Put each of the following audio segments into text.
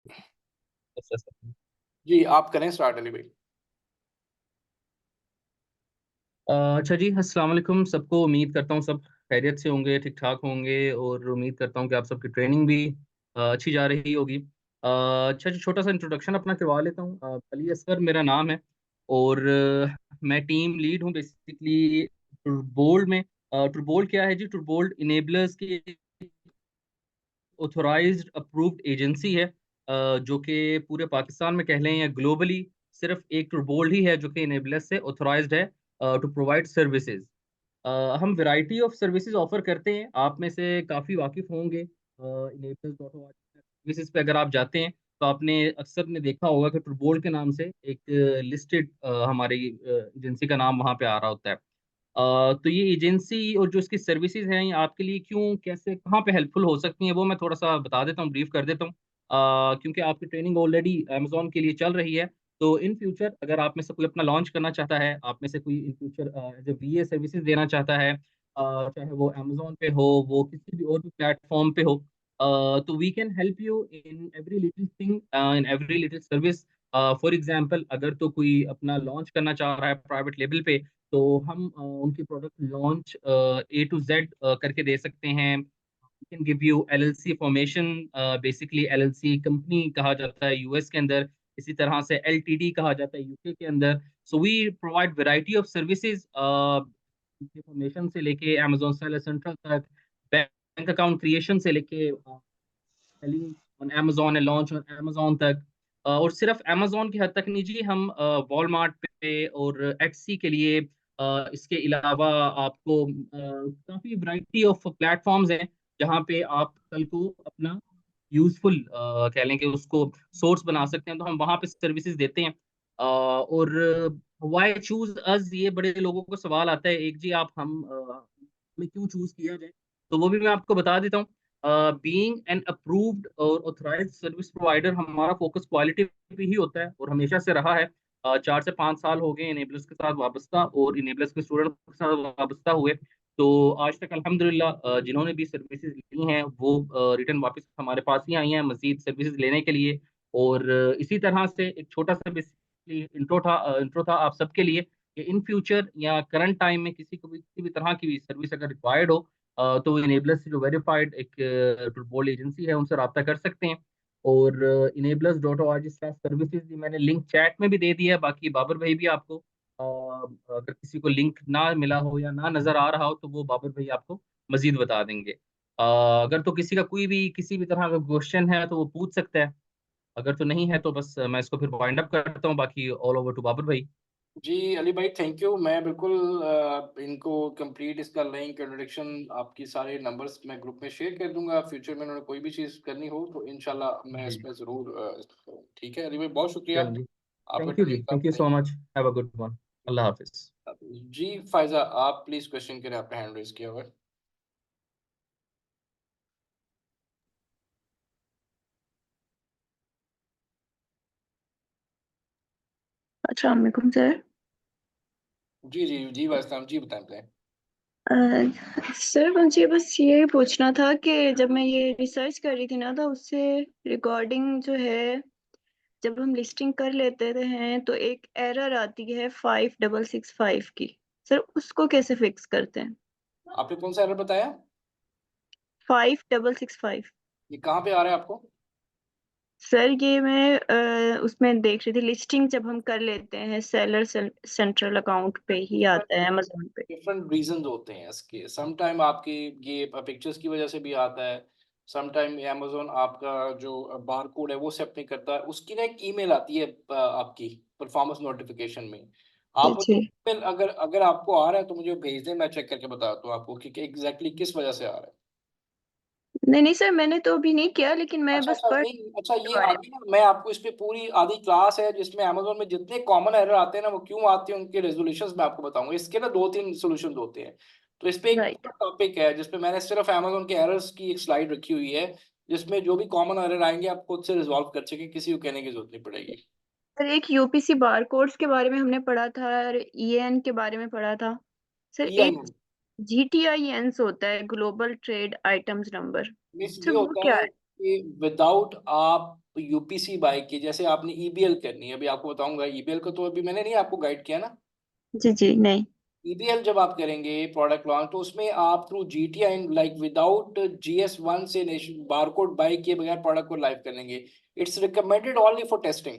अच्छा अच्छा। जी आप करें स्टार्ट अली भाई। अच्छा जी, अस्सलाम वालेकुम सबको। उम्मीद करता हूँ सब खैरियत से होंगे, ठीक ठाक होंगे, और उम्मीद करता हूँ कि आप सबकी ट्रेनिंग भी अच्छी जा रही होगी। अच्छा जी, छोटा सा इंट्रोडक्शन अपना करवा लेता हूँ। अली असगर मेरा नाम है, और मैं टीम लीड हूँ बेसिकली टूरबोल्ड में। टूरबोल्ड क्या है जी? टूरबोल्ड इनेबलर्स की ऑथोराइज्ड अप्रूव्ड एजेंसी है, जो कि पूरे पाकिस्तान में कह लें या ग्लोबली सिर्फ एक टूरबोल्ड ही है जो कि इनेबलर्स से ऑथोराइज्ड है टू प्रोवाइड सर्विसेज। हम वैरायटी ऑफ सर्विसेज ऑफर करते हैं, आप में से काफ़ी वाकिफ होंगे इनेबलर्स डॉट सर्विसेज पे। अगर आप जाते हैं तो आपने अक्सर ने देखा होगा कि टूरबोल्ड के नाम से एक लिस्टेड हमारी एजेंसी का नाम वहाँ पे आ रहा होता है। तो ये एजेंसी और जो इसकी सर्विसेज हैं, ये आपके लिए क्यों, कैसे, कहाँ पे हेल्पफुल हो सकती हैं, वो मैं थोड़ा सा बता देता हूँ, ब्रीफ कर देता हूँ। क्योंकि आपकी ट्रेनिंग ऑलरेडी अमेजोन के लिए चल रही है, तो इन फ्यूचर अगर आप में से कोई अपना लॉन्च करना चाहता है, आप में से कोई in future as a VA services देना चाहता है, चाहे वो अमेजोन पे हो, वो किसी भी और भी प्लेटफॉर्म पे हो, तो we can help you in every little thing, in every little service. For example, अगर तो कोई अपना लॉन्च करना चाह रहा है प्राइवेट लेवल पे, तो हम उनकी product launch A to Z करके दे सकते हैं। Can give you LLC formation. Basically LLC company कहा जाता है यूएस के अंदर, इसी तरह से एलटीडी कहा जाता है यूके के अंदर। So we provide variety of services, formation से लेके अमेजोन सेलर सेंट्रल तक, बैंक अकाउंट क्रिएशन से लेके selling on Amazon and launch on Amazon तक। और सिर्फ अमेजोन की हद तक नहीं जी, हम वॉलमार्ट पे और एक्सी के लिए, इसके अलावा आपको काफ़ी वैरायटी ऑफ प्लेटफॉर्म्स हैं जहाँ पे आप कल को अपना यूजफुल कह लें कि उसको सोर्स बना सकते हैं, तो हम वहाँ पे सर्विसेज देते हैं। और वाई चूज अस, ये बड़े लोगों को सवाल आता है एक जी, आप हमें क्यों चूज किया जाए? तो वो भी मैं आपको बता देता हूँ। बीइंग एन अप्रूव्ड और ऑथराइज्ड सर्विस प्रोवाइडर, हमारा फोकस क्वालिटी पे ही होता है और हमेशा से रहा है। 4 से 5 साल हो गए इनेबलर्स के साथ वाबस्ता, और इनेबलर्स के स्टूडेंट के साथ वाबस्ता हुए। तो आज तक अल्हम्दुलिल्लाह जिन्होंने भी सर्विसेज ली हैं वो रिटर्न वापस हमारे पास ही आई हैं मजीद सर्विसेज लेने के लिए। और इसी तरह से एक छोटा सा बेसिकली इंट्रो था आप सबके लिए कि इन फ्यूचर या करंट टाइम में किसी को भी किसी भी तरह की भी सर्विस अगर रिक्वायर्ड हो, तो इनेबलर्स से जो वेरीफाइड एक बोर्ड एजेंसी है उनसे रब्ता कर सकते हैं। और enablers dot O R G slash services, मैंने लिंक चैट में भी दे दिया है, बाकी बाबर भाई भी आपको अगर किसी को लिंक ना मिला हो या ना नजर आ रहा हो तो वो बाबर भाई आपको मजीद बता देंगे। अगर तो किसी का कोई भी किसी भी तरह का क्वेश्चन है तो वो पूछ सकता है, अगर तो नहीं है तो बस मैं इसको फिर वाइंड अप करता हूँ, बाकी ऑल ओवर टू बाबर भाई। जी अली भाई थैंक यू। मैं बिल्कुल इनको कंप्लीट इसका लिंक इंट्रोडक्शन आपकी सारे नंबर्स मैं ग्रुप में शेयर कर दूंगा। फ्यूचर में उन्होंने कोई भी चीज़ करनी हो तो इंशाल्लाह मैं जी इसमें ज़रूर ठीक है अली भाई, बहुत शुक्रिया। चलो जी, आपका थैंक यू जी, टाइम थैंक यू का। So much, have a good one. अल्लाह हाफिज। जी फायजा, आप प्लीज क्वेश्चन करें, आपने हैंड रेज किया हुआ है। अस्सलाम वालेकुम सर। जी जी जी भाई साहब, जी बताएं बताएं। सर मुझे बस ये पूछना था कि जब मैं ये रिसर्च कर रही थी ना, तो उससे रिकॉर्डिंग जो है, जब हम लिस्टिंग कर लेते हैं तो एक एरर आती है 5665 की। सर उसको कैसे फिक्स करते हैं? आपने कौन सा एरर बताया? 5665। ये कहाँ पे आ रहा है आपको? सर ये मैं उसमें देख रही थी, लिस्टिंग जब हम कर लेते हैं सेलर सेंट्रल अकाउंट पे ही आता है, अमेजोन पे। डिफरेंट रीजंस होते हैं इसके। सम टाइम आपकी ये पिक्चर्स की वजह से भी आता है। सम टाइम अमेजोन आपका जो बार कोड है वो एक्सेप्ट नहीं करता है। उसकी ना एक ईमेल आती है आपकी परफॉर्मेंस नोटिफिकेशन में। जी आप जी। तो email अगर अगर आपको आ रहा है तो मुझे भेज दें, मैं चेक करके बताता हूँ आपको कि एग्जैक्टली किस वजह से आ रहा है। नहीं नहीं सर, मैंने तो अभी नहीं किया, लेकिन मैं अच्छा बस अच्छा, पढ़ नहीं अच्छा, के ये बारे आगे ना मैं आपको इस पे पूरी आधी क्लास है जिसमें अमेजोन में जितने कॉमन एरर आते हैं ना वो क्यों आते हैं उनके रेजोल्यूशंस मैं आपको बताऊंगा। इसके ना 2-3 सॉल्यूशंस होते हैं। तो इस पे में। एक राइट। टॉपिक है जिसपे मैंने सिर्फ अमेजोन के एरर्स की एक स्लाइड रखी हुई है, जिसमें जो भी कॉमन एरर आएंगे आप खुद से रिजॉल्व कर सके, किसी को कहने की जरूरत नहीं पड़ेगी। सर एक यूपीसी बार कोड्स के बारे में हमने पढ़ा था और ईएन के बारे में पढ़ा था। सर ई आई एक जीटीआईएन होता है, global trade items number. Means sir ये वो होता क्या है है? कि विदाउट आप यूपीसी बाय की, जैसे आपने ईबीएल करनी है, अभी आपको बताऊंगा ईबीएल का, तो अभी मैंने नहीं आपको गाइड किया ना। जी जी नहीं। ईबीएल जब आप करेंगे प्रोडक्ट लॉन्च, तो उसमें आप थ्रू जीटीआई लाइक विदाउट जीएस1 से बारकोड बाय किए बगैर प्रोडक्ट को लाइव करेंगे। It's recommended only for testing.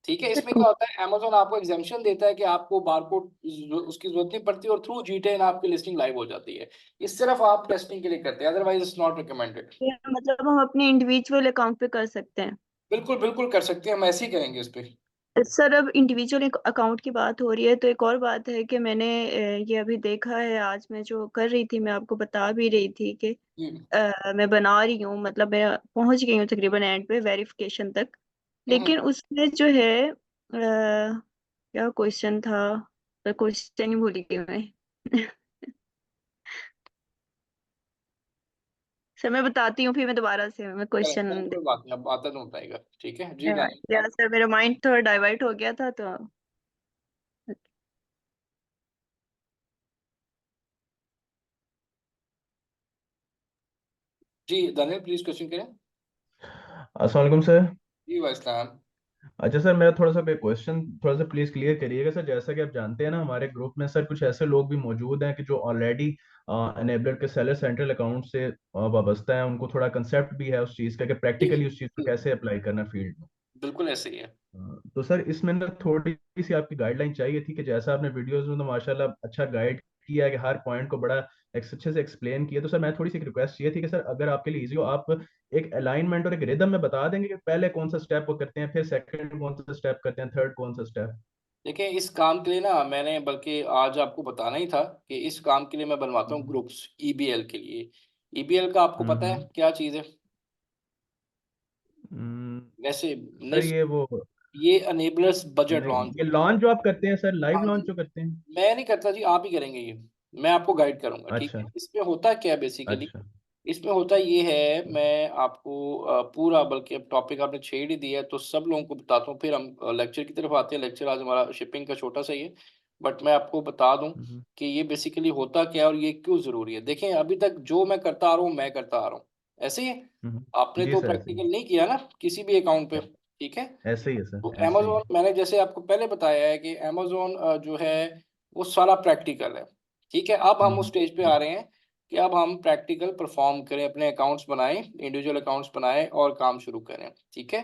ठीक है, इसमें क्या होता है, अमेजोन आपको एग्जाम्पशन देता है कि आपको बारकोड उसकी जरूरत नहीं पड़ती और थ्रू जीटीआई आपकी लिस्टिंग लाइव हो जाती है। इस सिर्फ आप टेस्टिंग के लिए करते हैं, अदरवाइज इट्स नॉट रिकमेंडेड। ये मतलब हम अपने इंडिविजुअल अकाउंट पे कर सकते हैं? बिल्कुल बिल्कुल कर सकते हैं, हम ऐसे ही करेंगे इस पे। सर अब इंडिविजुअल अकाउंट की बात हो रही है तो एक और बात है कि मैंने ये अभी देखा है, आज मैं जो कर रही थी मैं आपको बता भी रही थी कि हम्म मैं बना रही हूँ, मतलब मैं पहुंच गई हूँ तकरीबन एंड पे वेरिफिकेशन तक। हम्म। लेकिन उसमें जो है क्या क्वेश्चन था, क्वेश्चन ही भूल गई मैं। सर मैं बताती हूँ फिर मैं दोबारा से मैं चलो क्वेश्चन। चलो, कोई बात नहीं, अब आता तो बताएगा। ठीक है जी, या सर मेरा माइंड थोड़ा डाइवर्ट हो गया था तो। जी दानियल प्लीज क्वेश्चन करें। अस्सलाम वालेकुम सर। जी वाइसलाम। अच्छा सर, मेरा थोड़ा सा क्वेश्चन थोड़ा सा प्लीज क्लियर करिएगा सर। जैसा कि आप जानते हैं ना, हमारे ग्रुप में सर कुछ ऐसे लोग भी मौजूद हैं कि जो ऑलरेडी एनेबलर के सेलर सेंट्रल अकाउंट से वाबस्ता है। उनको थोड़ा कंसेप्ट भी है उस चीज़ का कि जी प्रैक्टिकली उस चीज़ को जी, कैसे अप्लाई करना फील्ड में। बिल्कुल ऐसे ही है। तो सर इसमें ना थोड़ी सी आपकी गाइडलाइन चाहिए थी कि जैसा आपने वीडियोस में तो माशाल्लाह अच्छा गाइड किया है कि हर पॉइंट को बड़ा अच्छे से एक्सप्लेन किया। तो सर मैं थोड़ी सी रिक्वेस्ट चाहिए थी कि सर अगर आपके लिए इजी हो, आप एक अलाइनमेंट और एक रिदम में बता देंगे कि पहले कौन सा स्टेप वो करते हैं, फिर सेकंड कौन सा स्टेप करते हैं, थर्ड कौन सा स्टेप। देखिए, इस काम के लिए ना मैंने बल्कि आज आपको बताना ही था कि इस काम के लिए मैं बनवाता हूँ हम्म ग्रुप्स ईबीएल के लिए। ईबीएल का आपको पता है हम्म क्या चीज़ है हम्म, वैसे? सर नहीं, ये वो ये अनेबलर्स बजट नहीं, लॉन्च ये होता है। लॉन्च जो आप करते हैं सर, लाइव हाँ जी, लॉन्च जो करते हैं। मैं नहीं करता जी, आप ही करेंगे ये। मैं आपको गाइड करूंगा, ठीक अच्छा है? इसमें होता क्या है बेसिकली, अच्छा। इसमें होता ये है, मैं आपको पूरा, बल्कि अब टॉपिक आपने छेड़ ही दिया है तो सब लोगों को बताता हूँ, फिर हम लेक्चर की तरफ आते हैं। लेक्चर आज हमारा शिपिंग का छोटा सा ही है, बट मैं आपको बता दूं हम्म कि ये बेसिकली होता क्या है और ये क्यों ज़रूरी है। देखें, अभी तक जो मैं करता आ रहा हूँ मैं करता आ रहा हूँ, ऐसे ही है। आपने जी तो सर, ऐसे ही प्रैक्टिकल नहीं किया ना किसी भी अकाउंट पे, है। ठीक है? ऐसे ही है तो सर, ऐसे ही अमेजोन, है। मैंने जैसे आपको पहले बताया है कि अमेजोन जो है वो सारा प्रैक्टिकल है। ठीक है, अब हम उस स्टेज पे आ हम्म, रहे हैं कि अब हम प्रैक्टिकल परफॉर्म करें, अपने अकाउंट्स बनाएं, इंडिविजुअल अकाउंट्स बनाएं और काम शुरू करें। ठीक है,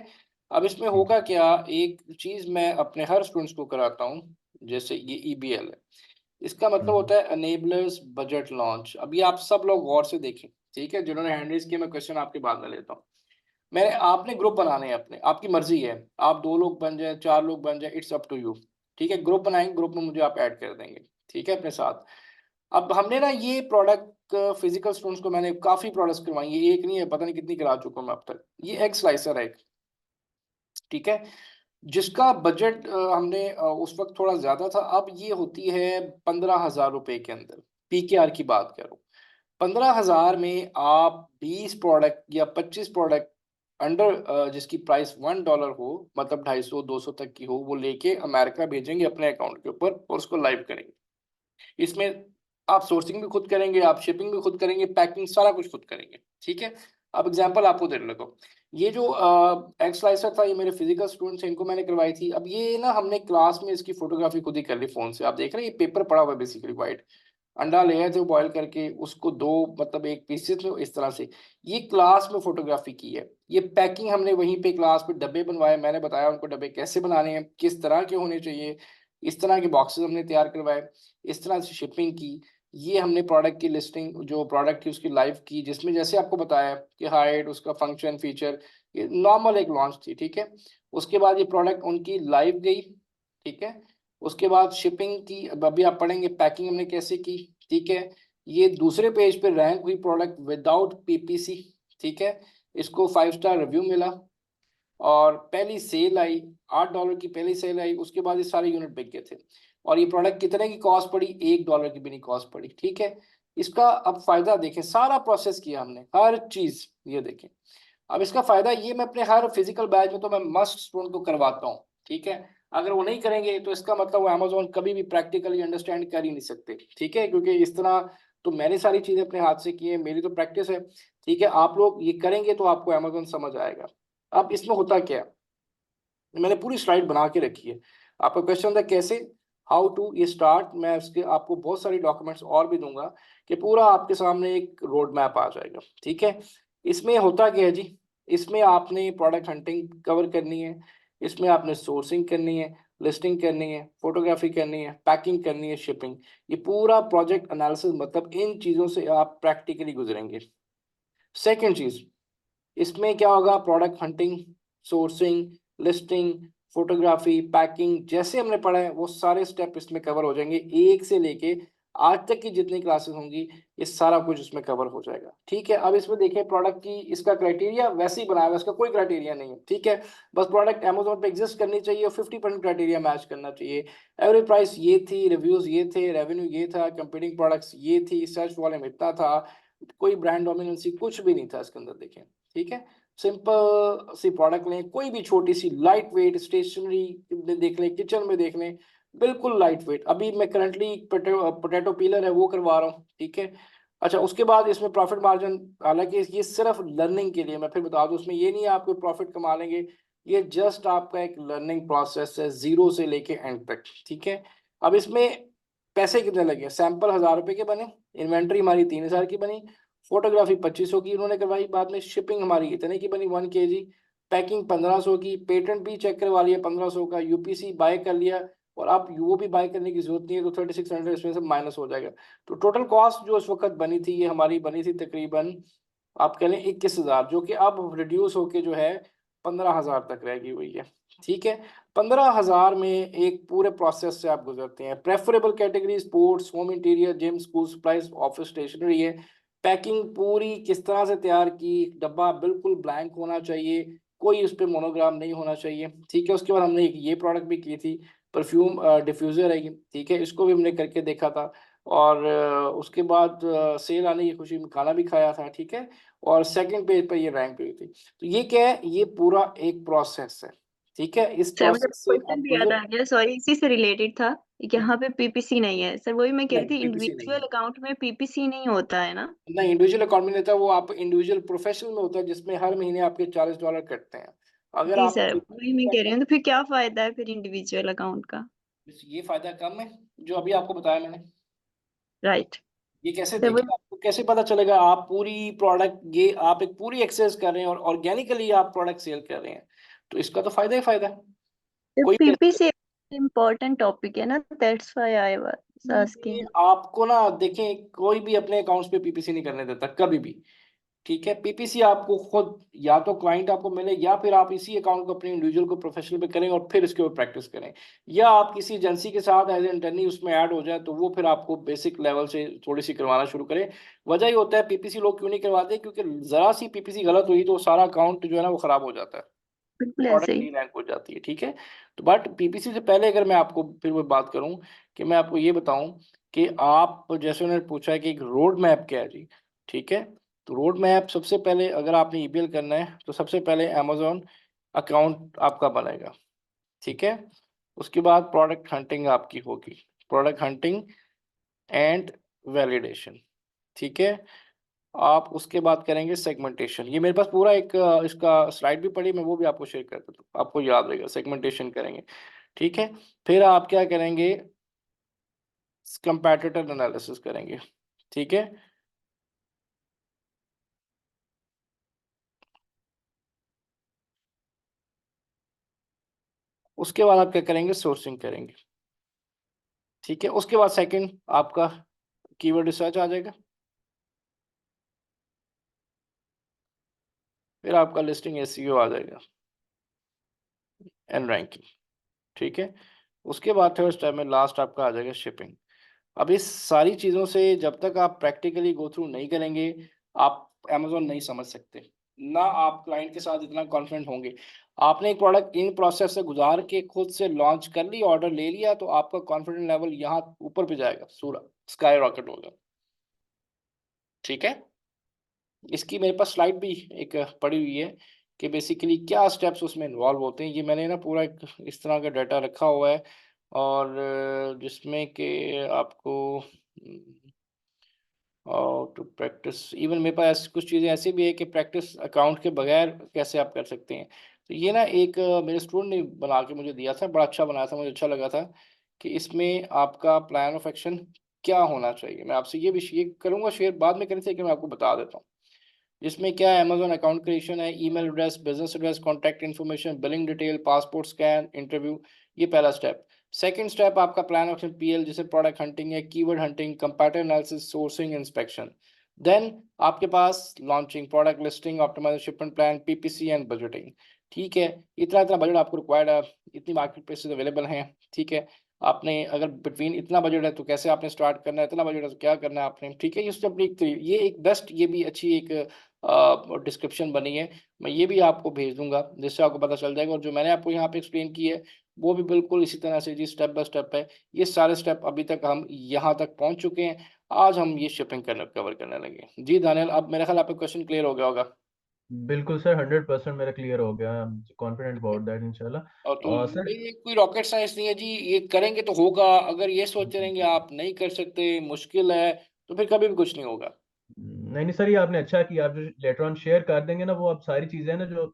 अब इसमें ठीक होगा है। क्या, एक चीज मैं अपने हर स्टूडेंट्स को कराता हूँ, जैसे ये ईबीएल है, इसका मतलब हम्म होता है अनेबलर्स बजट लॉन्च। अभी आप सब लोग गौर से देखें, ठीक है? जिन्होंने हैंड रेज किया, मैं क्वेश्चन आपके बाद में लेता हूँ। मैंने, आपने ग्रुप बनाने हैं अपने, आपकी मर्जी है, आप 2 लोग बन जाए, 4 लोग बन जाए, इट्स अप टू यू। ठीक है, ग्रुप बनाएंगे, ग्रुप में मुझे आप ऐड कर देंगे, ठीक है, अपने साथ। अब हमने ना ये प्रोडक्ट, फिजिकल स्टोन्स को मैंने काफी प्रोडक्ट्स करवाई, ये एक नहीं है, पता नहीं कितनी करा चुका हूं मैं अब तक। ये एग स्लाइसर है एक, ठीक है, जिसका बजट हमने उस वक्त थोड़ा ज्यादा था, अब ये होती है 15,000 रुपए के अंदर। पीकेआर की बात करूं, 15,000 में आप 20 प्रोडक्ट या 25 प्रोडक्ट अंडर, जिसकी प्राइस $1 हो, मतलब 250 200 तक की हो, वो लेके अमेरिका भेजेंगे अपने अकाउंट के ऊपर और उसको लाइव करेंगे। इसमें आप सोर्सिंग भी खुद करेंगे, आप शिपिंग भी खुद करेंगे, पैकिंग सारा कुछ खुद करेंगे। ठीक है, अब एग्जांपल आपको दे लेता हूँ। ये जो एग स्लाइसर था, ये मेरे फिजिकल स्टूडेंट्स हैं, इनको मैंने करवाई थी। अब ये ना हमने क्लास में इसकी फोटोग्राफी खुद ही कर ली फोन से। आप देख रहे हैं ये पेपर पड़ा हुआ है बेसिकली वाइट। अंडा ले आए थे बॉयल करके, उसको दो, मतलब एक पीसेस में इस तरह से ये क्लास में फोटोग्राफी की है। ये पैकिंग हमने वहीं पे क्लास में डब्बे बनवाए, मैंने बताया उनको डब्बे कैसे बनाने हैं, किस तरह के होने चाहिए, इस तरह के बॉक्सेस हमने तैयार करवाए, इस तरह से शिपिंग की। ये हमने प्रोडक्ट की लिस्टिंग, जो प्रोडक्ट की उसकी लाइव की, जिसमें जैसे आपको बताया कि हाइट, उसका फंक्शन फीचर, ये नॉर्मल एक लॉन्च थी। ठीक है, उसके बाद ये प्रोडक्ट उनकी लाइव गई। ठीक है, उसके बाद शिपिंग की, अब अभी आप पढ़ेंगे पैकिंग हमने कैसे की। ठीक है, ये दूसरे पेज पे रैंक हुई प्रोडक्ट विदाउट पीपीसी। ठीक है, इसको 5 स्टार रिव्यू मिला और पहली सेल आई, $8 की पहली सेल आई, उसके बाद ये सारे यूनिट बिक गए थे। और ये प्रोडक्ट कितने की कॉस्ट पड़ी, $1 की भी नहीं कॉस्ट पड़ी। ठीक है, इसका अब फायदा देखें, सारा प्रोसेस किया हमने, हर चीज ये देखें। अब इसका फायदा ये, मैं अपने हर फिजिकल बैच में तो मैं मस्ट स्टूडेंट को करवाता हूँ। ठीक है, अगर वो नहीं करेंगे तो इसका मतलब वो अमेजोन कभी भी प्रैक्टिकली अंडरस्टैंड कर ही नहीं सकते। ठीक है, क्योंकि इस तरह तो मैंने सारी चीजें अपने हाथ से की है, मेरी तो प्रैक्टिस है। ठीक है, आप लोग ये करेंगे तो आपको अमेजोन समझ आएगा। अब इसमें होता क्या है, मैंने पूरी स्लाइड बना के रखी है। आपका क्वेश्चन था कैसे, हाउ टू ये स्टार्ट, मैं उसके आपको बहुत सारी डॉक्यूमेंट्स और भी दूंगा कि पूरा आपके सामने एक रोड मैप आ जाएगा। ठीक है, इसमें होता क्या है जी, इसमें आपने प्रोडक्ट हंटिंग कवर करनी है, इसमें आपने सोर्सिंग करनी है, लिस्टिंग करनी है, फोटोग्राफी करनी है, पैकिंग करनी है, शिपिंग, ये पूरा प्रोजेक्ट एनालिसिस, मतलब इन चीज़ों से आप प्रैक्टिकली गुजरेंगे। सेकेंड चीज़, इसमें क्या होगा, product hunting, sourcing, listing, photography, packing, जैसे हमने पढ़ा है वो सारे स्टेप इसमें कवर हो जाएंगे, एक से लेके आज तक की जितनी क्लासेस होंगी ये सारा कुछ इसमें कवर हो जाएगा। ठीक है, अब इसमें देखें प्रोडक्ट की, इसका क्राइटेरिया वैसे ही बनाया हुआ है, इसका कोई क्राइटेरिया नहीं है। ठीक है, बस प्रोडक्ट अमेजोन पे एग्जिस्ट करनी चाहिए और 50% क्राइटेरिया मैच करना चाहिए। एवरेज प्राइस ये थी, रिव्यूज ये थे, रेवेन्यू ये था, कंपीटिंग प्रोडक्ट्स ये थी, सर्च वॉल्यूम इतना था, कोई ब्रांड डोमिनेंसी कुछ भी नहीं था इसके अंदर, देखें। ठीक है, सिंपल सी प्रोडक्ट लें, कोई भी छोटी सी लाइट वेट स्टेशनरी में देख लें, किचन में देख लें, बिल्कुल लाइट वेट। अभी मैं करंटली पोटैटो पीलर है वो करवा रहा हूँ। ठीक है, अच्छा उसके बाद इसमें प्रॉफिट मार्जिन, हालांकि ये सिर्फ लर्निंग के लिए, मैं फिर बता दूं, उसमें ये नहीं है आप कोई प्रॉफिट कमा लेंगे, ये जस्ट आपका एक लर्निंग प्रोसेस है जीरो से लेके एंड तक। ठीक है, अब इसमें पैसे कितने लगे, सैंपल 1000 रुपए के बने, इन्वेंट्री हमारी 3000 की बनी, फोटोग्राफी 2500 की उन्होंने करवाई, बाद में शिपिंग हमारी इतने की बनी 1 kg, पैकिंग 1500 की, पेटेंट भी चेक करवा लिया 1500 का, यूपीसी बाय कर लिया, और आप वो भी बाय करने की जरूरत नहीं है तो 3600 इसमें से माइनस हो जाएगा। तो टोटल कॉस्ट जो उस वक्त बनी थी, ये हमारी बनी थी तकरीबन आप कह लें 21,000, जो कि अब रिड्यूस होके जो है 15,000 तक रह गई हुई है। ठीक है, 15,000 में एक पूरे प्रोसेस से आप गुजरते हैं। Preferable category sports, home interior, gym, school supplies, office stationery है। पैकिंग पूरी किस तरह से तैयार की, डब्बा बिल्कुल ब्लैंक होना चाहिए, कोई उस पर मोनोग्राम नहीं होना चाहिए। ठीक है, उसके बाद हमने एक ये प्रोडक्ट भी की थी, परफ्यूम डिफ्यूज़र है ये। ठीक है, इसको भी हमने करके देखा था, और उसके बाद सेल आने की खुशी में खाना भी खाया था। ठीक है, और सेकंड पेज पर ये रैंक हुई थी। तो ये क्या है, ये पूरा एक प्रोसेस है। ठीक है, इस सर मुझे प्रोसेस से क्वेश्चन आप भी याद गुजर। आ गया, सॉरी, इसी से रिलेटेड था। यहाँ पे पीपीसी नहीं है सर, वही मैं कह रही नहीं थी, पीपीसी नहीं इंडिविजुअल है, अकाउंट में पीपीसी नहीं होता है ना? नहीं इंडिविजुअल अकाउंट में नहीं होता, वो आप इंडिविजुअल प्रोफेशनल में होता है जिसमें हर महीने आपके $40 कटते हैं। अगर जी आप सर, वही मैं कह रही हूँ, तो फिर क्या फायदा है फिर इंडिविजुअल अकाउंट का? ये फायदा कम है जो अभी आपको बताया मैंने। राइट। ये कैसे सर देखिए, वही। आपको कैसे पता चलेगा, आप पूरी प्रोडक्ट, ये आप एक पूरी एक्सेस कर रहे हैं और ऑर्गेनिकली आप प्रोडक्ट सेल कर रहे हैं, तो इसका तो फायदा ही फायदा है। कोई भी पीपीसी इम्पोर्टेंट टॉपिक है ना, दैट्स व्हाई आई वाज ये आस्किंग। आपको ना देखें, कोई भी अपने अकाउंट्स पे पीपीसी नहीं करने देता कभी भी। ठीक है, पीपीसी आपको खुद, या तो क्लाइंट आपको मिले, या फिर आप इसी अकाउंट को अपने इंडिविजुअल को प्रोफेशनल पे करें और फिर इसके ऊपर प्रैक्टिस करें, या आप किसी एजेंसी के साथ एज इंटर्नी उसमें ऐड हो जाए तो वो फिर आपको बेसिक लेवल से थोड़ी सी करवाना शुरू करें। वजह ये होता है पीपीसी लोग क्यों नहीं करवाते, क्योंकि जरा सी पीपीसी गलत हुई तो सारा अकाउंट जो है ना वो खराब हो जाता है, बिल्कुल ऐसे प्रोडक्ट ही। नहीं रैंक हो जाती है। ठीक है, तो बट पीपीसी से पहले अगर मैं आपको फिर वो बात करूं, कि मैं आपको ये बताऊं कि आप, जैसे उन्होंने पूछा है कि एक रोड मैप क्या है जी। ठीक है, तो रोड मैप सबसे पहले अगर आपने ईबीएल करना है तो सबसे पहले अमेजोन अकाउंट आपका बनेगा। ठीक है, उसके बाद प्रोडक्ट हंटिंग आपकी होगी, प्रोडक्ट हंटिंग एंड वैलिडेशन। ठीक है, आप उसके बाद करेंगे सेगमेंटेशन। ये मेरे पास पूरा एक इसका स्लाइड भी पड़ी, मैं वो भी आपको शेयर कर देता हूँ, आपको याद रहेगा। सेगमेंटेशन करेंगे, ठीक है, फिर आप क्या करेंगे, कंपैटिटर एनालिसिस करेंगे। ठीक है, उसके बाद आप क्या करेंगे, सोर्सिंग करेंगे। ठीक है, उसके बाद सेकंड आपका कीवर्ड रिसर्च आ जाएगा, फिर आपका लिस्टिंग एसईओ आ जाएगा एंड रैंकिंग। ठीक है, उसके बाद थर्ड स्टेप में लास्ट आपका आ जाएगा शिपिंग। अब इस सारी चीज़ों से जब तक आप प्रैक्टिकली गो थ्रू नहीं करेंगे, आप अमेजोन नहीं समझ सकते, ना आप क्लाइंट के साथ इतना कॉन्फिडेंट होंगे। आपने एक प्रोडक्ट इन प्रोसेस से गुजार के खुद से लॉन्च कर ली, ऑर्डर ले लिया, तो आपका कॉन्फिडेंस लेवल यहाँ ऊपर पे जाएगा, सूरा स्काई रॉकेट होगा। ठीक है, इसकी मेरे पास स्लाइड भी एक पड़ी हुई है कि बेसिकली क्या स्टेप्स उसमें इन्वॉल्व होते हैं। ये मैंने ना पूरा एक इस तरह का डाटा रखा हुआ है, और जिसमें कि आपको और टू प्रैक्टिस इवन मेरे पास कुछ चीज़ें ऐसी भी है कि प्रैक्टिस अकाउंट के बगैर कैसे आप कर सकते हैं। तो ये ना एक मेरे स्टूडेंट ने बना के मुझे दिया था, बड़ा अच्छा बनाया था, मुझे अच्छा लगा था कि इसमें आपका प्लान ऑफ एक्शन क्या होना चाहिए। मैं आपसे ये भी ये करूँगा शेयर, बाद में करने से लेकिन मैं आपको बता देता हूँ। जिसमें क्या है, अमेज़न अकाउंट क्रिएशन है, email address, business address, contact information, billing detail, passport scan, interview, ये पहला स्टेप। सेकंड स्टेप आपका प्लान ऑफ एक्शन पीएल, जैसे प्रोडक्ट हंटिंग है, keyword hunting, comparative analysis, sourcing, inspection. Then आपके पास launching, product listing, optimisation, shipment plan, PPC and budgeting. ठीक है, इतना इतना बजट आपको रिक्वायर्ड है, इतनी मार्केट प्लेसेस अवेलेबल हैं। ठीक है, आपने अगर बिटवीन इतना बजट है तो कैसे आपने स्टार्ट करना है, इतना बजट है तो क्या करना है आपने। ठीक है, ये अपनी ये एक बेस्ट, ये भी अच्छी एक डिस्क्रिप्शन बनी है। मैं ये भी आपको भेज दूंगा जिससे आपको पता चल जाएगा, और जो मैंने आपको यहाँ पे एक्सप्लेन की है वो भी बिल्कुल इसी तरह से जी, स्टेप बाय स्टेप है। ये सारे स्टेप अभी तक हम यहाँ तक पहुँच चुके हैं। आज हम ये शिपिंग करने कवर करने लगे। जी दानियल, अब मेरा ख्याल आपका क्वेश्चन क्लियर हो गया होगा। बिल्कुल सर, 100% मेरा क्लियर हो गया। कॉन्फिडेंट अबाउट दैट और तो इंशाल्लाह। सर ये कोई रॉकेट साइंस नहीं है जी, ये करेंगे तो होगा। अगर ये सोचते रहेंगे आप नहीं कर सकते, मुश्किल है, तो फिर कभी भी कुछ नहीं होगा। नहीं नहीं सर, ये आपने अच्छा किया। आप जो लेटर ऑन शेयर कर देंगे ना, वो अब सारी चीजें ना जो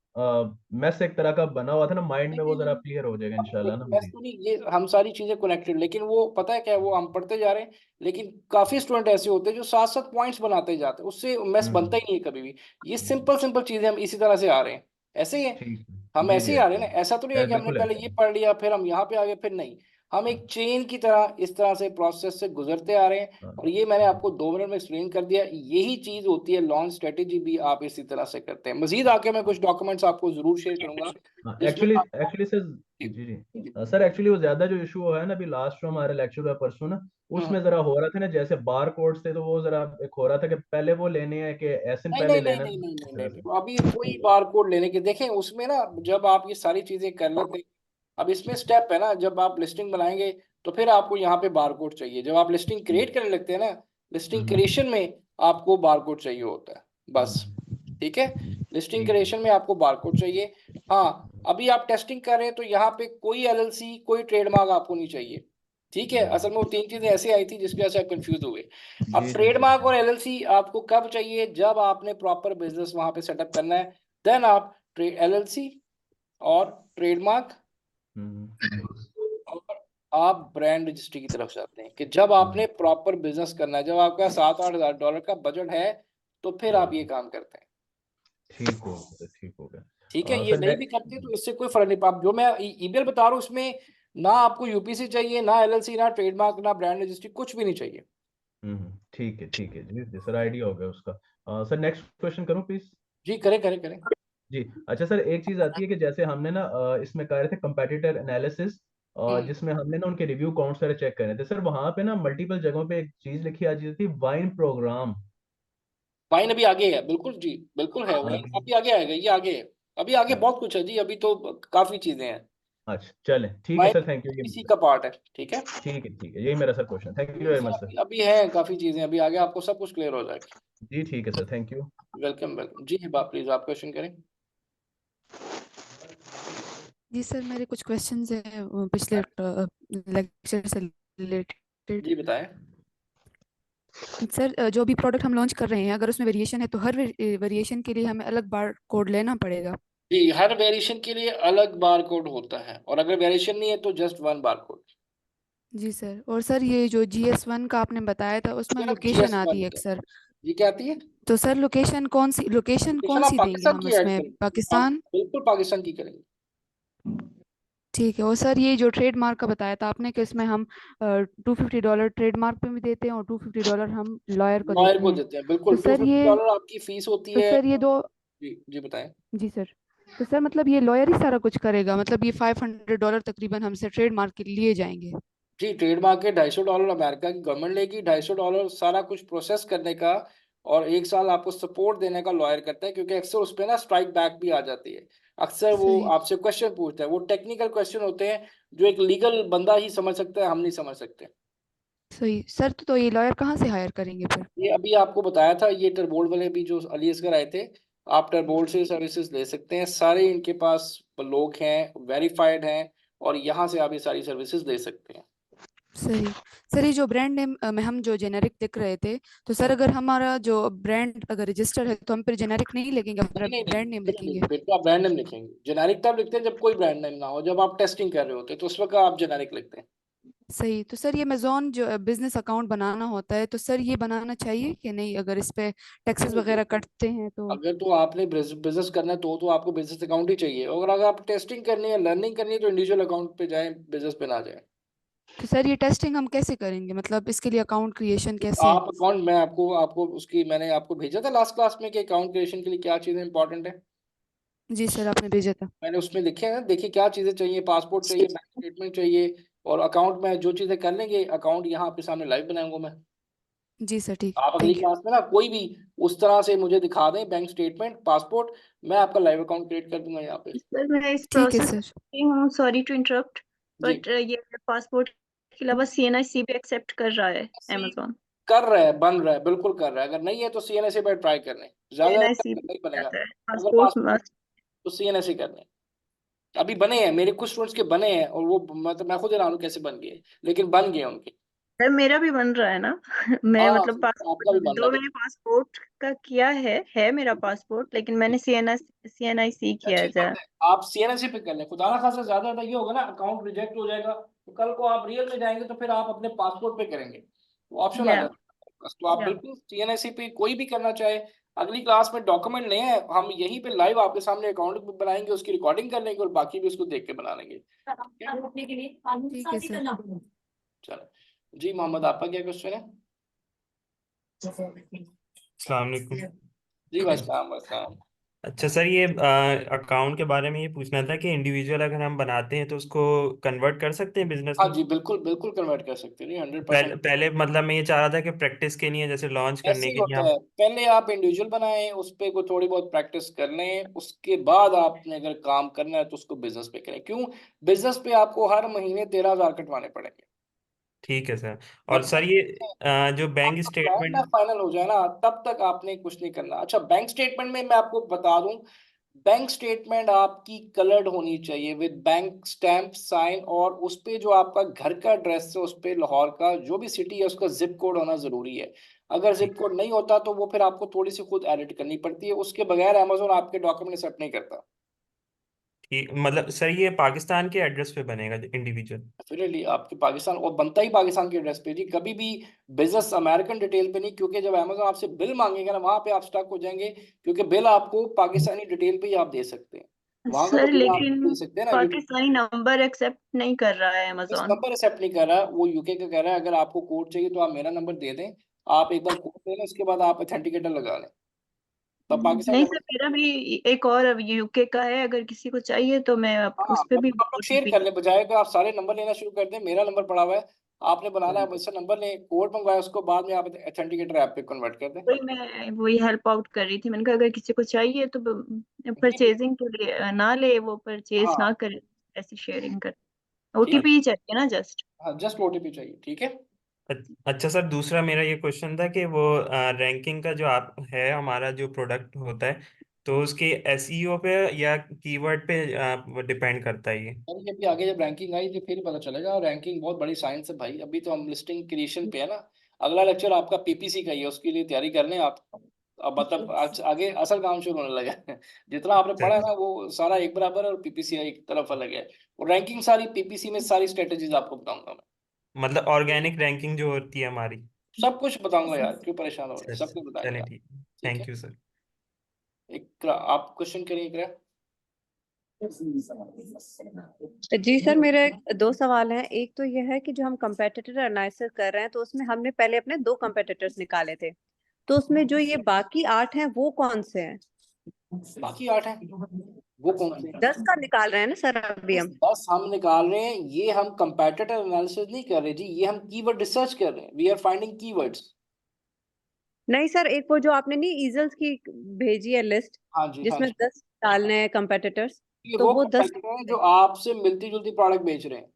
मैस एक तरह का बना हुआ था ना माइंड नहीं में, वो नहीं जरा नहीं, क्लियर हो जाएगा इंशाल्लाह देखिए ना मैथ्स मजीद। तो नहीं, ये हम सारी चीजें कनेक्टेड, लेकिन वो पता है क्या है, वो हम पढ़ते जा रहे हैं, लेकिन काफी स्टूडेंट ऐसे होते हैं जो साथ साथ पॉइंट्स बनाते जाते हैं, उससे मैथ्स बनता ही हम्म नहीं है कभी भी। ये हम्म, सिंपल सिंपल चीजें हम इसी तरह से आ रहे हैं, ऐसे ही है। ठीक हम है जी ऐसे जी, ही आ रहे हैं ऐसे ना, ऐसा तो नहीं है कि हमने बिल्कुल पहले ऐसे ये पढ़ लिया फिर हम यहाँ पे आ गए, फिर नहीं। हम एक चेन की तरह इस तरह से प्रोसेस से गुजरते आ रहे हैं। हाँ, और ये मैंने आपको 2 मिनट में एक्सप्लेन कर दिया, यही चीज होती है लॉन्च स्ट्रेटेजी भी, आप इसी तरह से करते हैं। मजीद आके मैं कुछ डॉक्यूमेंट्स आपको जरूर शेयर करूंगा हाँ जिसमें एक्चुअली आपको। एक्चुअली सर, जी जी सर, एक्चुअली वो ज्यादा जो इशू हुआ है ना अभी लास्ट में हमारे लेक्चर हुआ परसों ना, हम्म, उसमें जरा हो रहा था ना, जैसे बार कोड्स थे तो वो जरा एक हो रहा था कि पहले वो लेने हैं कि एसिन नहीं पहले नहीं नहीं लेना नहीं है नहीं इस नहीं तरह नहीं से। नहीं। अभी कोई बार कोड लेने के देखें उसमें ना, जब आप ये सारी चीजें कर लेते हैं, अब इसमें स्टेप है ना, जब आप लिस्टिंग बनाएंगे तो फिर आपको यहाँ पे बार कोड चाहिए। जब आप लिस्टिंग क्रिएट करने लगते हैं ना, लिस्टिंग हम्म क्रिएशन में आपको बार कोड चाहिए होता है बस। ठीक है, लिस्टिंग ठीक है। क्रिएशन में आपको बार कोड चाहिए। हाँ, अभी आप टेस्टिंग कर रहे हैं तो यहाँ पे कोई एलएलसी, कोई ट्रेडमार्क आपको नहीं चाहिए। ठीक है, असल में वो 3 चीजें ऐसी आई थी जिसकी वजह से आप कंफ्यूज हो गए। अब जी जी जी। ट्रेडमार्क और एलएलसी आपको कब चाहिए, जब आपने प्रॉपर बिजनेस वहां पे सेटअप करना है। देन आप एलएलसी और ट्रेडमार्क हम्म और आप ब्रांड रजिस्ट्री की तरफ जाते हैं कि जब आपने हम्म, प्रॉपर बिजनेस करना है, जब आपका 7-8 हज़ार डॉलर का बजट है, तो फिर आप ये काम करते हैं। ठीक हो गया, ठीक हो ठीक है, गया ये सर। नहीं भी करते तो इससे कोई फर्क नहीं पड़ा। जो मैं ईमेल बता रहा हूँ इसमें ना आपको यूपीसी चाहिए, ना एलएलसी, ना ट्रेडमार्क, ना ब्रांड रजिस्ट्री, कुछ भी नहीं चाहिए। ठीक है जी जी सर, आइडिया हो गया उसका। सर नेक्स्ट क्वेश्चन करूं प्लीज। जी करें करें करें। जी अच्छा सर, एक चीज आती है कि जैसे हमने ना इसमें कर रहे थे कंपेटिटर एनालिसिस, हम्म, जिसमें हमने ना उनके रिव्यू काउंट्स वगैरह चेक कर रहे थे सर। वहां पे ना मल्टीपल जगहों पे एक चीज लिखी आ जाती थी, वाइन प्रोग्राम। फाइन अभी आगे है, बिल्कुल जी, बिल्कुल है वो, अभी आगे आएगा, ये आगे है। अभी आगे बहुत कुछ है जी, अभी तो काफी चीजें हैं। अच्छा चलें, ठीक है फाइन सर, थैंक यू। ये इसी का पार्ट है। ठीक है, ठीक है, यही मेरा सर क्वेश्चन। थैंक यू ये वेरी सर मच सर। अभी अभी है काफी चीजें, अभी आगे आपको सब कुछ क्लियर हो जाएगा। जी ठीक है sir, thank you. Welcome welcome जी, बात प्लीज आप क्वेश्चन करें। जी सर, मेरे कुछ क्वेश्चंस हैं पिछले लेक्चर से रिलेटेड। जी बताएं। सर, जो भी प्रोडक्ट हम लॉन्च कर रहे हैं, अगर उसमें वेरिएशन है तो हर वेरिएशन के लिए हमें अलग बार कोड लेना पड़ेगा। जी, हर वेरिएशन के लिए अलग बार कोड होता है, और अगर वेरिएशन नहीं है तो जस्ट वन बार कोड। जी सर। और सर, ये जो GS1 का आपने बताया था उसमें सिर्फ लोकेशन आती GS1 है का। अक्सर। जी क्या आती है? तो सर, लोकेशन क्वेश्चन कौन आप सी देंगे पाकिस्तान हम की ऐड इसमें? करेंगे। हम पाकिस्तान? बिल्कुल पाकिस्तान की करेंगे। ठीक है। और सर, ये जो ट्रेडमार्क का बताया था आपने कि इसमें हम $250 ट्रेडमार्क पे भी देते हैं और $250 हम लॉयर को लॉयर देते को हैं। देते हैं, तो बिल्कुल। टू सर फिफ्टी ये डॉलर आपकी फीस होती तो है। सर ये दो जी जी बताएं। जी सर। तो सर, मतलब ये लॉयर ही सारा कुछ करेगा? मतलब ये $500 तकरीबन हमसे ट्रेडमार्क के लिए जाएंगे? जी, ट्रेडमार्क के $250 अमेरिका की गवर्नमेंट लेगी, $250 सारा कुछ प्रोसेस करने का, और 1 साल आपको सपोर्ट देने का लॉयर करता है, क्योंकि अक्सर उस पर ना स्ट्राइक बैक भी आ जाती है। अक्सर वो सही आपसे क्वेश्चन पूछता है, वो टेक्निकल क्वेश्चन होते हैं जो एक लीगल बंदा ही समझ सकता है, हम नहीं समझ सकते। सही सर। तो ये लॉयर कहाँ से हायर करेंगे फिर? ये अभी आपको बताया था, ये टरबोल्ट वाले भी जो अली असगर आए थे, आप टरबोल्ट से सर्विसेज ले सकते हैं, सारे इनके पास लोग हैं, वेरीफाइड हैं, और यहाँ से आप ये सारी सर्विसेज ले सकते हैं। सही। सर ये जो ब्रांड नेम में हम जो जेनेरिक लिख रहे थे, तो सर अगर हमारा जो ब्रांड अगर रजिस्टर है तो हम फिर जेनेरिक नहीं लिखेंगे, नहीं नहीं नहीं, ब्रांड नेम फिर नहीं, लिखेंगे? फिर तो आप ब्रांड नेम लिखेंगे। जेनेरिक तब लिखते हैं जब कोई ब्रांड नेम ना हो, जब आप टेस्टिंग कर रहे होते हैं तो उस वक्त आप जेनेरिक लिखते हैं। सही। तो सर ये अमेजोन जो बिजनेस अकाउंट बनाना होता है, तो सर ये बनाना चाहिए कि नहीं, अगर इस पे टैक्सेस नहीं, वगैरह कटते हैं तो? अगर तो आपने बिजनेस करना है तो आपको बिजनेस अकाउंट ही चाहिए, और अगर आप टेस्टिंग करनी है, लर्निंग करनी है, तो इंडिविजुअल अकाउंट पे जाएं, बिजनेस पे ना जाएं। तो सर ये टेस्टिंग हम कैसे करेंगे, मतलब इसके लिए अकाउंट क्रिएशन कैसे? आप अकाउंट, मैं आपको आपको उसकी मैंने आपको भेजा था लास्ट क्लास में कि अकाउंट क्रिएशन के लिए क्या चीज़ें इंपॉर्टेंट है। जी सर, आपने भेजा था। मैंने उसमें लिखे हैं, देखिए क्या चीज़ें चाहिए। पासपोर्ट चाहिए, बैंक स्टेटमेंट चाहिए, और अकाउंट में जो चीज़ें कर लेंगे, अकाउंट यहाँ आपके सामने लाइव बनाऊंगा मैं। जी सर, ठीक है, आप अगली थैंक यू। क्लास में ना कोई भी उस तरह से मुझे दिखा दें, बैंक स्टेटमेंट, पासपोर्ट, मैं आपका लाइव अकाउंट क्रिएट कर दूंगा यहाँ पे। सर मैं इस ठीक है प्रोसेस सर। में हूँ, सॉरी टू इंटरप्ट, जी। बट ये पासपोर्ट के अलावा CNIC भी एक्सेप्ट कर रहा है सी अमेजोन। कर रहा है, बन रहा है, बिल्कुल कर रहा है। अगर नहीं है तो सीएनएसए पे ट्राई कर लें, ज्यादा CNIC भी नहीं बनेगा। कहता है अगर पासपोर्ट पासपोर्ट मस्ट। तो सीएनएसए कर लें। अभी बने हैं, मेरे कुछ स्टूडेंट्स के बने हैं, और वो मतलब मैं खुद हैरान हूं कैसे बन गए, लेकिन बन गए उनके। सर मेरा भी बन रहा है ना। मैं हाँ, मतलब आपका भी बन रहा दो है। मैंने पासपोर्ट का किया है मेरा पासपोर्ट, लेकिन मैंने CNIC किया अच्छी है बात जरा। है, आप सीएनएसए पे कर लें। खुदा ना खासा ज्यादा ज्यादा ये होगा ना, अकाउंट रिजेक्ट हो जाएगा, तो कल को आप रियल में जाएंगे तो फिर आप अपने पासपोर्ट पे करेंगे, तो ऑप्शन आ या जाता है। बस तो आप या बिल्कुल सीएनएसए पे कोई भी करना चाहे, अगली क्लास में डॉक्यूमेंट ले आए, हम यहीं पे लाइव आपके सामने अकाउंट बनाएंगे, उसकी रिकॉर्डिंग कर लेंगे, और बाकी भी उसको देख के बना लेंगे। ठीक है? ठीक है सर। चलो जी, मोहम्मद आपका क्या क्वेश्चन है? अस्सलाम वालेकुम। जी भाई, सलाम सलाम। अच्छा सर, ये अकाउंट के बारे में ये पूछना था कि इंडिविजुअल अगर हम बनाते हैं तो उसको कन्वर्ट कर सकते हैं बिजनेस हाँ में? जी, बिल्कुल बिल्कुल कन्वर्ट कर सकते हैं, 100%। पहले मतलब मैं ये चाह रहा था कि प्रैक्टिस के लिए, जैसे लॉन्च ऐसे करने ही के लिए होता हम। है, पहले आप इंडिविजुअल बनाएं, उस पे कोई थोड़ी बहुत प्रैक्टिस कर लें, उसके बाद आपने अगर काम करना है तो उसको बिजनेस पे करें। क्यों? बिजनेस पे आपको हर महीने 13,000 कटवाने पड़ेंगे। ठीक है सर। और जब सर ये जो बैंक आपका प्लान ना स्टेटमेंट। फाइनल हो जाए ना, तब तक आपने कुछ नहीं करना। अच्छा, बैंक स्टेटमेंट में मैं आपको बता दूं, बैंक स्टेटमेंट आपकी कलर्ड होनी चाहिए विद बैंक स्टैंप साइन, और उस पे जो आपका घर का एड्रेस है, उस पे लाहौर का जो भी सिटी है उसका जिप कोड होना जरूरी है। अगर जिप कोड नहीं होता तो वो फिर आपको थोड़ी सी खुद एडिट करनी पड़ती है, उसके बगैर अमेजोन आपके डॉक्यूमेंट एक्सेप्ट नहीं करता। ठीक, मतलब सर ये पाकिस्तान के एड्रेस पे बनेगा इंडिविजुअल? डेफिनेटली आपके पाकिस्तान, और बनता ही पाकिस्तान के एड्रेस पे जी, कभी भी बिजनेस अमेरिकन डिटेल पे नहीं, क्योंकि जब अमेजोन आपसे बिल मांगेगा ना, वहां पे आप स्टक हो जाएंगे, क्योंकि बिल आपको पाकिस्तानी डिटेल पे ही आप दे सकते हैं। वहां का तो सर बिल आप नहीं लेकिन दे सकते ना, यूके। पाकिस्तानी नंबर एक्सेप्ट नहीं कर रहा है बस अमेजोन। नंबर एक्सेप्ट नहीं कर रहा, वो यूके का कह रहा है। अगर आपको कोड चाहिए तो आप मेरा नंबर दे दें, आप एक बार कोड दे लें, उसके बाद आप ऑथेंटिकेटर लगा लें, तब पाकिस्तानी नहीं नंबर। सर, मेरा भी एक और UK का है, अगर किसी को चाहिए तो मैं हाँ, उस पे भी मतलब आप लोग शेयर OTP। कर लें, बजाय कि आप सारे नंबर लेना शुरू कर दें। मेरा नंबर पड़ा हुआ है, आपने बनाना है मुझसे नंबर लें, कोड मंगवाया, उसको बाद में आप ऑथेंटिकेटर ऐप पे कन्वर्ट कर दें। वही मैं वही हेल्प आउट कर रही थी, मैंने कहा अगर किसी को चाहिए तो जी जी। परचेजिंग के लिए ना ले, वो परचेज हाँ ना करे, ऐसी शेयरिंग कर। ठीक। OTP ही चाहिए ना जस्ट। हाँ, जस्ट ओटीपी चाहिए, ठीक है। अच्छा सर, दूसरा मेरा ये क्वेश्चन था कि वो रैंकिंग का जो आप है, हमारा जो प्रोडक्ट होता है, तो उसके एसईओ पे या कीवर्ड पे डिपेंड करता है ये? और ये भी आगे जब रैंकिंग आई तो फिर ही पता चलेगा। रैंकिंग बहुत बड़ी साइंस है भाई, अभी तो हम लिस्टिंग क्रिएशन पे है ना। अगला लेक्चर आपका पीपीसी का ही है, उसके लिए तैयारी कर लें आप। अब मतलब आगे असल काम शुरू होने लगा है। जितना आपने पढ़ा है ना वो सारा एक बराबर है, और पीपीसी एक तरफ अलग है। और रैंकिंग सारी पीपीसी में, सारी स्ट्रेटेजीज आपको बताऊंगा मैं। मतलब ऑर्गेनिक रैंकिंग जो होती है हमारी। सब कुछ बताऊंगा यार, क्यों परेशान हो रहे हैं, सब कुछ बताएंगे चलें, आप। ठीक। ठीक है। Thank you sir. आप क्वेश्चन करिए इकरा। जी सर, मेरे दो सवाल हैं। एक तो यह है कि जो हम कंपेटिटर एनालिसिस कर रहे हैं तो उसमें हमने पहले अपने 2 कंपेटिटर्स निकाले थे, तो उसमें जो ये बाकी 8 हैं वो कौन से हैं? बाकी 8 है, वो कौन से? 10 का निकाल रहे हैं ना सर अभी हम? 10 हम निकाल रहे हैं, ये हम कंपैटिटर एनालिसिस नहीं कर रहे जी, ये हम कीवर्ड रिसर्च कर रहे हैं, वी आर फाइंडिंग कीवर्ड्स। नहीं सर, एक वो जो आपने नहीं ईजल्स की भेजी है लिस्ट, हाँ जी, हाँ जिसमें जी। 10 डालने हैं कंपेटिटर्स, ये तो वो वो 10। कंपैटिटर हैं जो आपसे मिलती जुलती प्रोडक्ट बेच रहे हैं।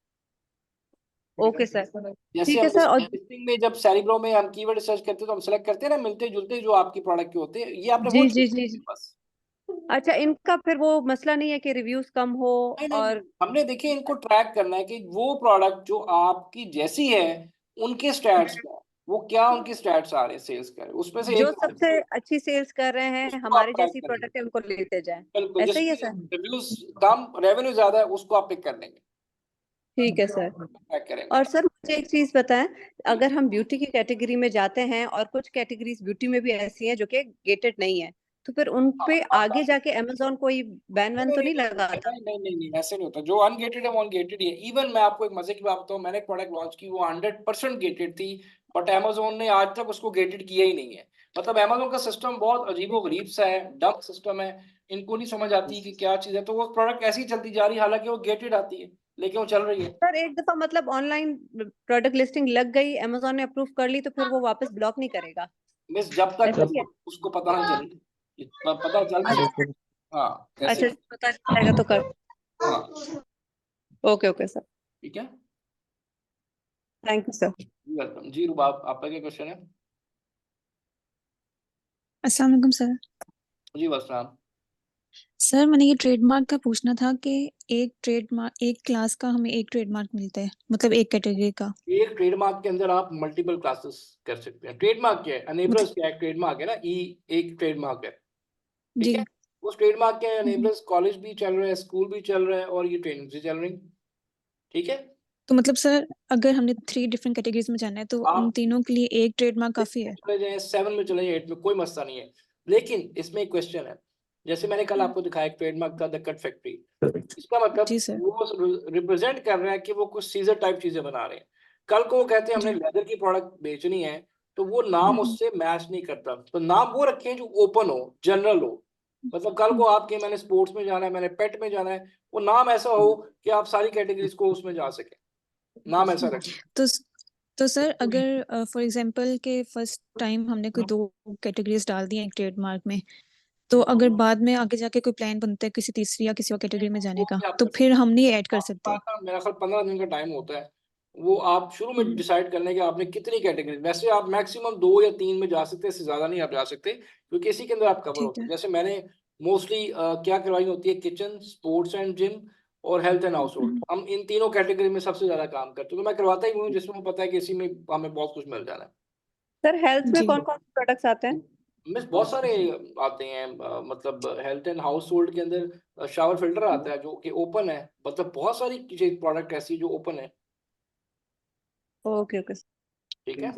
ओके सर, जैसे ठीक है हम सर। और लिस्टिंग में जब सेरिब्रो में हम कीवर्ड रिसर्च करते हैं तो हम सेलेक्ट करते हैं ना मिलते जुलते जो आपकी प्रोडक्ट के होते हैं, ये आपने वो जी जी चीज जी की जी। बस। अच्छा, इनका फिर वो मसला नहीं है कि रिव्यूज कम हो नहीं नहीं और हमने देखिए इनको ट्रैक करना है कि वो प्रोडक्ट जो आपकी जैसी है उनके स्टैट्स क्या है, वो क्या उनकी स्टैट्स आ रहे हैं सेल्स का, उसमें से जो एक सबसे अच्छी सेल्स कर रहे हैं उसको आप हमारे ट्रैक जैसी करेंगे। प्रोडक्ट है उनको लेते जाएं। बिल्कुल, ऐसा ही है जिसकी सर? रिव्यूज कम रेवेन्यू ज्यादा है उसको आप पिक कर लेंगे, ठीक है सर। ट्रैक करेंगे और आप। सर मुझे एक चीज बताएं, अगर हम ब्यूटी की कैटेगरी में जाते हैं और कुछ कैटेगरीज ब्यूटी में भी ऐसी हैं जो कि गेटेड नहीं है, तो फिर उन हाँ, पे आप आगे जाके अमेजोन कोई बैन वैन नहीं तो नहीं नहीं नहीं लगाता? नहीं नहीं नहीं नहीं, ऐसे नहीं होता। जो अनगेटेड है वो अनगेटेड ही है। इवन मैं आपको एक मजे की बात बताऊं, मैंने एक प्रोडक्ट लॉन्च की वो 100% गेटेड थी, बट Amazon ने आज तक उसको गेटेड किया ही नहीं है। मतलब Amazon का सिस्टम बहुत अजीबो गरीब सा है, डम सिस्टम है, इनको नहीं समझ आती कि क्या चीज़ है, तो वो प्रोडक्ट ऐसी ही चलती जा रही है, हालांकि वो गेटेड आती है लेकिन वो चल रही है। सर एक दफा मतलब ऑनलाइन प्रोडक्ट लिस्टिंग लग गई, अमेजोन ने अप्रूव कर ली, तो फिर वो वापस ब्लॉक नहीं करेगा? मिस जब तक ऐसा ही है? उसको पता ना चले, पता चल भी अच्छा। सकता है। हाँ ऐसे अच्छा, पता चलेगा तो कर। हाँ ओके ओके सर, ठीक है, थैंक यू सर। वेलकम जी। रुबाब आपका क्या क्वेश्चन है? अस्सलाम वालेकुम सर। जी वसलाम। सर मैंने ये ट्रेडमार्क का पूछना था कि एक ट्रेडमार्क, एक क्लास का हमें एक ट्रेडमार्क मिलता है, मतलब एक कैटेगरी का। एक ट्रेडमार्क के अंदर आप मल्टीपल क्लासेस कर सकते हैं। ट्रेडमार्क क्या है, अनेबलर्स मतलब क्या है, ट्रेडमार्क है ना, ई एक ट्रेडमार्क है, ठीक जी। है। उस ट्रेडमार्क के हम्म। अनेबलर्स कॉलेज भी चल रहे हैं, स्कूल भी चल रहे हैं और ये ट्रेनिंग भी चल रही, ठीक है। तो मतलब सर अगर हमने 3 डिफरेंट कैटेगरीज में जाना है तो उन आप तीनों के लिए एक ट्रेडमार्क काफी है? चले जाएं, 7 में चले जाएं, 8 में, कोई मसला नहीं है। लेकिन इसमें एक क्वेश्चन है, जैसे मैंने कल आपको दिखाया एक ट्रेडमार्क था द कट फैक्ट्री, इसका मतलब जी सर। वो रिप्रेजेंट कर रहा है कि वो कुछ सीजर टाइप चीजें बना रहे हैं। कल को वो कहते हैं हमने जी। लेदर की प्रोडक्ट बेचनी है, तो वो नाम हम्म। उससे मैच नहीं करता, तो नाम वो रखे हैं जो ओपन हो, जनरल हो। मतलब कल को हम्म। आपके मैंने स्पोर्ट्स में जाना है, मैंने पेट में जाना है, वो नाम ऐसा हो कि आप सारी कैटेगरीज को उसमें जा सके, नाम ऐसा रखें। तो तो सर अगर फॉर एग्जांपल के फर्स्ट टाइम हमने कोई 2 कैटेगरीज डाल दी हैं एक ट्रेडमार्क में, तो अगर बाद में आगे जाके कोई प्लान बनता है किसी तीसरी या किसी और कैटेगरी में जाने वो का, भी आप तो कर सकते फिर हम नहीं ऐड कर हैं। सकते? आपका मेरा ख्याल 15 दिन का टाइम होता है, वो आप शुरू में हम्म। डिसाइड करने के आपने कितनी कैटेगरी, वैसे आप मैक्सिमम 2 या 3 में जा सकते हैं, इससे ज्यादा नहीं आप जा सकते, क्योंकि इसी के अंदर आप कवर ठीक होते है। हैं। जैसे मैंने मोस्टली क्या करवाई होती है, किचन, स्पोर्ट्स एंड जिम और हेल्थ एंड हाउस होल्ड, हम्म। हम इन तीनों कैटेगरी में सबसे ज्यादा काम करते हैं, तो मैं करवाता ही हूँ जिसमें मुझे पता है कि इसी में हमें बहुत कुछ मिल जाना है। सर हेल्थ में जी। कौन कौन से प्रोडक्ट्स आते हैं? मिस बहुत सारे आते हैं, मतलब हेल्थ एंड हाउस होल्ड के अंदर शावर फिल्टर आता है जो कि ओपन है, मतलब बहुत सारी प्रोडक्ट ऐसी जो ओपन है, ओके ओके। ठीक है।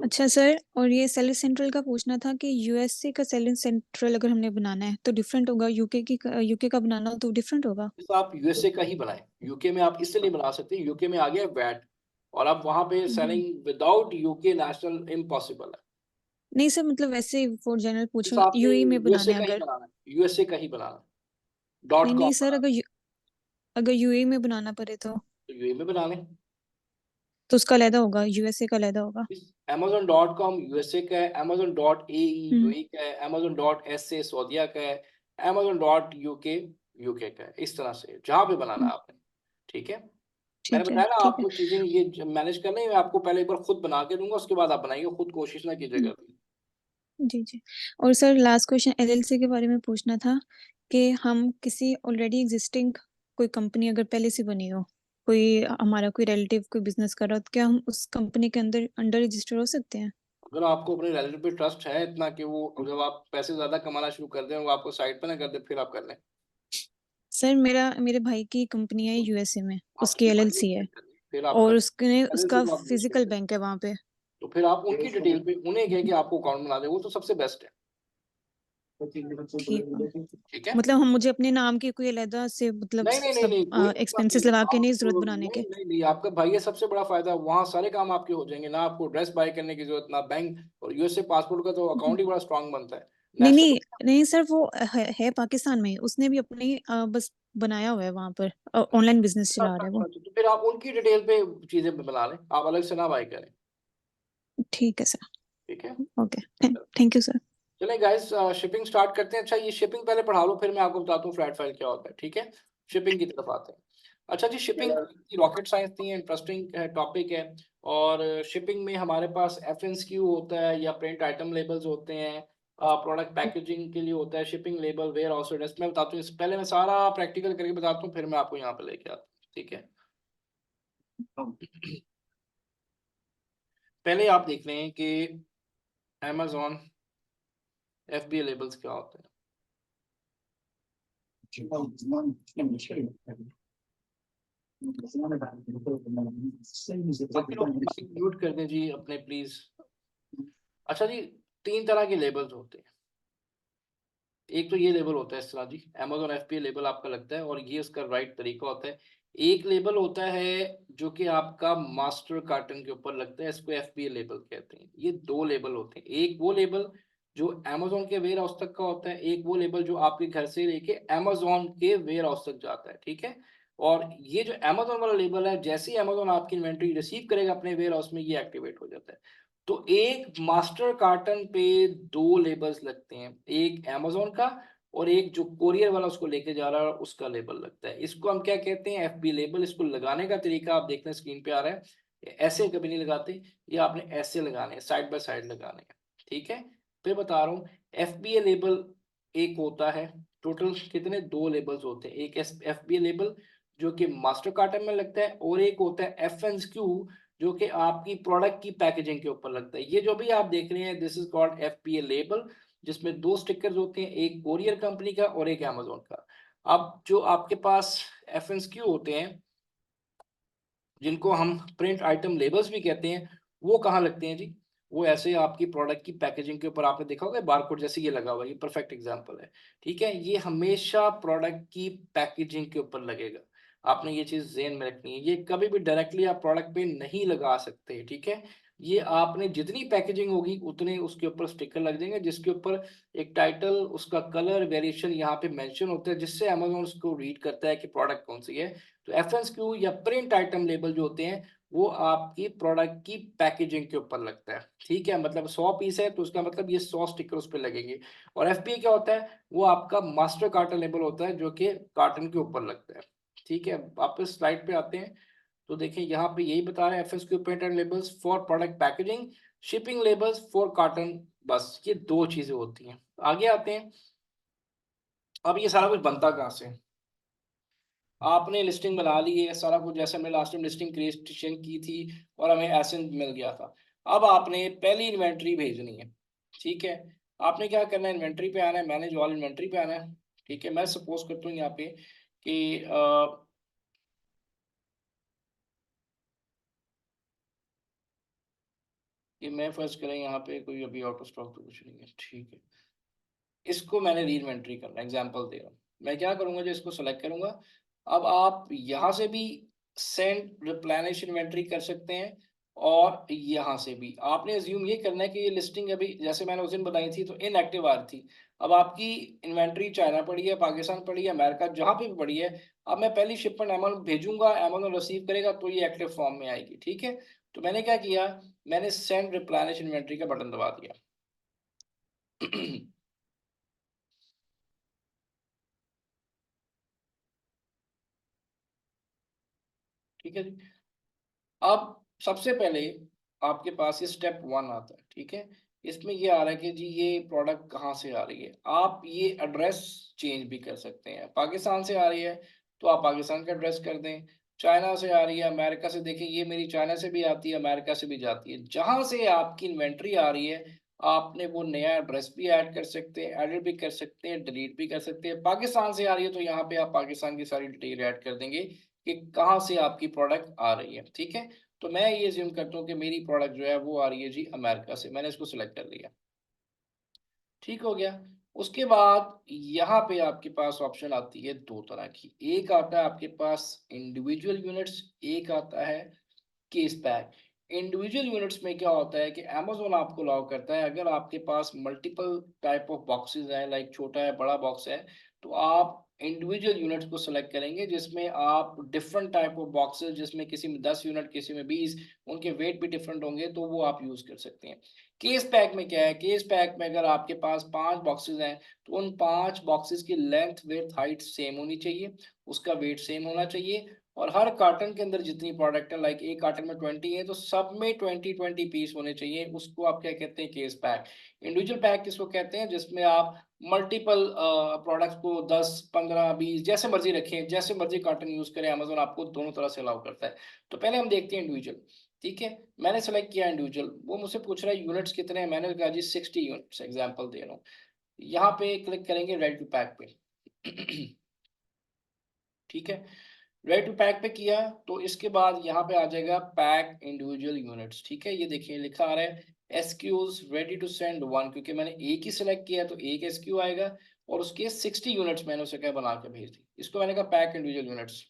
अच्छा सर, और ये सेलिस सेंट्रल का पूछना था कि यूएसए का सेलिस सेंट्रल अगर हमने बनाना है तो डिफरेंट होगा, यूके का बनाना हो तो डिफरेंट होगा? तो आप यूएसए का ही बनाएं, यूके में आप इससे नहीं बना सकते, यूके में आ गया वैट, और आप वहां पे हम्म। Selling without UK national impossible है। नहीं सर, मतलब वैसे फॉर जनरल पूछ इस रहा हूँ, आपने यूएई में यूएसए बनाना है का ही अगर। बनाना है, यूएसए का ही बनाना है, डॉट नहीं कॉम नहीं सर, बनाना अगर यूएई में बनाना पड़े तो है, तो यूए में बना लें। उसका अलहदा होगा, यूएसए का अलहदा होगा? Amazon.com यूएसए का है, Amazon.ae हम्म। यूएई का है, Amazon.sa सऊदीया का है, Amazon.uk यूके का है। इस तरह से जहां पे बनाना है आपने, ठीक है। मैंने ठीक है। बताया ना ठीक है। आपको चीजें ये मैनेज करने हैं, मैं आपको पहले एक बार खुद बना के दूंगा, उसके बाद आप बनाइए, खुद कोशिश ना कीजिएगा हम्म। अभी। जी जी। और सर लास्ट क्वेश्चन एलएलसी के बारे में पूछना था कि हम किसी ऑलरेडी एग्जिस्टिंग कोई कंपनी अगर पहले से बनी हो, कोई हमारा कोई रिलेटिव कोई बिजनेस कर रहा हो, तो क्या हम उस कंपनी के अंदर अंडर रजिस्टर हो सकते हैं? अगर आपको अपने रिलेटिव पे ट्रस्ट है इतना कि वो जब आप पैसे ज्यादा कमाना शुरू कर दें वो आपको साइड पे ना कर दे, फिर आप कर लें। सर मेरे भाई की कंपनी है यूएसए में, उसकी आपके भाई को एलएलसी है, check कर लें, फिर आप कर और उसने लें, LLC उसका को आप यूज कर फिजिकल लें, बैंक है वहां पे। तो फिर आप उनकी डिटेल पे उन्हें कहें कि आपको अकाउंट बना दे, वो तो सबसे बेस्ट है, ठीक। ठीक है। मतलब हम मुझे अपने नाम की कोई अलहदा से मतलब नहीं नहीं नहीं सब नहीं कोई मतलब नहीं एक्सपेंसेस है लगा के आप, नहीं जरूरत बनाने नहीं के? नहीं नहीं आपका भाई है, सबसे बड़ा फायदा वहाँ सारे काम आपके हो जाएंगे, ना आपको ड्रेस बाय करने की जरूरत, ना बैंक, और यूएसए पासपोर्ट का तो हम्म। अकाउंट ही बड़ा स्ट्रांग बनता है, नहीं नेशनल। नहीं नहीं सर, वो है पाकिस्तान में, उसने भी अपनी बस बनाया हुआ है वहां पर, ऑनलाइन बिजनेस चला रहा है वो। तो फिर आप उनकी डिटेल पे चीजें बना लें, आप अलग से ना बाय करें, ठीक है सर। ठीक है। ओके। Thank you sir. चलें गाइस, शिपिंग स्टार्ट करते हैं। अच्छा ये शिपिंग पहले पढ़ा लो, फिर मैं आपको बताता हूँ फ्लैट फाइल क्या होता है, ठीक है। शिपिंग की तरफ आते हैं। अच्छा जी, शिपिंग रॉकेट साइंस नहीं है, इंटरेस्टिंग टॉपिक है। और शिपिंग में हमारे पास FNQ होता है या प्रिंट आइटम लेबल्स होते हैं, प्रोडक्ट पैकेजिंग के लिए होता है, shipping label, warehouse address. मैं बताता हूँ, पहले मैं सारा प्रैक्टिकल करके बताता हूँ, फिर मैं आपको यहाँ पे लेके आता हूँ, ठीक है। पहले आप देख रहे हैं कि Amazon FBA लेबल्स क्या होते हैं। म्यूट कर दें जी अपने प्लीज। अच्छा जी, 3 तरह के लेबल्स होते हैं। एक तो ये लेबल होता है इस तरह जी, Amazon FBA लेबल आपका लगता है और ये उसका राइट तरीका होता है। एक लेबल होता है जो कि आपका मास्टर कार्टन के ऊपर लगता है, इसको FBA लेबल कहते हैं। ये 2 लेबल होते हैं, एक वो लेबल जो Amazon के वेयर हाउस तक का होता है, एक वो लेबल जो आपके घर से लेके Amazon के वेयर हाउस तक जाता है, ठीक है। और ये जो Amazon वाला लेबल है, जैसे ही Amazon आपकी इन्वेंट्री रिसीव करेगा अपने वेयर हाउस में, ये एक्टिवेट हो जाता है। तो एक मास्टर कार्टन पे 2 लेबल्स लगते हैं, एक Amazon का और एक जो कोरियर वाला उसको लेके जा रहा है उसका लेबल लगता है। इसको हम क्या कहते हैं, FBA लेबल। इसको लगाने का तरीका आप देखते हैं स्क्रीन पे आ रहा है। ऐसे कभी नहीं लगाते, ये आपने ऐसे लगाने हैं, साइड बाय साइड लगाने हैं, ठीक है। फिर बता रहा हूँ, FBA लेबल एक होता है, टोटल कितने 2 लेबल्स होते हैं। एक FBA लेबल जो कि मास्टर कार्टन में लगता है और एक होता है FNSQ जो कि आपकी प्रोडक्ट की पैकेजिंग के ऊपर लगता है। ये जो भी आप देख रहे हैं, this is called FBA label, जिसमें 2 स्टिकर्स होते हैं, एक कोरियर कंपनी का और एक Amazon का। अब जो आपके पास FNSQ होते हैं, जिनको हम प्रिंट आइटम लेबल्स भी कहते हैं, वो कहाँ लगते हैं जी? वो ऐसे आपकी प्रोडक्ट की पैकेजिंग के ऊपर आपने देखा होगा बारकोड जैसे ये लगा हुआ है, ये परफेक्ट एग्जांपल है, ठीक है। ये हमेशा प्रोडक्ट की पैकेजिंग के ऊपर लगेगा, आपने ये चीज ज़हन में रखनी है। ये कभी भी डायरेक्टली आप प्रोडक्ट पे नहीं लगा सकते, ठीक है। ये आपने जितनी पैकेजिंग होगी उतने उसके ऊपर स्टिकर लग जाएंगे, जिसके ऊपर एक टाइटल, उसका कलर वेरिएशन यहाँ पे मेंशन होता है, जिससे Amazon उसको रीड करता है कि प्रोडक्ट कौन सी है। तो FNSQ या प्रिंट आइटम लेबल जो होते हैं, वो आपकी प्रोडक्ट की पैकेजिंग के ऊपर लगता है, ठीक है। मतलब 100 पीस है तो उसका मतलब ये 100 स्टिकर उस पर लगेंगे। और FBA क्या होता है, वो आपका मास्टर कार्टन लेबल होता है जो कि कार्टन के ऊपर लगता है, ठीक है। वापस स्लाइड पे आते हैं तो देखिए यहाँ पे यही बता रहे हैं, FSQ print and labels for product packaging, shipping labels for carton, बस ये 2 चीजें होती हैं। आगे आते हैं, अब ये सारा कुछ बनता कहाँ से? आपने लिस्टिंग बना ली है, सारा कुछ जैसे हमने लास्ट टाइम लिस्टिंग क्रिएशन की थी और हमें ऐसे मिल गया था। अब आपने पहली इन्वेंट्री भेजनी है, ठीक है। आपने क्या करना है, इन्वेंट्री पे आना है, मैनेज ऑल इन्वेंट्री पे आना है, ठीक है। मैं सपोज करता हूँ यहाँ पे कि मैं फर्स्ट करें यहाँ पे कोई अभी आउट ऑफ स्टॉक तो कुछ नहीं है, ठीक है। इसको मैंने री इन्वेंट्री करना, एग्जाम्पल दे रहा हूँ। मैं क्या करूंगा जो इसको सेलेक्ट करूंगा। अब आप यहाँ से भी सेंड रिप्लेनिश इन्वेंट्री कर सकते हैं और यहाँ से भी आपने अज्यूम ये करना है कि ये लिस्टिंग अभी जैसे मैंने उस दिन बताई थी तो इनएक्टिव आ रही थी। अब आपकी इन्वेंट्री चाइना पड़ी है, पाकिस्तान पड़ी है, अमेरिका जहाँ पे भी पड़ी है, अब मैं पहली शिपमेंट अमेज़न भेजूंगा, अमेज़न रिसीव करेगा तो ये एक्टिव फॉर्म में आएगी, ठीक है। तो मैंने क्या किया, मैंने सेंड रिप्लेनिश इन्वेंट्री का बटन दबा दिया। ठीक है जी। अब सबसे पहले आपके पास ये स्टेप 1 आता है, ठीक है। इसमें ये आ रहा है कि जी ये प्रोडक्ट कहाँ से आ रही है। आप ये एड्रेस चेंज भी कर सकते हैं, पाकिस्तान से आ रही है तो आप पाकिस्तान का एड्रेस कर दें, चाइना से आ रही है, अमेरिका से, देखिए ये मेरी चाइना से भी आती है, अमेरिका से भी जाती है। जहाँ से आपकी इन्वेंट्री आ रही है आपने वो नया एड्रेस भी ऐड कर सकते हैं, एडिट भी कर सकते हैं, डिलीट भी कर सकते हैं। पाकिस्तान से आ रही है तो यहाँ पे आप पाकिस्तान की सारी डिटेल ऐड कर देंगे कि कहाँ से आपकी प्रोडक्ट आ रही है, ठीक है। तो मैं ये ज्यूम करता हूँ कि मेरी प्रोडक्ट जो है वो आ रही है जी अमेरिका से, मैंने इसको सिलेक्ट कर लिया, ठीक हो गया। उसके बाद यहाँ पे आपके पास ऑप्शन आती है 2 तरह की, एक आता है आपके पास इंडिविजुअल यूनिट्स, एक आता है केस पैक। इंडिविजुअल यूनिट्स में क्या होता है कि Amazon आपको अलाउ करता है, अगर आपके पास मल्टीपल टाइप ऑफ बॉक्सेस हैं, लाइक छोटा है बड़ा बॉक्स है, तो आप इंडिविजुअल यूनिट्स को सेलेक्ट करेंगे जिसमें आप डिफरेंट टाइप ऑफ बॉक्सेस, जिसमें किसी में 10 यूनिट किसी में 20, उनके वेट भी डिफरेंट होंगे, तो वो आप यूज कर सकते हैं। केस पैक में क्या है, केस पैक में अगर आपके पास 5 बॉक्सेस हैं तो उन 5 बॉक्सेस की लेंथ विड्थ हाइट सेम होनी चाहिए उसका वेट सेम होना चाहिए, और हर कार्टन के अंदर जितनी प्रोडक्ट है, लाइक एक कार्टन में 20 है तो सब में 20 पीस होने चाहिए। उसको आप क्या कहते हैं? Case pack. इंडिविजुअल पैक किसको कहते हैं? जिसमें आप मल्टीपल प्रोडक्ट्स को 10 15 20 जैसे मर्जी रखें, जैसे मर्जी कार्टन यूज करें, अमेजोन आपको दोनों तरह से अलाउ करता है। तो पहले हम देखते हैं इंडिविजुअल। ठीक है, मैंने सेलेक्ट किया इंडिविजुअल, वो मुझसे पूछ रहा है यूनिट्स कितने हैं, मैंने कहा जी 60 यूनिट्स, एग्जांपल दे रहा हूँ। यहाँ पे क्लिक करेंगे रेडी टू पैक पे। ठीक है, रेडी टू पैक पे किया तो इसके बाद यहाँ पे आ जाएगा पैक इंडिविजुअल यूनिट्स। ठीक है, ये देखिए लिखा आ रहा है एसक्यूज रेडी टू सेंड 1, क्योंकि मैंने एक ही सिलेक्ट किया तो एक एसक्यू आएगा, और उसके 60 यूनिट्स मैंने उसे क्या बना के भेज दी। इसको मैंने कहा पैक इंडिविजुअल यूनिट्स।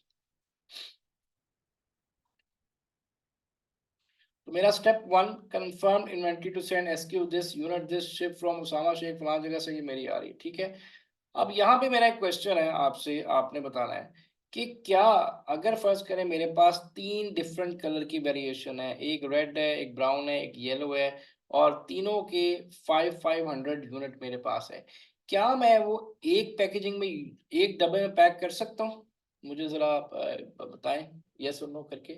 तो मेरा step 1 confirm inventory to send SKU this unit this ship from Usama Sheikh फलां जगह से, ये मेरी आ रही है। ठीक है, अब यहाँ पे मेरा एक क्वेश्चन है आपसे, आपने बताना है कि क्या अगर फर्ज करें मेरे पास 3 डिफरेंट कलर की वेरिएशन है, एक रेड है, एक ब्राउन है, एक येलो है, और तीनों के 500 यूनिट मेरे पास है, क्या मैं वो एक पैकेजिंग में, एक डब्बे में पैक कर सकता हूँ? मुझे जरा बताएं यस और नो करके,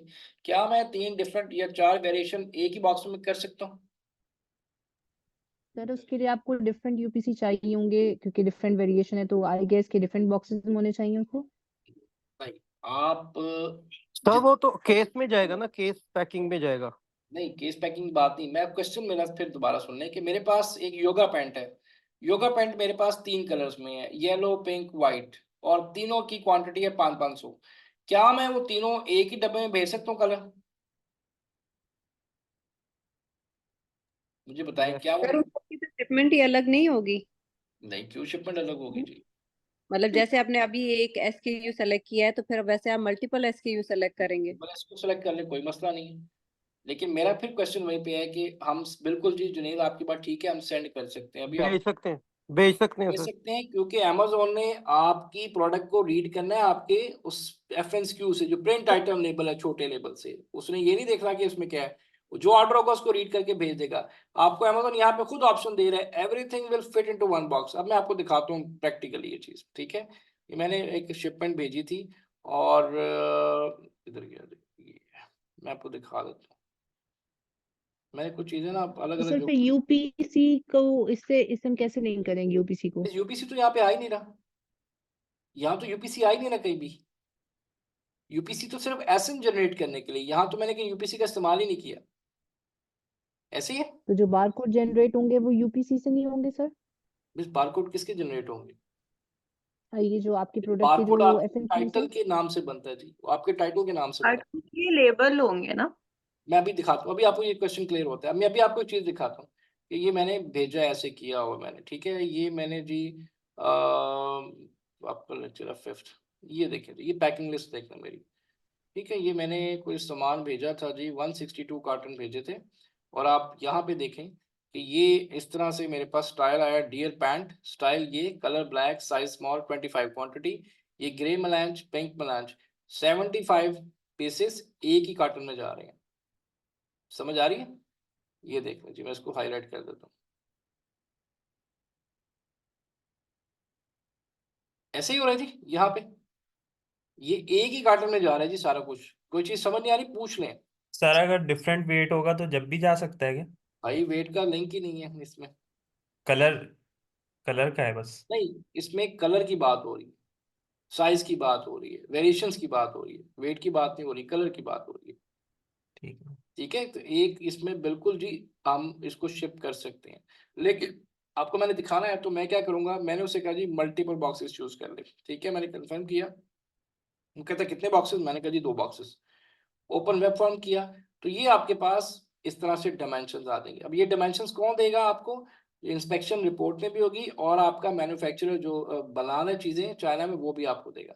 क्या मैं 3 डिफरेंट या 4 वेरिएशन एक ही बॉक्स में कर सकता हूँ? सर उसके लिए आपको डिफरेंट यूपीसी चाहिए होंगे, क्योंकि डिफरेंट वेरिएशन है, तो आई गेस के डिफरेंट बॉक्सेस में होने चाहिए उसको। नहीं, आप सर वो तो केस में जाएगा ना, केस पैकिंग में जाएगा। नहीं, केस पैकिंग बात नहीं, मैं क्वेश्चन मेरा फिर दोबारा सुन लें कि मेरे पास एक योगा पैंट है, योगा पैंट मेरे पास 3 कलर्स में है, येलो पिंक वाइट, और तीनों की क्वांटिटी है 500। क्या मैं वो तीनों एक ही डब्बे में भेज सकता हूँ कलर? मुझे बताएं क्या वो? सर उसकी तो शिपमेंट ही अलग नहीं होगी? नहीं, क्यों शिपमेंट अलग होगी जी? मतलब जैसे आपने अभी एक एसकेयू सेलेक्ट किया है तो फिर वैसे आप मल्टीपल एसकेयू सेलेक्ट करेंगे? मैं इसको सेलेक्ट कर ले, कोई मसला नहीं है, लेकिन मेरा फिर क्वेश्चन वहीं पे है कि हम बिल्कुल जी जुनेद आपकी बात ठीक है, हम सेंड कर सकते हैं, अभी आप भेज सकते हैं, भेज सकते हैं दे सर। सकते हैं, क्योंकि अमेजोन ने आपकी प्रोडक्ट को रीड करना है आपके उस एफएनक्यू से, जो प्रिंट आइटम लेबल है छोटे लेबल से, उसने ये नहीं देखना कि उसमें क्या है, जो ऑर्डर होगा उसको रीड करके भेज देगा आपको। अमेजोन यहाँ पे खुद ऑप्शन दे रहा है everything will fit into one box. अब मैं आपको दिखाता हूँ प्रैक्टिकली ये चीज। ठीक है, ये मैंने एक शिपमेंट भेजी थी, और इधर गया, ये मैं आपको दिखा देता हूँ। मैंने कुछ चीजें ना अलग तो अलग सर जो फिर यूपीसी को इससे हम कैसे लिंक करेंगे यूपीसी को? यूपीसी तो यहाँ पे आ ही नहीं रहा, यहाँ तो यूपीसी आ ही नहीं रहा कहीं भी। यूपीसी तो सिर्फ एसएन जनरेट करने के लिए, यहाँ तो मैंने कहीं यूपीसी का इस्तेमाल ही नहीं किया। ऐसे ही है, तो जो बारकोड जनरेट होंगे वो यूपीसी से नहीं होंगे सर? बस बारकोड किसके जनरेट होंगे? ये जो आपकी प्रोडक्ट के बारकोड जो आपके एफएनक्यूज टाइटल है। के नाम से बनता है जी, वो आपके टाइटल के नाम से बनता है। ये लेबल होंगे ना? मैं अभी दिखाता हूँ, अभी आपको ये क्वेश्चन क्लियर होता है। मैं अभी आपको एक चीज दिखाता हूँ कि ये मैंने भेजा, ऐसे किया हुआ मैंने। ठीक है, ये मैंने जी आपका लेक्चर 5th, ये देखिए ये पैकिंग लिस्ट देखना मेरी। ठीक है, ये मैंने कोई सामान भेजा था जी, 162 कार्टन भेजे थे, और आप यहाँ पे देखें कि ये इस तरह से मेरे पास स्टाइल आया, डियर पैंट स्टाइल, ये colour black, size small, 25 quantity, ये ग्रे मलांच, पिंक मलांच, 75 पीसेस एक ही कार्टन में जा रहे हैं। समझ आ रही है? ये देख लीजिए, मैं इसको हाईलाइट कर देता हूँ, ऐसे ही हो रही थी यहाँ पे, ये एक ही कार्टन में जा रहा है जी सारा कुछ। कोई चीज समझ नहीं आ रही पूछ लें। सर अगर डिफरेंट वेट होगा तो जब भी जा सकता है क्या? भाई वेट का लिंक ही नहीं है इसमें। कलर, कलर का है बस। नहीं, इसमें कलर की बात हो रही है, साइज की बात हो रही है, वेरिएशंस की बात हो रही है, वेट की बात नहीं हो रही, कलर की बात हो रही है। ठीक है। ठीक है, तो एक इसमें बिल्कुल जी हम इसको शिप कर सकते हैं, लेकिन आपको मैंने दिखाना है तो मैं क्या करूंगा, मैंने उसे कहा जी मल्टीपल बॉक्सेस चूज कर ले। ठीक है, मैंने कंफर्म किया, वो कहता कितने बॉक्सेस, मैंने कहा जी 2 बॉक्सेस। ओपन वेब फॉर्म किया तो ये आपके पास इस तरह से डायमेंशंस आ जाएंगे। अब ये डायमेंशंस कौन देगा आपको? इंस्पेक्शन रिपोर्ट में भी होगी, और आपका मैन्युफैक्चरर जो बना रहे चीजें चाइना में वो भी आपको देगा।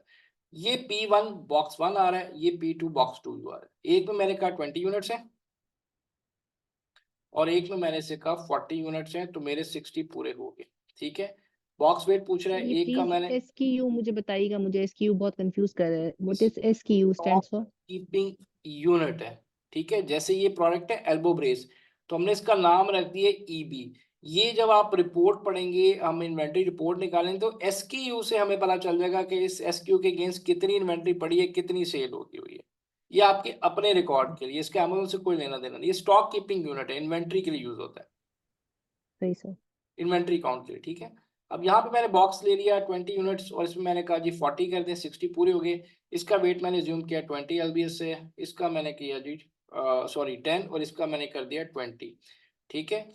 ये P1 बॉक्स 1 आ रहा है, ये P2 बॉक्स 2 आ रहा है। एक में मैंने कहा 20 यूनिट्स है, और एक में मैंने से कहा 40 यूनिट्स हैं, तो मेरे 60 पूरे हो गए। ठीक है, बॉक्स वेट पूछ रहा है, ये एक का प्लीज मैंने एसक्यू मुझे बताइएगा, मुझे एसक्यू बहुत कंफ्यूज कर रहा है। What is SQ stands for? Keeping unit है। ठीक है, जैसे ये प्रोडक्ट है एल्बो ब्रेस, तो हमने इसका नाम रख दिया ईबी। ये जब आप रिपोर्ट पढ़ेंगे, हम इन्वेंट्री रिपोर्ट निकालेंगे तो एसक्यू से हमें पता चल जाएगा कि इस एसक्यू के अगेंस्ट कितनी इन्वेंट्री पड़ी है, कितनी सेल होती हुई है। ये आपके अपने रिकॉर्ड के लिए, इसके अमेज़न से कोई लेना देना नहीं। ये स्टॉक कीपिंग यूनिट है, इन्वेंट्री के लिए यूज होता है, सही सर। इन्वेंट्री काउंट के लिए, ठीक है। अब यहाँ पे मैंने बॉक्स ले लिया 20 यूनिट्स और इसमें मैंने कहा जी 40 कर दें, 60 पूरे हो गए। इसका वेट मैंने ज्यूम किया 20 LBS से, इसका मैंने किया जी सॉरी 10 और इसका मैंने कर दिया 20, ठीक है।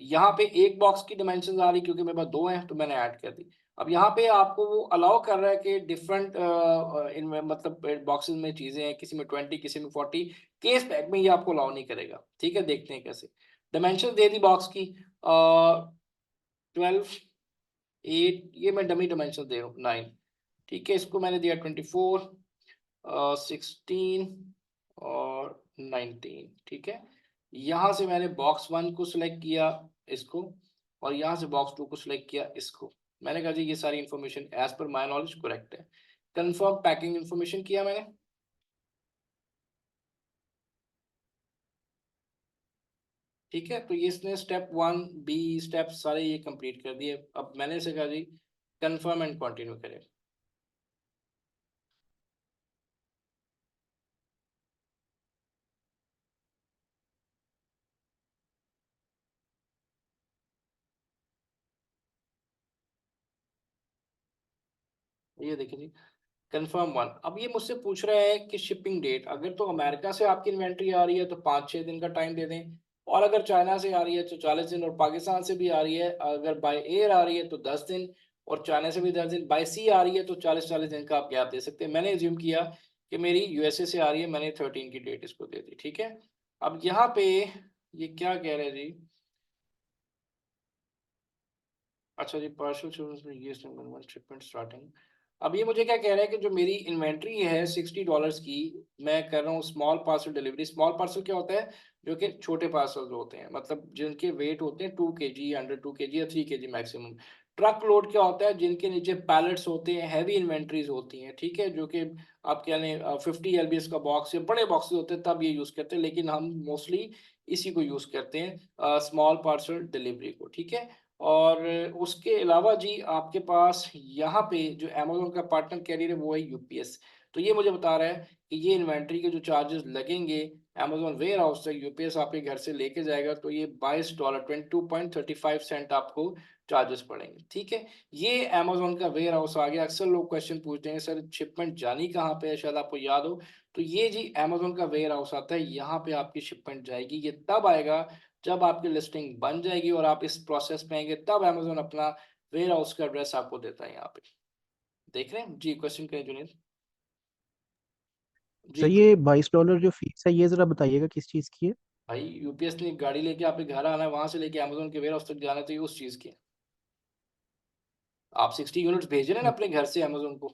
यहाँ पे एक बॉक्स की डिमेंशन आ रही क्योंकि मेरे पास दो हैं तो मैंने ऐड कर दी। अब यहाँ पे आपको वो अलाउ कर रहा है कि डिफरेंट इनमें मतलब बॉक्सेस में चीजें हैं, किसी में 20 किसी में 40। केस पैक में ये आपको अलाउ नहीं करेगा, ठीक है। देखते हैं कैसे। डिमेंशन दे दी बॉक्स की 12 8, ये मैं डमी डिमेंशन दे रहा हूँ 9, ठीक है। इसको मैंने दिया 24 16 और 19, ठीक है। यहाँ से मैंने बॉक्स 1 को सिलेक्ट किया इसको, और यहाँ से बॉक्स 2 को सिलेक्ट किया इसको। मैंने कहा जी ये सारी information as per my knowledge correct है। कंफर्म पैकिंग इन्फॉर्मेशन किया मैंने, ठीक है। तो ये इसने स्टेप 1B स्टेप सारे ये कंप्लीट कर दिए। अब मैंने इसे कहा जी कंफर्म एंड कंटिन्यू करें। ये देखिए जी कंफर्म 1। अब ये मुझसे पूछ रहा है कि शिपिंग डेट, अगर तो अमेरिका से आपकी इन्वेंट्री आ रही है तो 5-6 दिन का टाइम दे दें, और अगर चाइना से आ रही है तो 40 दिन, और पाकिस्तान से भी आ रही है अगर बाय एयर आ रही है तो 10 दिन, और चाइना से भी 10 दिन, बाय सी आ रही है तो 40-40 दिन का आप गैप दे सकते हैं। मैंने एज्यूम किया कि मेरी यूएसए से आ रही है, मैंने 13 की डेट इसको दे दी, ठीक है। अब यहाँ पे ये क्या कह रहे हैं जी, अच्छा जी पार्शियल शिपमेंट स्टार्टिंग। अब ये मुझे क्या कह रहा है कि जो मेरी इन्वेंट्री है $60 की, मैं कर रहा हूँ small parcel delivery. Small parcel क्या होता है, जो कि छोटे पार्सल होते हैं, मतलब जिनके वेट होते हैं 2 kg, अंडर 2 kg या 3 kg मैक्सिमम। ट्रक लोड क्या होता है, जिनके नीचे पैलेट्स होते हैं, हैवी इन्वेंट्रीज होती हैं, ठीक है, जो कि आप कह लें 50 LBS का बॉक्स या बड़े बॉक्सेस होते हैं तब ये यूज़ करते हैं, लेकिन हम मोस्टली इसी को यूज़ करते हैं स्मॉल पार्सल डिलीवरी को, ठीक है। और उसके अलावा जी आपके पास यहाँ पे जो अमेज़न का पार्टनर कैरियर है वो है यूपीएस। तो ये मुझे बता रहा है कि ये इन्वेंट्री के जो चार्जेस लगेंगे अमेज़न वेयर हाउस से यूपीएस आपके घर से लेके जाएगा, तो ये $22 22.35 आपको चार्जेस पड़ेंगे, ठीक है। ये अमेज़न का वेयर हाउस आ गया। अक्सर लोग क्वेश्चन पूछते हैं सर शिपमेंट जानी कहाँ पे है, शायद आपको याद हो। तो ये जी अमेज़न का वेयर हाउस आता है, यहाँ पे आपकी शिपमेंट जाएगी। ये तब आएगा जब आपकी लिस्टिंग बन जाएगी और आप इस प्रोसेस में आएंगे, तब अमेज़न अपना वेयर हाउस का एड्रेस आपको देता है। यहाँ पे देख रहे हैं जी, क्वेश्चन करें जुनेद सर जी। ये $22 जो फीस है ये जरा बताइएगा किस चीज़ की है। भाई यूपीएस ने एक गाड़ी लेके आपके घर आना है, वहां से लेके अमेज़न के वेयर हाउस तक जाना चाहिए, उस चीज की। आप 60 यूनिट्स भेज रहे हैं ना अपने घर से अमेज़न को।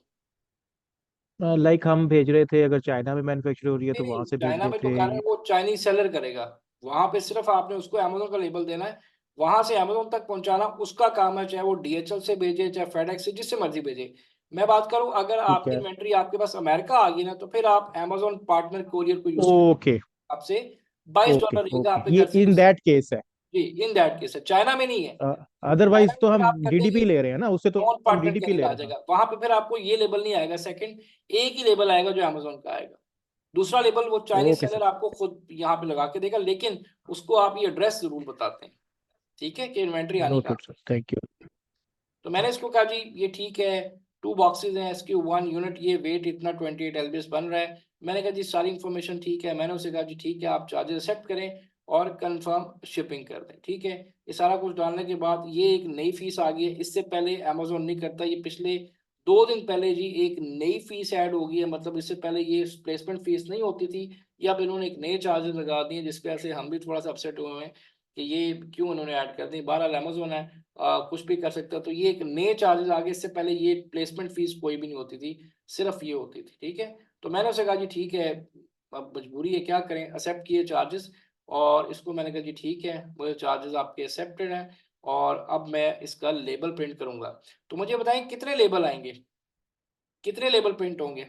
लाइक हम भेज रहे थे, अगर चाइना में मैन्युफैक्चर हो रही है नहीं तो वहां नहीं, से भेज चाइना रहे में तो थे। कह रहे हैं वो चाइनीज सेलर करेगा। वहां पे सिर्फ आपने उसको अमेज़न का लेबल देना है, वहां से अमेज़न तक पहुंचाना उसका काम है, चाहे वो डीएचएल से भेजे चाहे फेडेक्स से, जिससे मर्जी भेजे। मैं बात करूं अगर ठीक आपकी है। इन्वेंट्री आपके पास अमेरिका आ गई ना, तो फिर आप अमेज़न पार्टनर कोरियर को यूज करें। ओके आपसे बाईस ओके डॉलर रहेगा ओके, आपके ये घर से इन दैट केस है। जी इन दैट केस है, चाइना में नहीं है। चाइना अदरवाइज में तो फिर हम आप करते हैं डीडीपी ले रहे हैं ना, उससे तो नॉन हम पार्टनर डीडीपी ले कैरियर आ रहे हैं। हाँ। जाएगा, वहां पे फिर आपको ये लेबल नहीं आएगा सेकंड, एक ही लेबल आएगा जो अमेज़न का आएगा। दूसरा लेबल वो चाइनीज ओके सेलर सर। आपको खुद यहाँ पे लगा के देगा, लेकिन उसको आप ये एड्रेस जरूर बताते हैं, ठीक है, कि इन्वेंट्री आनी कहाँ। Noted sir, thank you. तो मैंने इसको कहा जी ये ठीक है, 2 बॉक्सेज हैं इसके 1 यूनिट, ये वेट इतना 28 LBS बन रहा है। मैंने कहा जी सारी इन्फॉर्मेशन ठीक है। मैंने उसे कहा जी ठीक है आप चार्जेस एक्सेप्ट करें और कंफर्म शिपिंग कर दें, ठीक है। ये सारा कुछ डालने के बाद ये एक नई फीस आ गई है, इससे पहले अमेज़न नहीं करता, ये पिछले 2 दिन पहले जी एक नई फीस ऐड हो गई है। मतलब इससे पहले ये प्लेसमेंट फीस नहीं होती थी, ये अब इन्होंने एक नए चार्जेस लगा दिए, जिसकी वजह से हम भी थोड़ा सा अपसेट हुए हैं कि ये क्यों इन्होंने ऐड कर दी। बहरहाल अमेज़न है, कुछ भी कर सकता है। तो ये एक नए चार्जेस आगे, इससे पहले ये प्लेसमेंट फीस कोई भी नहीं होती थी, सिर्फ ये होती थी, ठीक है। तो मैंने उसे कहा जी ठीक है, अब मजबूरी है क्या करें, एक्सेप्ट किए चार्जेस। और इसको मैंने कहा जी ठीक है मुझे चार्जेस आपके एक्सेप्टेड हैं, और अब मैं इसका लेबल प्रिंट करूंगा। तो मुझे बताएं कितने लेबल आएंगे, कितने लेबल प्रिंट होंगे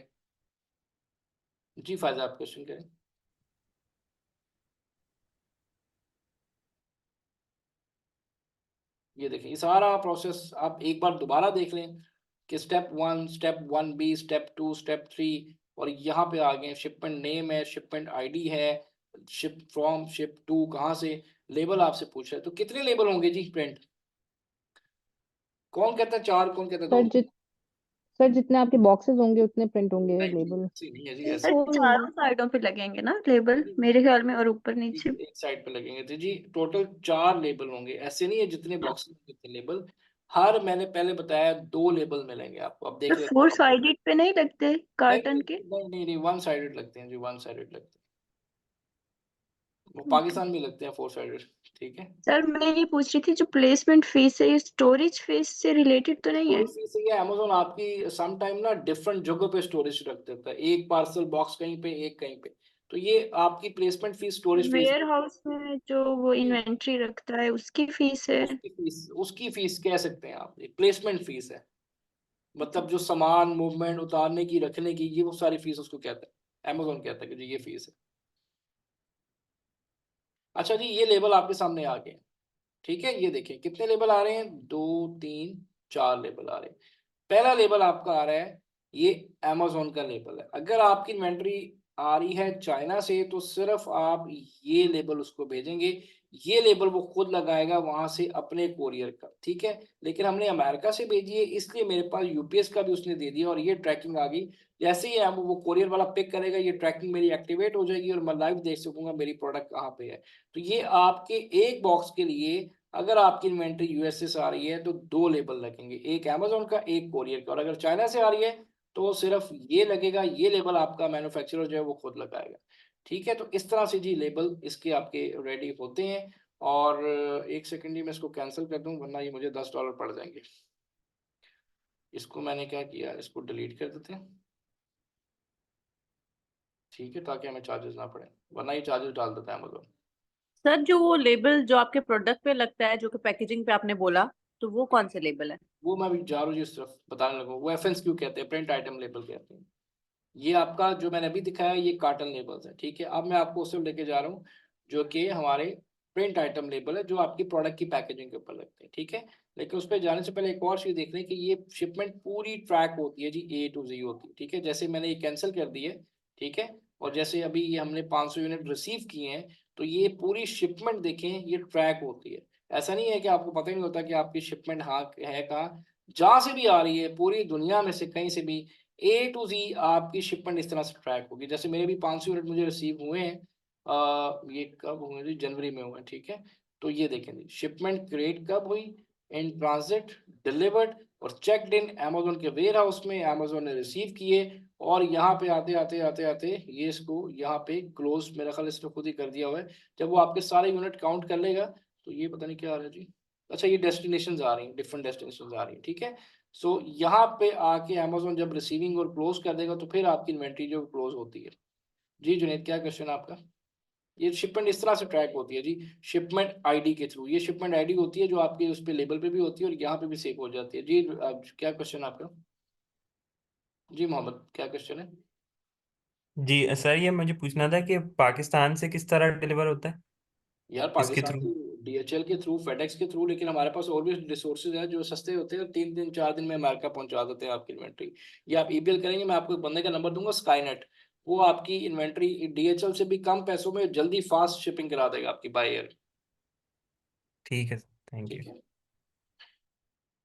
जी। फायदा आप क्वेश्चन करें। ये देखें, ये सारा प्रोसेस आप एक बार दोबारा देख लें कि step 1, step 1B, step 2, step 3, और यहाँ पे आ गए शिपमेंट नेम है, शिपमेंट आईडी है, शिप फ्रॉम, शिप टू कहाँ से, लेबल आपसे पूछ रहा है। तो कितने लेबल होंगे जी प्रिंट? कौन कहता है 4, कौन कहता है 2? सर जितने आपके बॉक्सेस होंगे उतने प्रिंट होंगे नहीं लेबल। ऐसे नहीं है जी, ऐसे सर चारों साइडों पे लगेंगे ना लेबल मेरे ख्याल में, और ऊपर नीचे। एक साइड पे लगेंगे तो जी टोटल 4 लेबल होंगे। ऐसे नहीं है जितने बॉक्सेस जितने लेबल, हर मैंने पहले बताया 2 लेबल मिलेंगे आपको। अब देख तो लेते 4 हैं। साइडेड पे नहीं लगते कार्टन के? नहीं 1 साइडेड लगते हैं जी, 1 साइडेड लगते हैं। वो ओके। पाकिस्तान में लगते हैं 4 साइडेड, ठीक है। सर मैं ये पूछ रही थी जो प्लेसमेंट फीस है ये स्टोरेज फीस से रिलेटेड तो नहीं है? स्टोरेज फीस ये अमेज़न आपकी सम टाइम ना डिफरेंट जगह पे स्टोरेज रख देता है, एक पार्सल बॉक्स कहीं पे, एक कहीं पे, तो ये आपकी placement fees, storage fees, warehouse में जो वो इन्वेंट्री रखता है उसकी फीस है? उसकी फीस कह सकते हैं आप, प्लेसमेंट फीस है। मतलब जो सामान मूवमेंट, उतारने की, रखने की, ये वो सारी फीस उसको कहता है, अमेज़न कहता है कि जी ये फीस है। अच्छा जी, ये लेबल आपके सामने आ गए, ठीक है। ये देखिए कितने लेबल आ रहे हैं, 2, 3, 4 लेबल आ रहे हैं। पहला लेबल आपका आ रहा है, ये अमेज़न का लेबल है। अगर आपकी इन्वेंट्री आ रही है चाइना से तो सिर्फ आप ये लेबल उसको भेजेंगे, ये लेबल वो खुद लगाएगा वहां से अपने कोरियर का, ठीक है। लेकिन हमने अमेरिका से भेजी है इसलिए मेरे पास यूपीएस का भी उसने दे दिया और ये ट्रैकिंग आ गई। जैसे ही हम वो कोरियर वाला पिक करेगा ये ट्रैकिंग मेरी एक्टिवेट हो जाएगी और मैं लाइव देख सकूंगा मेरी प्रोडक्ट कहाँ पे है। तो ये आपके एक बॉक्स के लिए, अगर आपकी इन्वेंट्री यूएसए से आ रही है तो 2 लेबल लगेंगे, एक अमेज़न का, एक कोरियर का। और अगर चाइना से आ रही है तो सिर्फ ये लगेगा, ये लेबल आपका मैन्युफैक्चरर जो है वो खुद लगाएगा, ठीक है। तो इस तरह से जी लेबल इसके आपके रेडी होते हैं। और एक सेकंड जी मैं इसको कैंसिल कर दूं वरना ये मुझे $10 पड़ जाएंगे। इसको मैंने क्या किया, इसको डिलीट कर देते हैं, ठीक है, ताकि हमें चार्जेस ना पड़े, वरना ये चार्जेस डाल देता है अमेज़न। सर जो वो लेबल जो आपके प्रोडक्ट पे लगता है, जो कि पैकेजिंग पे आपने बोला, तो वो कौन से लेबल है? वो मैं अभी जा रहा हूँ जी, सिर्फ बताने लगा, वो FNQ कहते हैं, प्रिंट आइटम लेबल कहते हैं। ये आपका जो मैंने अभी दिखाया ये कार्टन लेबल्स है, ठीक है। अब मैं आपको उससे लेके जा रहा हूँ जो कि हमारे प्रिंट आइटम लेबल है, जो आपकी प्रोडक्ट की पैकेजिंग के ऊपर लगते हैं, ठीक है। लेकिन उस पर जाने से पहले एक और चीज़ देख लें कि ये शिपमेंट पूरी ट्रैक होती है जी, A to Z होती है, ठीक है। जैसे मैंने ये कैंसिल कर दी है, ठीक है, और जैसे अभी ये हमने 500 यूनिट रिसीव किए हैं तो ये पूरी शिपमेंट देखें ये ट्रैक होती है। ऐसा नहीं है कि आपको पता ही नहीं होता कि आपकी शिपमेंट हाँ है कहाँ, जहाँ से भी आ रही है पूरी दुनिया में से कहीं से भी A to Z आपकी शिपमेंट इस तरह से ट्रैक होगी। जैसे मेरे भी 500 यूनिट मुझे रिसीव हुए हैं, ये कब हुए जी, जनवरी में हुए, ठीक है। तो ये देखें जी शिपमेंट क्रिएट कब हुई, इन ट्रांजिट, डिलीवर्ड और चेकड इन अमेज़न के वेयर हाउस में, अमेज़न ने रिसीव किए और यहाँ पे आते आते आते आते ये इसको यहाँ पे क्लोज, मेरा ख्याल इसने खुद ही कर दिया हुआ है। जब वो आपके सारे यूनिट काउंट कर लेगा तो ये पता नहीं क्या आ रहा है जी, अच्छा ये डेस्टिनेशंस आ रही हैं, डिफरेंट डेस्टिनेशंस आ रही हैं, ठीक है। सो यहाँ पे आके अमेज़न जब रिसीविंग और क्लोज कर देगा तो फिर आपकी इन्वेंट्री जो क्लोज होती है। जी जुनेद क्या क्वेश्चन है आपका? ये शिपमेंट इस तरह से ट्रैक होती है जी, शिपमेंट आईडी के थ्रू। ये शिपमेंट आईडी होती है जो आपके उस पे लेबल पे भी होती है और यहाँ पे भी सेव हो जाती है। जी क्या क्वेश्चन आपका? जी मोहम्मद क्या क्वेश्चन है? जी सर, ये मुझे पूछना था कि पाकिस्तान से किस तरह डिलीवर होता है, यार किसके पाकिस्तान थ्रू? की DHL के थ्रू, फेडेक्स के थ्रू, लेकिन हमारे पास और भी रिसोर्सेज हैं जो सस्ते होते हैं, 3 दिन 4 दिन में अमेरिका पहुंचा देते हैं आपकी इन्वेंट्री। ये आप ईमेल करेंगे, मैं आपको एक बंदे का नंबर दूंगा, स्काईनेट, वो आपकी इन्वेंट्री DHL से भी कम पैसों में जल्दी फास्ट शिपिंग करा देगा आपकी बाय एयर, ठीक है, थैंक यू। ठीक है।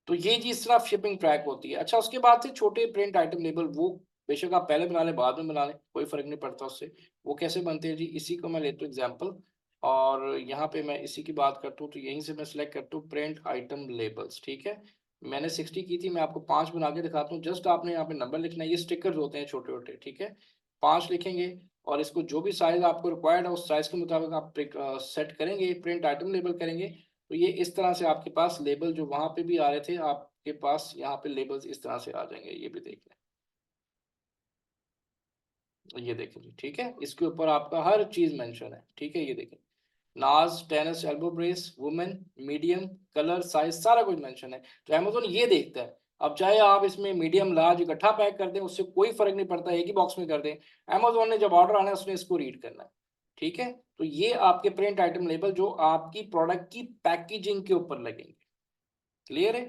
तो ये चीज सिर्फ शिपिंग ट्रैक होती है। अच्छा उसके बाद से छोटे प्रिंट आइटम लेबल, वो बेशक आप पहले बना लें बाद में बना लें, कोई फर्क नहीं पड़ता उससे। वो कैसे बनते हैं जी, इसी को मैं लेता हूँ एग्जाम्पल और यहाँ पे मैं इसी की बात करता हूँ, तो यहीं से मैं सिलेक्ट करता हूँ प्रिंट आइटम लेबल्स, ठीक है। मैंने 60 की थी, मैं आपको 5 बना के दिखाता हूँ। जस्ट आपने यहाँ पे नंबर लिखना है, ये स्टिकर्स होते हैं छोटे छोटे, ठीक है। 5 लिखेंगे और इसको जो भी साइज आपको रिक्वायर्ड है उस साइज के मुताबिक आप सेट करेंगे, प्रिंट आइटम लेबल करेंगे। तो ये इस तरह से आपके पास लेबल जो वहां पे भी आ रहे थे आपके पास यहाँ पे लेबल्स इस तरह से आ जाएंगे। ये भी देख लें, ये देखें जी, ठीक है। इसके ऊपर आपका हर चीज मेंशन है, ठीक है। ये देखें नाज, tennis elbow brace, women, medium, colour, size, सारा कुछ मेंशन है। तो अमेज़न ये देखता है, अब चाहे आप इसमें मीडियम लार्ज इकट्ठा पैक कर दें उससे कोई फर्क नहीं पड़ता, एक ही बॉक्स में कर दें, अमेज़न ने जब ऑर्डर आना है उसने इसको रीड करना है, ठीक है। तो ये आपके प्रिंट आइटम लेबल जो आपकी प्रोडक्ट की पैकेजिंग के ऊपर लगेंगे, क्लियर है?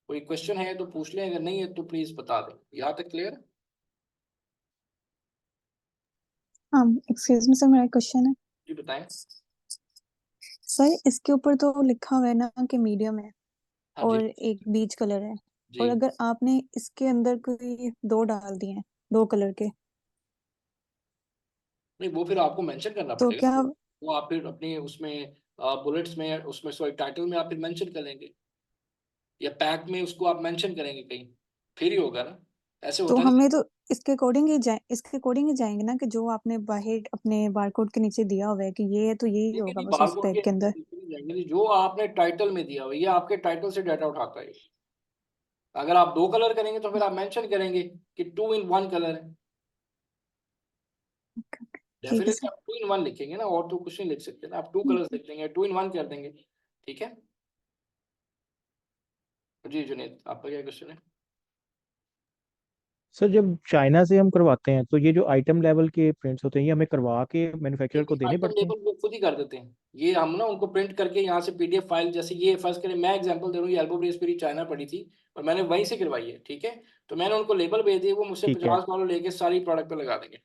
कोई क्वेश्चन है तो पूछ लें, अगर नहीं है तो प्लीज बता दें। यहाँ तक क्लियर है? हाँ, एक्सक्यूज मी सर, मेरा क्वेश्चन है। जी बताएं। सर इसके ऊपर तो लिखा हुआ है ना कि मीडियम है हाँ जी और एक बीच कलर है, जी। और अगर आपने इसके अंदर कोई दो डाल दिए हैं, दो कलर के, नहीं वो फिर आपको मेंशन करना तो पड़ेगा, क्या? वो आप फिर अपने उसमें बुलेट्स में, उसमें सॉरी टाइटल में आप फिर मेंशन करेंगे, या पैक में उसको आप मेंशन करेंगे कहीं, फिर ही होगा ना। ऐसे तो होता नहीं। हमें तो इसके अकॉर्डिंग ही जाएंगे ना, कि जो आपने बाहर अपने बारकोड के नीचे दिया हुआ है कि ये है, तो यही देखिए होगा जी, बस उस बारकोड टैग के अंदर। के जाएंगे जी, जो आपने टाइटल में दिया हुआ है, ये आपके टाइटल से डाटा उठाता है। अगर आप दो कलर करेंगे तो फिर आप मेंशन करेंगे कि 2 in 1 कलर है। ठीक है डेफिनेटली सर। आप 2 in 1 लिखेंगे ना, और तो कुछ नहीं लिख सकते ना, आप 2 कलर्स लिख देंगे, 2 in 1 कर देंगे। ठीक है जी। जुनेद आपका क्या क्वेश्चन है? सर जब चाइना से हम करवाते हैं तो ये जो आइटम लेवल के प्रिंट्स होते हैं ये हमें करवा के मैन्युफैक्चरर को देने आइटम पड़ते हैं? लेबल वो खुद ही कर देते हैं। ये हम ना उनको प्रिंट करके यहाँ से पीडीएफ फाइल, जैसे ये फर्स्ट करें, मैं एग्जांपल दे रहा हूँ, ये एल्बो ब्रेस मेरी चाइना पड़ी थी और मैंने वहीं से करवाई है। ठीक है, तो मैंने उनको लेबल भेज दिए, वो मुझसे ठीक है, $50 लेके सारी प्रोडक्ट पे लगा देंगे।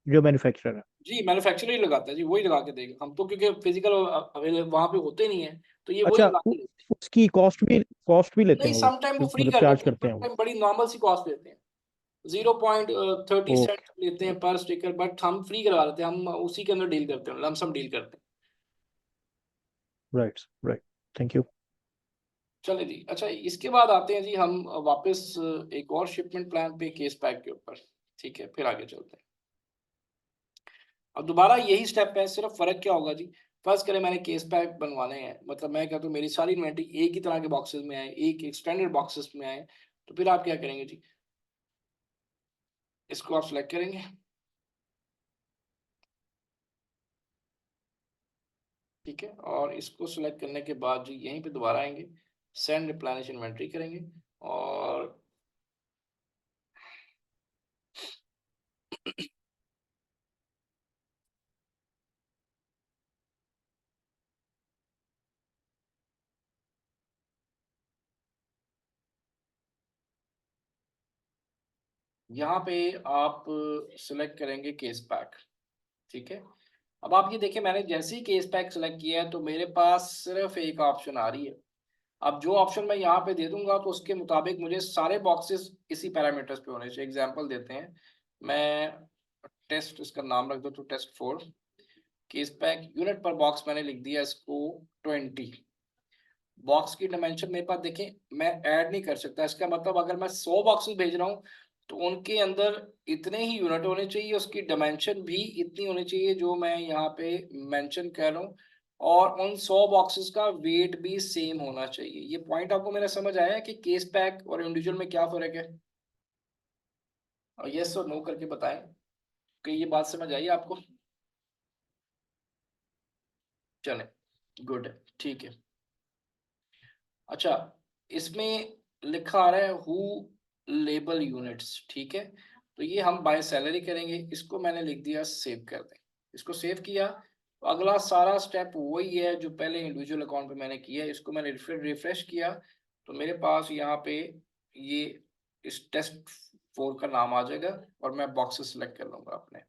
जो मैन्युफैक्चरर है। जी मैन्युफैक्चरर ही लगाता है जी, वही लगा के देगा। हम तो क्योंकि फिजिकल अवेलेबल वहाँ पे होते नहीं है, तो ये वही अच्छा, लगा के देते हैं। उसकी कॉस्ट भी लेते नहीं हैं वो, समटाइम वो फ्री मतलब कर चार्ज देते हैं, करते हैं वो? समटाइम बड़ी नॉर्मल सी कॉस्ट लेते हैं, 0.30 सेंट ओके, लेते हैं पर स्टिकर, बट हम फ्री करवा देते हैं, हम उसी के अंदर डील करते हैं, लमसम डील करते हैं। Right right, thank you. चले जी। अच्छा इसके बाद आते हैं जी हम वापस एक और शिपमेंट प्लान पे, केस पैक के ऊपर। ठीक है, फिर आगे चलते हैं। अब दोबारा यही स्टेप है, सिर्फ फर्क क्या होगा जी, फर्स्ट करें मैंने केस पैक बनवाने हैं, मतलब मैं कहता हूँ मेरी सारी इन्वेंट्री एक ही तरह के बॉक्सेस में आए, एक स्टैंडर्ड बॉक्सेस में आए, तो फिर आप क्या करेंगे जी, इसको आप सेलेक्ट करेंगे। ठीक है, और इसको सेलेक्ट करने के बाद जी यहीं पे दोबारा आएंगे, सेंड रिप्लेनिश इन्वेंट्री करेंगे, और यहाँ पे आप सिलेक्ट करेंगे केस पैक। ठीक है, अब आप ये देखिए, मैंने जैसे ही केस पैक सेलेक्ट किया है तो मेरे पास सिर्फ एक ऑप्शन आ रही है। अब जो ऑप्शन मैं यहाँ पे दे दूंगा तो उसके मुताबिक मुझे सारे बॉक्सेस इसी पैरामीटर्स पे होने चाहिए। एग्जांपल देते हैं, मैं टेस्ट, इसका नाम रख दो तो टेस्ट 4, केस पैक यूनिट पर बॉक्स मैंने लिख दिया इसको 20। बॉक्स की डायमेंशन मेरे पास देखें, मैं ऐड नहीं कर सकता, इसका मतलब अगर मैं 100 बॉक्सेस भेज रहा हूँ तो उनके अंदर इतने ही यूनिट होने चाहिए, उसकी डायमेंशन भी इतनी होनी चाहिए जो मैं यहाँ पे मेंशन कर रहा हूँ, और उन 100 बॉक्सेस का वेट भी सेम होना चाहिए। ये पॉइंट आपको मेरा समझ आया है कि केस पैक और इंडिविजुअल में क्या फर्क है? और यस और नो करके बताएं कि ये बात समझ आई आपको। चले, गुड है, ठीक है। अच्छा, इसमें लिखा आ रहा है हु लेबल यूनिट्स। ठीक है, तो ये हम बाय सैलरी करेंगे, इसको मैंने लिख दिया सेव कर दें। इसको सेव किया तो अगला सारा स्टेप वही है जो पहले इंडिविजुअल अकाउंट पे मैंने किया है। इसको मैंने रिफ्रेश किया तो मेरे पास यहाँ पे ये इस टेस्ट 4 का नाम आ जाएगा, और मैं बॉक्सेस सेलेक्ट कर लूंगा अपने।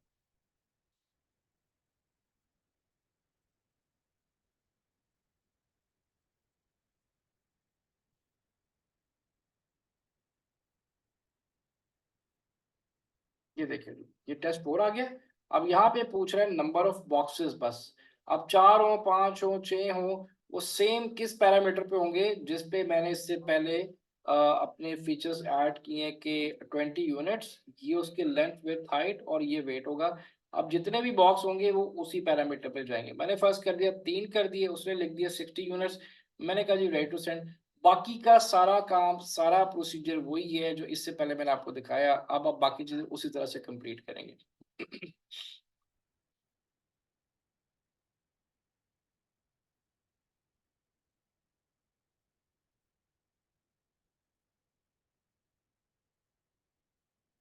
ये देखिए ये टेस्ट 4 आ गया। अब यहाँ पे पूछ रहे हैं नंबर ऑफ बॉक्सेस बस। अब 4 हो, 5 हो, 6 हो, वो सेम किस पैरामीटर पे होंगे जिस पे मैंने इससे पहले अपने फीचर्स ऐड किए हैं कि 20 यूनिट्स, ये उसके लेंथ विड्थ हाइट और ये वेट होगा। अब जितने भी बॉक्स होंगे वो उसी पैरामीटर पे जाएंगे। मैंने फर्स्ट कर दिया 3 कर दिए, उसने लिख दिया 60 यूनिट्स, मैंने कहा जी रेडी टू सेंड। बाकी का सारा काम, सारा प्रोसीजर वही है जो इससे पहले मैंने आपको दिखाया। अब आप बाकी चीजें उसी तरह से कंप्लीट करेंगे।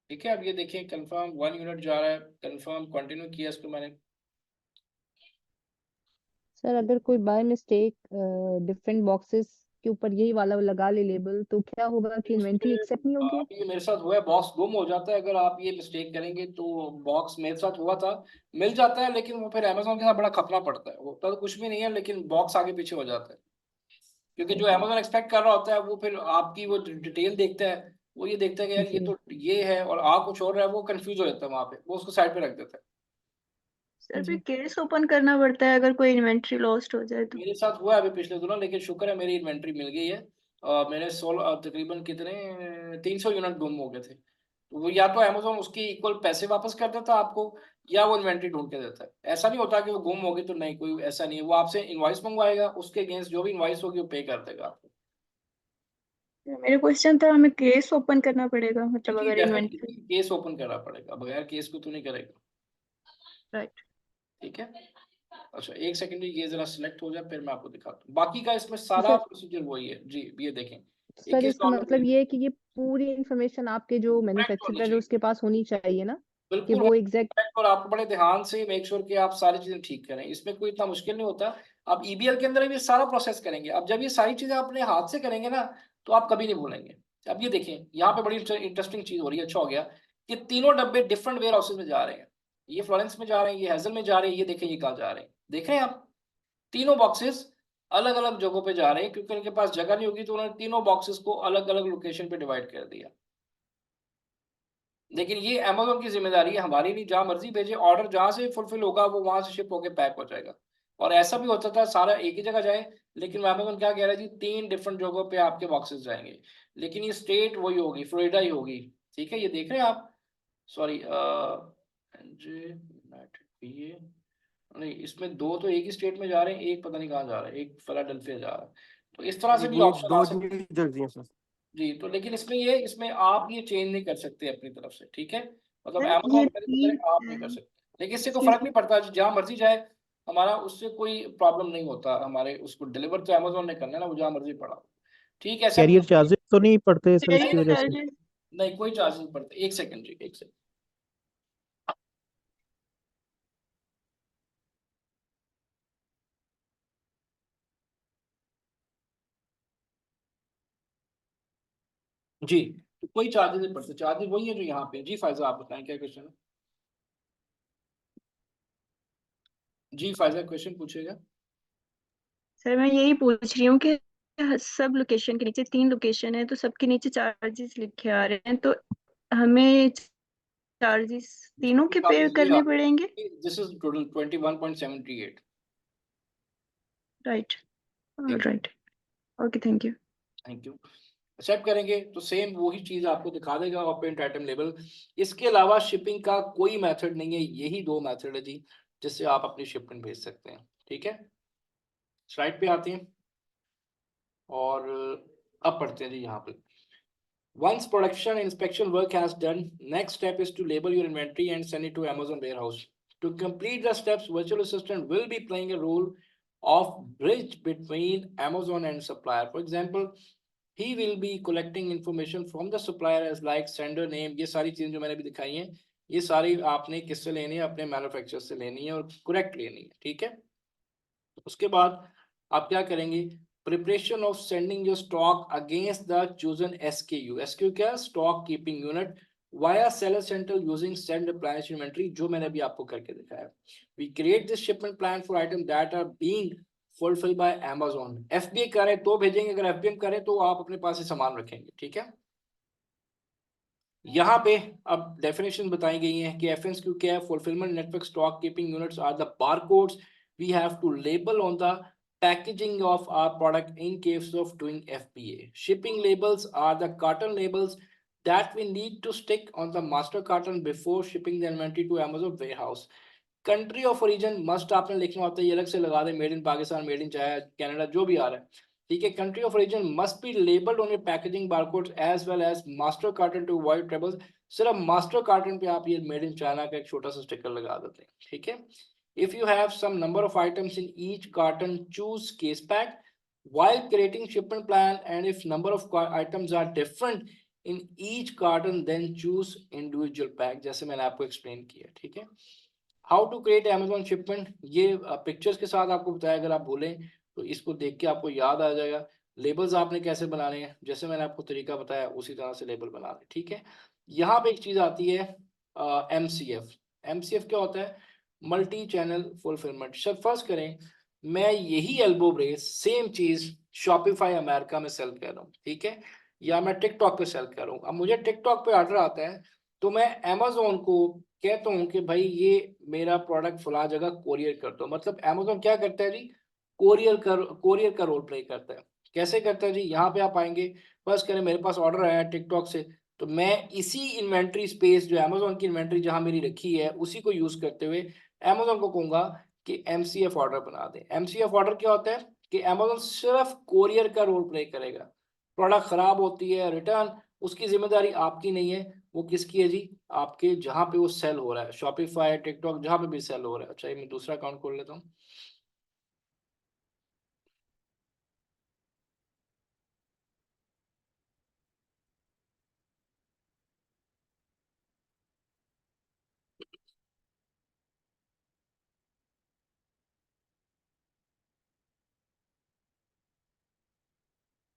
ठीक है, अब ये देखिए कंफर्म 1 यूनिट जा रहा है, कंफर्म कंटिन्यू किया इसको मैंने। सर अगर कोई बाय मिस्टेक डिफरेंट बॉक्सेस के ऊपर यही वाला लगा ले लेबल, तो क्या होगा कि इन्वेंट्री एक्सेप्ट नहीं होगी? ये मेरे साथ हुआ है, बॉक्स गुम हो जाता है अगर आप ये मिस्टेक करेंगे तो। बॉक्स मेरे साथ हुआ था, मिल जाता है लेकिन वो फिर अमेजोन के साथ बड़ा खपना पड़ता है। होता तो कुछ भी नहीं है लेकिन बॉक्स आगे पीछे हो जाता है, क्योंकि जो अमेजोन एक्सपेक्ट कर रहा होता है वो फिर आपकी वो डिटेल देखता है, वो ये देखता है कि यार ये जी तो ये है और आ कुछ और है, वो कंफ्यूज हो जाता है वहां पे, वो उसको साइड पे रख देता है। सर फिर जी केस ओपन करना पड़ता है अगर कोई इन्वेंट्री लॉस्ट हो जाए तो? मेरे साथ हुआ है अभी पिछले दिनों, लेकिन शुक्र है मेरी इन्वेंट्री मिल गई है। मेरे 16 तकरीबन कितने 300 यूनिट गुम हो गए थे। तो वो या तो अमेजोन उसकी इक्वल पैसे वापस कर देता आपको, या वो इन्वेंट्री ढूंढ के देता है। ऐसा नहीं होता कि वो गुम हो गई तो नहीं, कोई ऐसा नहीं है। वो आपसे इनवॉइस मंगवाएगा, उसके अगेंस्ट जो भी इनवॉइस होगी वो पे कर देगा आपको। मेरा क्वेश्चन था हमें केस ओपन करना पड़ेगा मतलब जी अगर इन्वेंट्री। डेफिनेटली केस ओपन करना पड़ेगा, बगैर केस को तो नहीं करेगा। राइट। ठीक है। अच्छा एक सेकंड, ये जरा सिलेक्ट हो जाए फिर मैं आपको दिखाता हूँ। बाकी का इसमें तो सारा सर प्रोसीजर वही है जी। ये देखें सर इसका $21 मतलब ये है कि ये पूरी इंफॉर्मेशन आपके जो करेक्ट होनी मैन्युफैक्चरर है चाहिए, उसके पास होनी चाहिए ना, कि बिल्कुल वो एग्जैक्ट। करेक्ट। और आपको बड़े ध्यान से मेक श्योर कि आप सारी चीजें ठीक करें, इसमें कोई इतना मुश्किल नहीं होता। आप ईबीएल के अंदर भी सारा प्रोसेस करेंगे। अब जब ये सारी चीजें अपने हाथ से करेंगे ना तो आप कभी नहीं भूलेंगे। अब ये देखें यहाँ पे बड़ी इंटरेस्टिंग चीज हो रही है। अच्छा हो गया कि तीनों डब्बे डिफरेंट वेयर हाउसेज में जा रहे हैं। ये फ्लोरेंस में जा रहे हैं, ये हेजल में जा रहे हैं, ये देखें ये कहाँ जा रहे हैं। देख रहे हैं आप, तीनों बॉक्सेस अलग अलग जगहों पे जा रहे हैं, क्योंकि उनके पास जगह नहीं होगी तो उन्होंने तीनों बॉक्सेस को अलग अलग लोकेशन पे डिवाइड कर दिया। लेकिन ये अमेजोन की जिम्मेदारी है, हमारी नहीं। जहां मर्जी भेजे, ऑर्डर जहां से फुलफिल होगा वो वहां से शिप होकर पैक हो जाएगा। और ऐसा भी होता था सारा एक ही जगह जाए, लेकिन अमेजोन क्या कह रहा है जी 3 डिफरेंट जगहों पे आपके बॉक्सेस जाएंगे, लेकिन ये स्टेट वही होगी, फ्लोरिडा ही होगी। ठीक है, ये देख रहे हैं आप। सॉरी ये नहीं, इसमें दो तो एक ही स्टेट में जा रहे हैं, एक पता नहीं कहाँ जा रहा है, एक फिलाडेल्फिया जा रहा है। तो इस तरह से भी ये ऑप्शन आ दो सकते न्यू जर्सी हैं सर। जी। तो लेकिन इसमें आप ये चेंज नहीं कर सकते अपनी तरफ से। ठीक है, मतलब सर ये अमेजोन करे तो करे, तीन आप नहीं कर सकते। लेकिन इससे कोई एक्सक्यूज फर्क नहीं पड़ता, जहाँ मर्जी जाए हमारा, उससे कोई प्रॉब्लम नहीं होता। हमारे उसको डिलीवर तो अमेजोन ने करना है ना, वो जहाँ मर्जी पड़ा। ठीक है, ऐसा नहीं कैरियर होता। चार्जेस तो नहीं पड़ते सर नहीं इसकी नहीं वजह से? चार्जेस। नहीं, कोई चार्ज नहीं पड़ते। एक सेकंड जी, एक सेकंड। जी, तो कोई चार्जेस नहीं पड़ते, चार्जेस वही है जो यहाँ पे। जी फायजा आप बताएं क्या क्वेश्चन है। जी फायजा क्वेश्चन पूछेगा। सर मैं यही पूछ रही हूँ कि सब लोकेशन के नीचे 3 लोकेशन है तो सबके नीचे चार्जेस लिखे आ रहे हैं, तो हमें चार्जेस तीनों के पे चार्जेस ये करने पड़ेंगे? This is total 21.78। राइट। ठीक, right. Okay thank you. Thank you. Accept करेंगे तो सेम वही चीज आपको दिखा देगा ऑपरेंट आइटम लेबल। इसके अलावा शिपिंग का कोई मेथड नहीं है, यही 2 मेथड है जी जिससे आप अपनी शिपमेंट भेज सकते हैं। ठीक है, स्लाइड पे आते हैं और अब पढ़ते हैं जी यहाँ पे। Once production and inspection work has done, next step is to label your inventory and send it to Amazon warehouse. To complete the steps, virtual assistant will be playing a role of bridge between Amazon and supplier. For example, he will be collecting information from the supplier as like sender name। ये सारी चीजें जो मैंने भी दिखाई हैं, ये सारी आपने किससे लेनी है? अपने मैन्युफैक्चरर से लेनी है और करेक्ट लेनी है। ठीक है, उसके बाद आप क्या करेंगे? Preparation of sending your stock against the chosen SKU। SKU क्या? Stock keeping unit via seller central using send replenish inventory, जो मैंने अभी आपको करके दिखाया। We create this shipment plan for item that are being fulfilled by Amazon. FBA करें तो भेजेंगे, अगर FBM करें तो आप अपने पास ही सामान रखेंगे। ठीक है, यहाँ पे अब डेफिनेशन बताई गई है कि FNSQ क्या है? Fulfillment network stock keeping units are the barcodes we have to label on the packaging of our product in case of doing FBA. Shipping labels are the carton labels that we need to stick on the master carton before shipping the inventory to Amazon warehouse. Country of origin must आपने लिखना होता है, ये अलग से लगा दे, made in Pakistan, made in चाहे कनाडा, जो भी आ रहा है। ठीक है, country of origin must be labelled on your packaging barcodes as well as master carton to avoid troubles. सिर्फ मास्टर कार्टन पे आप ये मेड इन चाइना का एक छोटा सा स्टिकर लगा देते हैं। ठीक है, if you have some number of items in each carton, choose case pack while creating shipment plan, and if number of items are different in each carton then choose individual pack, जैसे मैंने आपको explain किया। ठीक है, how to create Amazon shipment, ये pictures के साथ आपको बताया, अगर आप बोलें तो इसको देख के आपको याद आ जाएगा। लेबल्स आपने कैसे बनाने हैं, जैसे मैंने आपको तरीका बताया उसी तरह से लेबल बनाने, ठीक है। यहाँ पे एक चीज़ आती है MCF। MCF क्या होता है? Multi channel fulfilment. फर्ज करें मैं यही एल्बो ब्रेस सेम चीज़ शॉपिफाई अमेरिका में सेल कर रहा हूँ, ठीक है, या मैं टिकटॉक पे सेल कर रहा हूँ। अब मुझे टिकटॉक पे ऑर्डर आता है तो मैं अमेजोन को कहता हूँ कि भाई ये मेरा प्रोडक्ट फला जगह कोरियर कर दो। मतलब अमेजोन क्या करता है जी? कोरियर का रोल प्ले करता है। कैसे करता है जी? यहाँ पे आप आएंगे, फर्स्ट करें मेरे पास ऑर्डर आया टिकटॉक से, तो मैं इसी इन्वेंट्री स्पेस जो अमेजोन की इन्वेंट्री जहाँ मेरी रखी है उसी को यूज करते हुए अमेजोन को कहूंगा कि MCF ऑर्डर बना दे। MCF ऑर्डर क्या होता है कि अमेजोन सिर्फ कोरियर का रोल प्ले करेगा। प्रोडक्ट खराब होती है, रिटर्न, उसकी जिम्मेदारी आपकी नहीं है, वो किसकी है जी? आपके जहाँ पे वो सेल हो रहा है, शॉपिफाई, टिकटॉक, जहाँ पे भी सेल हो रहा है। अच्छा, ये मैं दूसरा अकाउंट खोल लेता हूँ।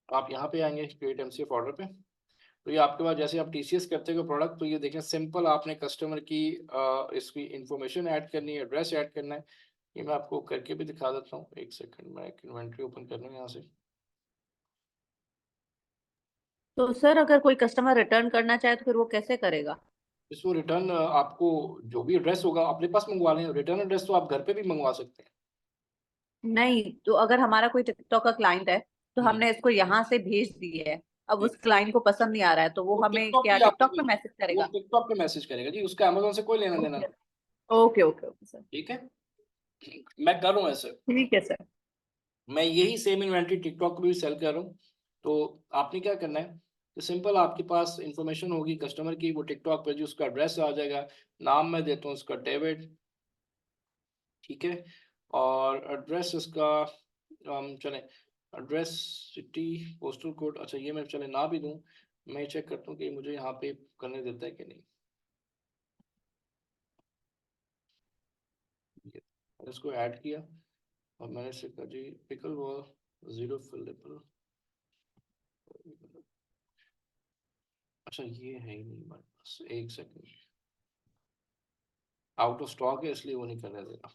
आप यहाँ पे आएंगे क्रिएट MCF ऑर्डर पे, तो ये आपके पास जैसे आप TCS करते हो प्रोडक्ट, तो ये देखें सिंपल आपने कस्टमर की इसकी इंफॉर्मेशन ऐड करनी है, एड्रेस ऐड करना है। ये मैं आपको करके भी दिखा देता हूँ, एक सेकंड में इन्वेंट्री ओपन कर लूँ यहाँ से। तो सर अगर कोई कस्टमर रिटर्न करना चाहे तो फिर वो कैसे करेगा? इसको रिटर्न आपको जो भी एड्रेस होगा अपने पास मंगवा लें। रिटर्न एड्रेस तो आप घर पे भी मंगवा सकते हैं। नहीं, तो अगर हमारा कोई टिकटॉक का क्लाइंट है तो हमने इसको यहाँ से भेज दी है, अब उस क्लाइंट को पसंद नहीं आ रहा है तो वो वो हमें टिकटॉक क्या पे आपको टिकटॉक पे मैसेज वो करेगा? टिकटॉक पे मैसेज करेगा जी, उसका अमेजोन से कोई लेना देना ओके नहीं। ओके ओके ओके सर, ठीक है, मैं कर रहा हूँ ऐसे। ठीक है सर। मैं यही सेम इन्वेंट्री टिकटॉक पे भी सेल कर रहा हूँ। तो आपने क्या करना है, तो सिंपल आपके पास इंफॉर्मेशन होगी कस्टमर की, वो टिकटॉक पे जो उसका एड्रेस आ जाएगा, नाम मैं देता हूँ उसका डेविड, ठीक है, और एड्रेस इसका चले एड्रेस, सिटी, पोस्टल कोड, अच्छा ये मैं चले ना भी दूँ, मैं चेक करता हूँ कि मुझे यहाँ पे करने देता है कि नहीं। मैंने इसको ऐड किया और मैंने इसे कहा जी पिकल वॉल 0 फिलेबल। अच्छा ये है ही नहीं हमारे पास, एक सेकंड, आउट ऑफ स्टॉक है इसलिए वो नहीं करने देगा।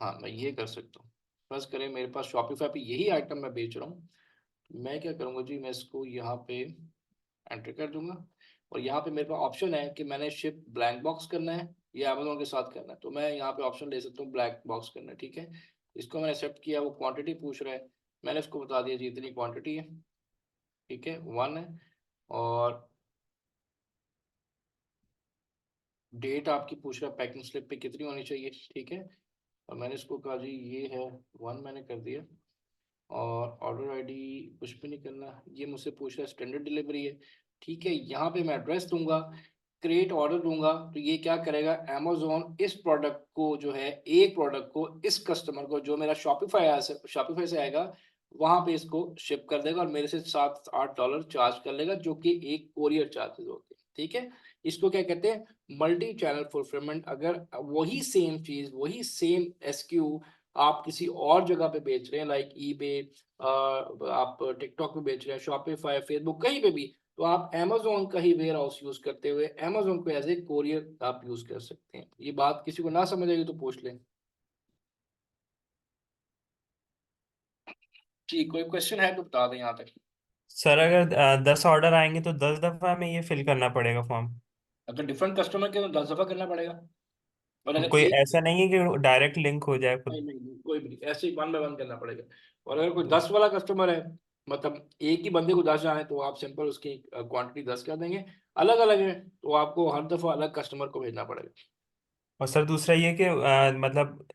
हाँ मैं ये कर सकता हूँ। फर्स्ट करें मेरे पास शॉपिफाई पे यही आइटम मैं बेच रहा हूँ, मैं क्या करूँगा जी, मैं इसको यहाँ पे एंटर कर दूंगा और यहाँ पे मेरे पास ऑप्शन है कि मैंने शिप ब्लैंक बॉक्स करना है या अमेजोन के साथ करना है, तो मैं यहाँ पे ऑप्शन ले सकता हूँ ब्लैक बॉक्स करना है, ठीक है। इसको मैंने एक्सेप्ट किया, वो क्वांटिटी पूछ रहा है, मैंने इसको बता दिया जी इतनी क्वांटिटी है, ठीक है, 1 है, और डेट आपकी पूछ रहा है पैकिंग स्लिप पे कितनी होनी चाहिए, ठीक है, और मैंने इसको कहा जी ये है 1 मैंने कर दिया, और ऑर्डर आईडी कुछ भी नहीं करना, ये मुझसे पूछ रहा है स्टैंडर्ड डिलीवरी है, ठीक है। यहाँ पे मैं एड्रेस दूंगा, क्रिएट ऑर्डर दूंगा, तो ये क्या करेगा, अमेजोन इस प्रोडक्ट को जो है, एक प्रोडक्ट को इस कस्टमर को जो मेरा शॉपिफाई से आएगा वहां पे इसको शिप कर देगा और मेरे से $7-8 चार्ज कर लेगा, जो कि एक कोरियर चार्जेस होते हैं, ठीक है। इसको क्या कहते हैं, मल्टी चैनल फुलफिलमेंट। अगर वही सेम चीज, वही सेम SKU आप किसी और जगह पे बेच रहे हैं, लाइक eBay, आप टिकटॉक पे बेच रहे हैं, शॉपिफाई, फेसबुक, कहीं पे भी, तो आप अमेजोन का ही वेयर हाउस यूज करते हुए अमेजोन को एज ए कोरियर आप यूज कर सकते हैं। ये बात किसी को ना समझ आएगी तो पूछ लें। ठीक, कोई क्वेश्चन है तो बता दें यहाँ तक। सर अगर 10 ऑर्डर आएंगे तो 10 दफा में ये फिल करना पड़ेगा फॉर्म? अगर डिफरेंट कस्टमर के तो 10 दफा करना पड़ेगा, और अगर कोई एक, ऐसा नहीं है कि डायरेक्ट लिंक हो जाए खुद? नहीं, कोई भी नहीं, ऐसे ही 1 बाय 1 करना पड़ेगा। और अगर कोई 10 वाला कस्टमर है, मतलब एक ही बंदे को 10 जाने, तो आप सिंपल उसकी क्वांटिटी 10 कर देंगे। अलग अलग है तो आपको हर दफा अलग कस्टमर को भेजना पड़ेगा। और सर दूसरा ये कि मतलब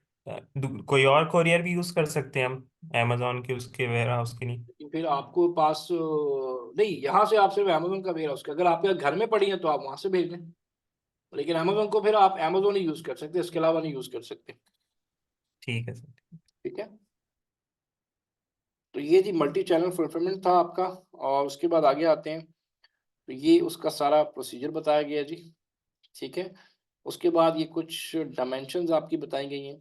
कोई और कोरियर भी यूज कर सकते हैं हम अमेजोन के उसके वेयर हाउस के नहीं? लेकिन फिर आपको पास नहीं, यहाँ से आप सिर्फ अमेजोन का वेयर हाउस का, अगर आपके घर में पड़ी है तो आप वहां से भेज दें, लेकिन अमेजोन को फिर आप अमेजोन ही यूज कर सकते हैं, इसके अलावा नहीं यूज कर सकते। ठीक है सर। ठीक है, तो ये थी मल्टी चैनल फुलफिलमेंट था आपका, और उसके बाद आगे आते हैं, तो ये उसका सारा प्रोसीजर बताया गया जी। ठीक है। उसके बाद ये कुछ डायमेंशंस आपकी बताई गई हैं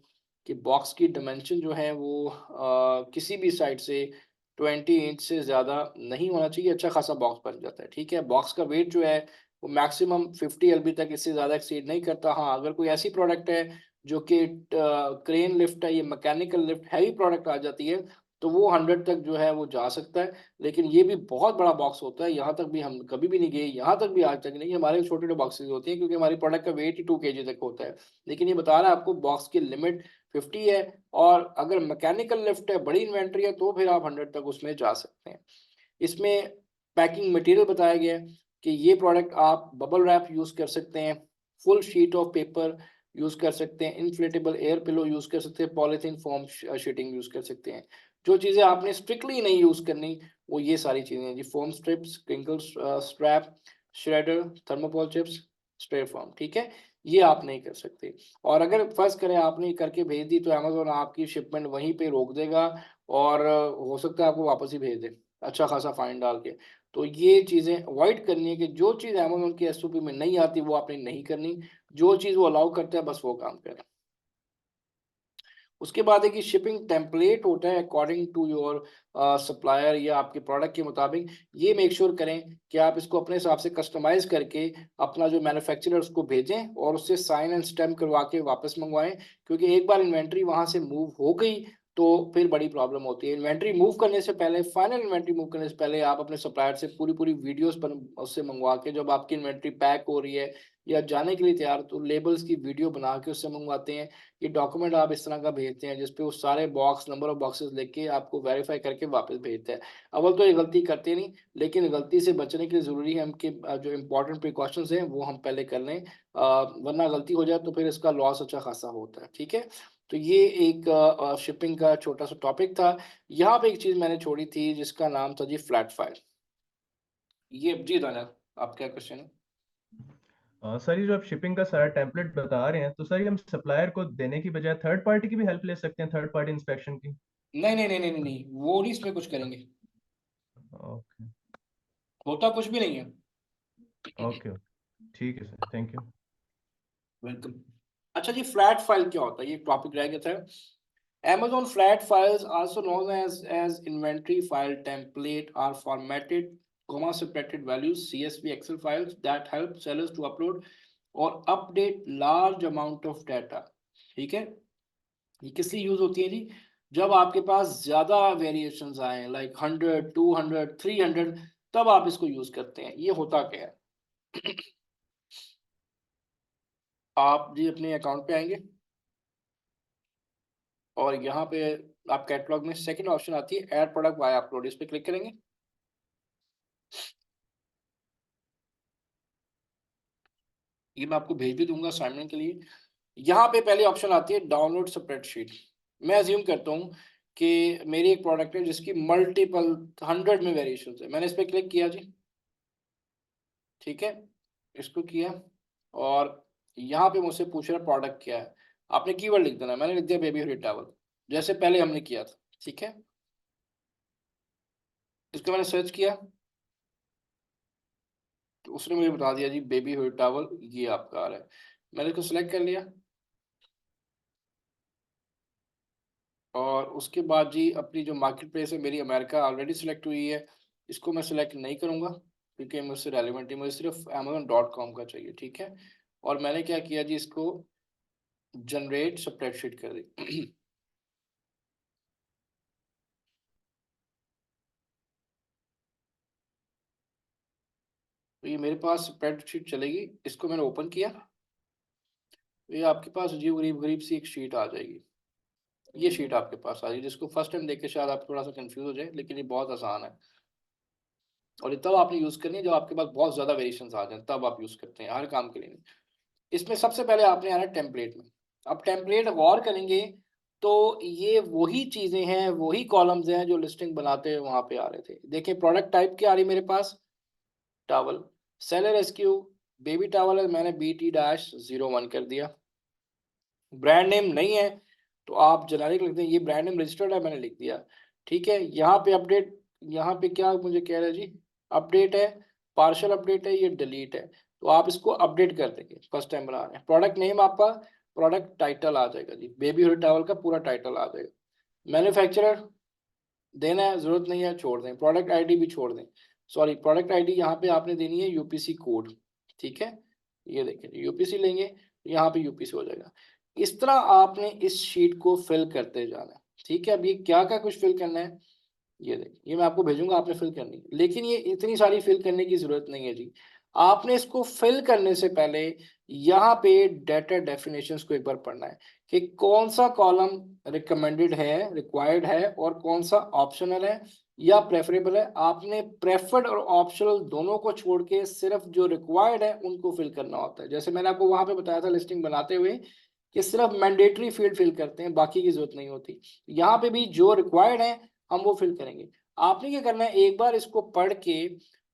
कि बॉक्स की डायमेंशन जो है वो किसी भी साइड से 20 इंच से ज़्यादा नहीं होना चाहिए, अच्छा खासा बॉक्स बन जाता है। ठीक है, बॉक्स का वेट जो है वो मैक्सिमम 50 LB तक, इससे ज़्यादा एक्सीड नहीं करता। हाँ, अगर कोई ऐसी प्रोडक्ट है जो कि क्रेन लिफ्ट है, ये मैकेनिकल लिफ्ट हैवी प्रोडक्ट आ जाती है, तो वो 100 तक जो है वो जा सकता है। लेकिन ये भी बहुत बड़ा बॉक्स होता है, यहाँ तक भी हम कभी भी नहीं गए, यहाँ तक भी आज तक नहीं। हमारे छोटे छोटे बॉक्सेस होती हैं क्योंकि हमारी प्रोडक्ट का वेट ही 2 kg तक होता है। लेकिन ये बता रहा है आपको बॉक्स की लिमिट 50 है, और अगर मैकेनिकल लिफ्ट है, बड़ी इन्वेंट्री है, तो फिर आप 100 तक उसमें जा सकते हैं। इसमें पैकिंग मटेरियल बताया गया है कि ये प्रोडक्ट आप बबल रैप यूज़ कर सकते हैं, full sheet of paper use कर सकते हैं, इन्फ्लेटेबल एयर पिलो यूज़ कर सकते हैं, पॉलीथीन फोम शीटिंग यूज़ कर सकते हैं। जो चीज़ें आपने स्ट्रिक्टली नहीं यूज़ करनी वो ये सारी चीज़ें हैं जी, foam strips, crinkle strap, shredder, thermocol chips, stray foam. ठीक है, ये आप नहीं कर सकते। और अगर फर्ज करें आपने करके भेज दी तो अमेजोन आपकी शिपमेंट वहीं पे रोक देगा, और हो सकता है आपको वापस ही भेज दे अच्छा खासा फाइन डाल के। तो ये चीज़ें अवॉइड करनी है कि जो चीज़ अमेजोन की SOP में नहीं आती वो आपने नहीं करनी, जो चीज़ वो अलाउ करता है बस वो काम करें। उसके बाद है कि शिपिंग टेम्पलेट होता है अकॉर्डिंग टू योर सप्लायर या आपके प्रोडक्ट के मुताबिक। ये मेक श्योर करें कि आप इसको अपने हिसाब से कस्टमाइज करके अपना जो मैन्युफैक्चरर उसको भेजें और उससे साइन एंड स्टैम्प करवा के वापस मंगवाएं, क्योंकि एक बार इन्वेंट्री वहां से मूव हो गई तो फिर बड़ी प्रॉब्लम होती है। इन्वेंट्री मूव करने से पहले, फाइनल इन्वेंट्री मूव करने से पहले आप अपने सप्लायर से पूरी पूरी वीडियोस पर उससे मंगवा के, जब आपकी इन्वेंट्री पैक हो रही है या जाने के लिए तैयार, तो लेबल्स की वीडियो बना के उससे मंगवाते हैं। ये डॉक्यूमेंट आप इस तरह का भेजते हैं जिसपे वो सारे बॉक्स, नंबर ऑफ बॉक्सेस लिख के आपको वेरीफाई करके वापस भेजते हैं। अव्वल तो ये गलती करते नहीं, लेकिन गलती से बचने के लिए ज़रूरी है कि जो इंपॉर्टेंट प्रिकॉशंस हैं वो हम पहले कर लें, वरना गलती हो जाए तो फिर इसका लॉस अच्छा खासा होता है। ठीक है, तो ये एक शिपिंग का छोटा सा टॉपिक था। यहाँ पे एक चीज़ मैंने छोड़ी थी जिसका नाम था जी फ्लैट फाइल। ये जी दाना, आप क्या क्वेश्चन है? सर ये जो आप शिपिंग का सारा टेम्पलेट बता रहे हैं, तो सर ये हम सप्लायर को देने की बजाय थर्ड पार्टी की भी हेल्प ले सकते हैं, थर्ड पार्टी इंस्पेक्शन की? नहीं नहीं नहीं नहीं नहीं नहीं, वो नहीं इसमें कुछ करेंगे, ओके होता कुछ भी नहीं है। ओके, ठीक है सर, थैंक यू। वेलकम। अच्छा जी, फ्लैट फाइल क्या होता है, ये टॉपिक रह गया था। Amazon flat files, also known as inventory file template, are formatted, comma separated values CSV Excel files that help sellers to upload or update large amount of data। ठीक है, ये किस लिए यूज होती है जी? जब आपके पास ज्यादा वेरिएशंस आए, लाइक 100, 200, 300, तब आप इसको यूज करते हैं। ये होता क्या है? आप जी अपने अकाउंट पे आएंगे और यहाँ पे आप कैटलॉग में सेकंड ऑप्शन आती है ऐड प्रोडक्ट बाय अपलोड, इस पे क्लिक करेंगे। ये मैं आपको भेज भी दूंगा असाइनमेंट के लिए। यहाँ पे पहले ऑप्शन आती है डाउनलोड स्प्रेडशीट। मैं अज्यूम करता हूँ कि मेरी एक प्रोडक्ट है जिसकी मल्टीपल 100 में वेरिएशन है, मैंने इस पर क्लिक किया जी। ठीक है, इसको किया और यहाँ पे मुझसे पूछ रहा प्रोडक्ट क्या है, आपने कीवर्ड लिख देना। मैंने लिख दिया बेबी हुडी टॉवल, जैसे पहले हमने किया था। ठीक है, इसको मैंने सर्च किया तो उसने मुझे बता दिया जी बेबी हुडी टॉवल ये आपका आ रहा है। मैंने इसको सिलेक्ट कर लिया और उसके बाद जी अपनी जो मार्केट प्लेस है मेरी अमेरिका ऑलरेडी सिलेक्ट हुई है, इसको मैं सिलेक्ट नहीं करूँगा क्योंकि मुझसे रेलिवेंट है, मुझे सिर्फ amazon.com का चाहिए। ठीक है, और मैंने क्या किया जी, इसको जनरेट स्प्रेडशीट कर दी। तो ये मेरे पास स्प्रेडशीट चलेगी, इसको मैंने ओपन किया तो ये आपके पास अजीब गरीब गरीब सी एक शीट आ जाएगी। ये शीट आपके पास आ जाएगी जिसको फर्स्ट टाइम देख के शायद आप थोड़ा सा कंफ्यूज हो जाए, लेकिन ये बहुत आसान है और ये तब आपने यूज़ करनी है जब आपके पास बहुत ज़्यादा वेरिएशंस आ जाए, तब आप यूज़ करते हैं, हर काम के लिए नहीं। इसमें सबसे पहले आपने आना टेम्पलेट में। अब टेम्पलेट गौर करेंगे तो ये वही चीज़ें हैं, वही कॉलम्स हैं जो लिस्टिंग बनाते हुए वहाँ पे आ रहे थे। देखिए प्रोडक्ट टाइप क्या आ रही मेरे पास, towel. Seller SKU baby towel है, मैंने BT-01 कर दिया। ब्रांड नेम नहीं है तो आप जेनेरिक लिख दें, ये ब्रांड नेम रजिस्टर्ड है, मैंने लिख दिया। ठीक है, यहाँ पे अपडेट, यहाँ पे क्या मुझे कह रहा है जी, अपडेट है, पार्शल अपडेट है, ये डिलीट है। तो आप इसको अपडेट कर देंगे, फर्स्ट टाइम बना रहे हैं। प्रोडक्ट नेम आपका, प्रोडक्ट टाइटल आ जाएगा जी, बेबी हुड टॉवल का पूरा टाइटल आ जाएगा। मैन्युफैक्चरर देना है, जरूरत नहीं है, छोड़ दें। प्रोडक्ट आईडी भी छोड़ दें, सॉरी प्रोडक्ट आईडी यहाँ पे आपने देनी है यूपीसी कोड, ठीक है। ये देखें यूपीसी लेंगे, यहाँ पे यूपीसी हो जाएगा। इस तरह आपने इस शीट को फिल करते जाना है, ठीक है। अब ये क्या क्या कुछ फिल करना है, ये देखिए, ये मैं आपको भेजूंगा, आपने फिल करनी है। लेकिन ये इतनी सारी फिल करने की जरूरत नहीं है जी। आपने इसको फिल करने से पहले यहाँ पे डाटा डेफिनेशंस को एक बार पढ़ना है कि कौन सा कॉलम रिकमेंडेड है, रिक्वायर्ड है, और कौन सा ऑप्शनल है या प्रेफरेबल है। आपने प्रेफर्ड और ऑप्शनल दोनों को छोड़ के सिर्फ जो रिक्वायर्ड है उनको फिल करना होता है। जैसे मैंने आपको वहां पे बताया था लिस्टिंग बनाते हुए कि सिर्फ मैंडेटरी फील्ड फिल करते हैं, बाकी की जरूरत नहीं होती। यहाँ पे भी जो रिक्वायर्ड है हम वो फिल करेंगे। आपने क्या करना है, एक बार इसको पढ़ के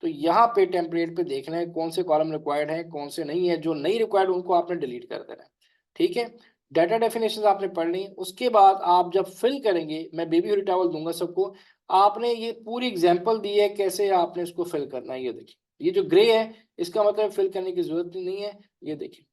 तो यहाँ पे टेम्पलेट पे देखना है कौन से कॉलम रिक्वायर्ड है, कौन से नहीं है। जो नहीं रिक्वायर्ड उनको आपने डिलीट कर देना है, ठीक है। डाटा डेफिनेशन आपने पढ़ ली। उसके बाद आप जब फिल करेंगे, मैं बेबी हुड टॉवल दूंगा सबको, आपने ये पूरी एग्जांपल दी है कैसे आपने इसको फिल करना है। ये देखिए, ये जो ग्रे है इसका मतलब फिल करने की जरूरत नहीं है। ये देखिए,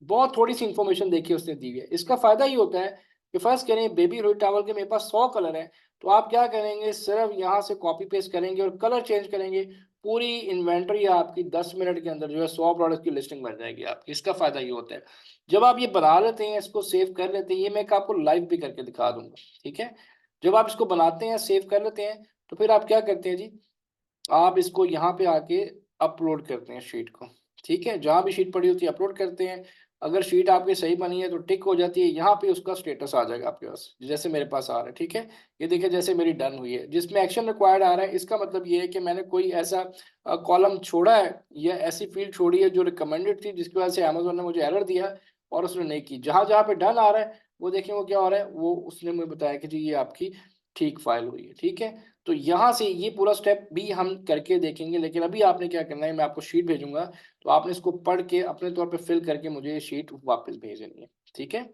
बहुत थोड़ी सी इंफॉर्मेशन देखिए उसने दी है। इसका फायदा ये होता है कि फर्स्ट करें बेबी हुड टॉवल के मेरे पास 100 कलर है, तो आप क्या करेंगे, सिर्फ यहाँ से कॉपी पेस्ट करेंगे और कलर चेंज करेंगे, पूरी इन्वेंटरी आपकी 10 मिनट के अंदर जो है 100 प्रोडक्ट की लिस्टिंग बन जाएगी आपकी। इसका फायदा ये होता है। जब आप ये बना लेते हैं, इसको सेव कर लेते हैं, ये मैं आपको लाइव भी करके दिखा दूंगा, ठीक है। जब आप इसको बनाते हैं, सेव कर लेते हैं, तो फिर आप क्या करते हैं जी, आप इसको यहाँ पे आके अपलोड करते हैं शीट को, ठीक है। जहाँ भी शीट पड़ी होती है अपलोड करते हैं। अगर शीट आपकी सही बनी है तो टिक हो जाती है, यहाँ पे उसका स्टेटस आ जाएगा आपके पास, जैसे मेरे पास आ रहा है, ठीक है। ये देखिए जैसे मेरी डन हुई है, जिसमें एक्शन रिक्वायर्ड आ रहा है, इसका मतलब ये है कि मैंने कोई ऐसा कॉलम छोड़ा है या ऐसी फील्ड छोड़ी है जो रिकमेंडेड थी, जिसकी वजह से अमेजोन ने मुझे एरर दिया और उसने नहीं की। जहाँ जहाँ पे डन आ रहा है वो देखिए वो क्या हो रहा है, वो उसने मुझे बताया कि जी ये आपकी ठीक फाइल हुई है, ठीक है। तो यहाँ से ये पूरा स्टेप भी हम करके देखेंगे। लेकिन अभी आपने क्या करना है, मैं आपको शीट भेजूंगा, तो आपने इसको पढ़ के अपने तौर पे फिल करके मुझे ये शीट वापस भेज देनी है, ठीक है।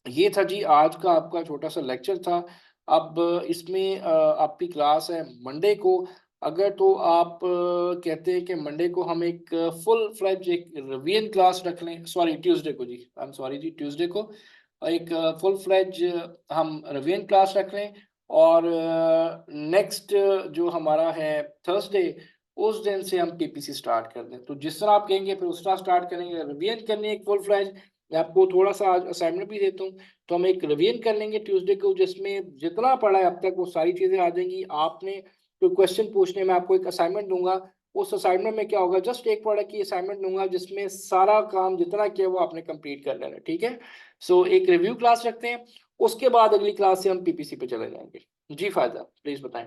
ये था जी आज का आपका छोटा सा लेक्चर था। अब इसमें आपकी क्लास है मंडे को। अगर तो आप कहते हैं कि मंडे को हम एक फुल फ्लेज एक रिवीजन क्लास रख लें, सॉरी ट्यूसडे को जी, आई एम सॉरी जी, ट्यूसडे को एक फुल फ्लेज हम रिवीजन क्लास रख लें, और नेक्स्ट जो हमारा है थर्सडे, उस दिन से हम पीपीसी स्टार्ट कर दें। तो जिस तरह आप कहेंगे फिर उस तरह स्टार्ट करेंगे। रिवीजन करनी है एक फुल फ्लेज। मैं आपको थोड़ा सा आज असाइनमेंट भी देता हूँ, तो हम एक रिवीजन कर लेंगे ट्यूसडे को, जिसमें जितना पढ़ा है अब तक वो सारी चीजें आ जाएंगी। आपने कोई क्वेश्चन पूछने में आपको एक असाइनमेंट दूंगा, उस असाइनमेंट में क्या होगा, जस्ट एक प्रोडक्ट की असाइनमेंट दूंगा जिसमें सारा काम जितना किया वो आपने कंप्लीट कर लेना, ठीक है। सो एक रिव्यू क्लास रखते हैं, उसके बाद अगली क्लास से हम पीपीसी पे चले जाएंगे। जी फायदा प्लीज बताएं।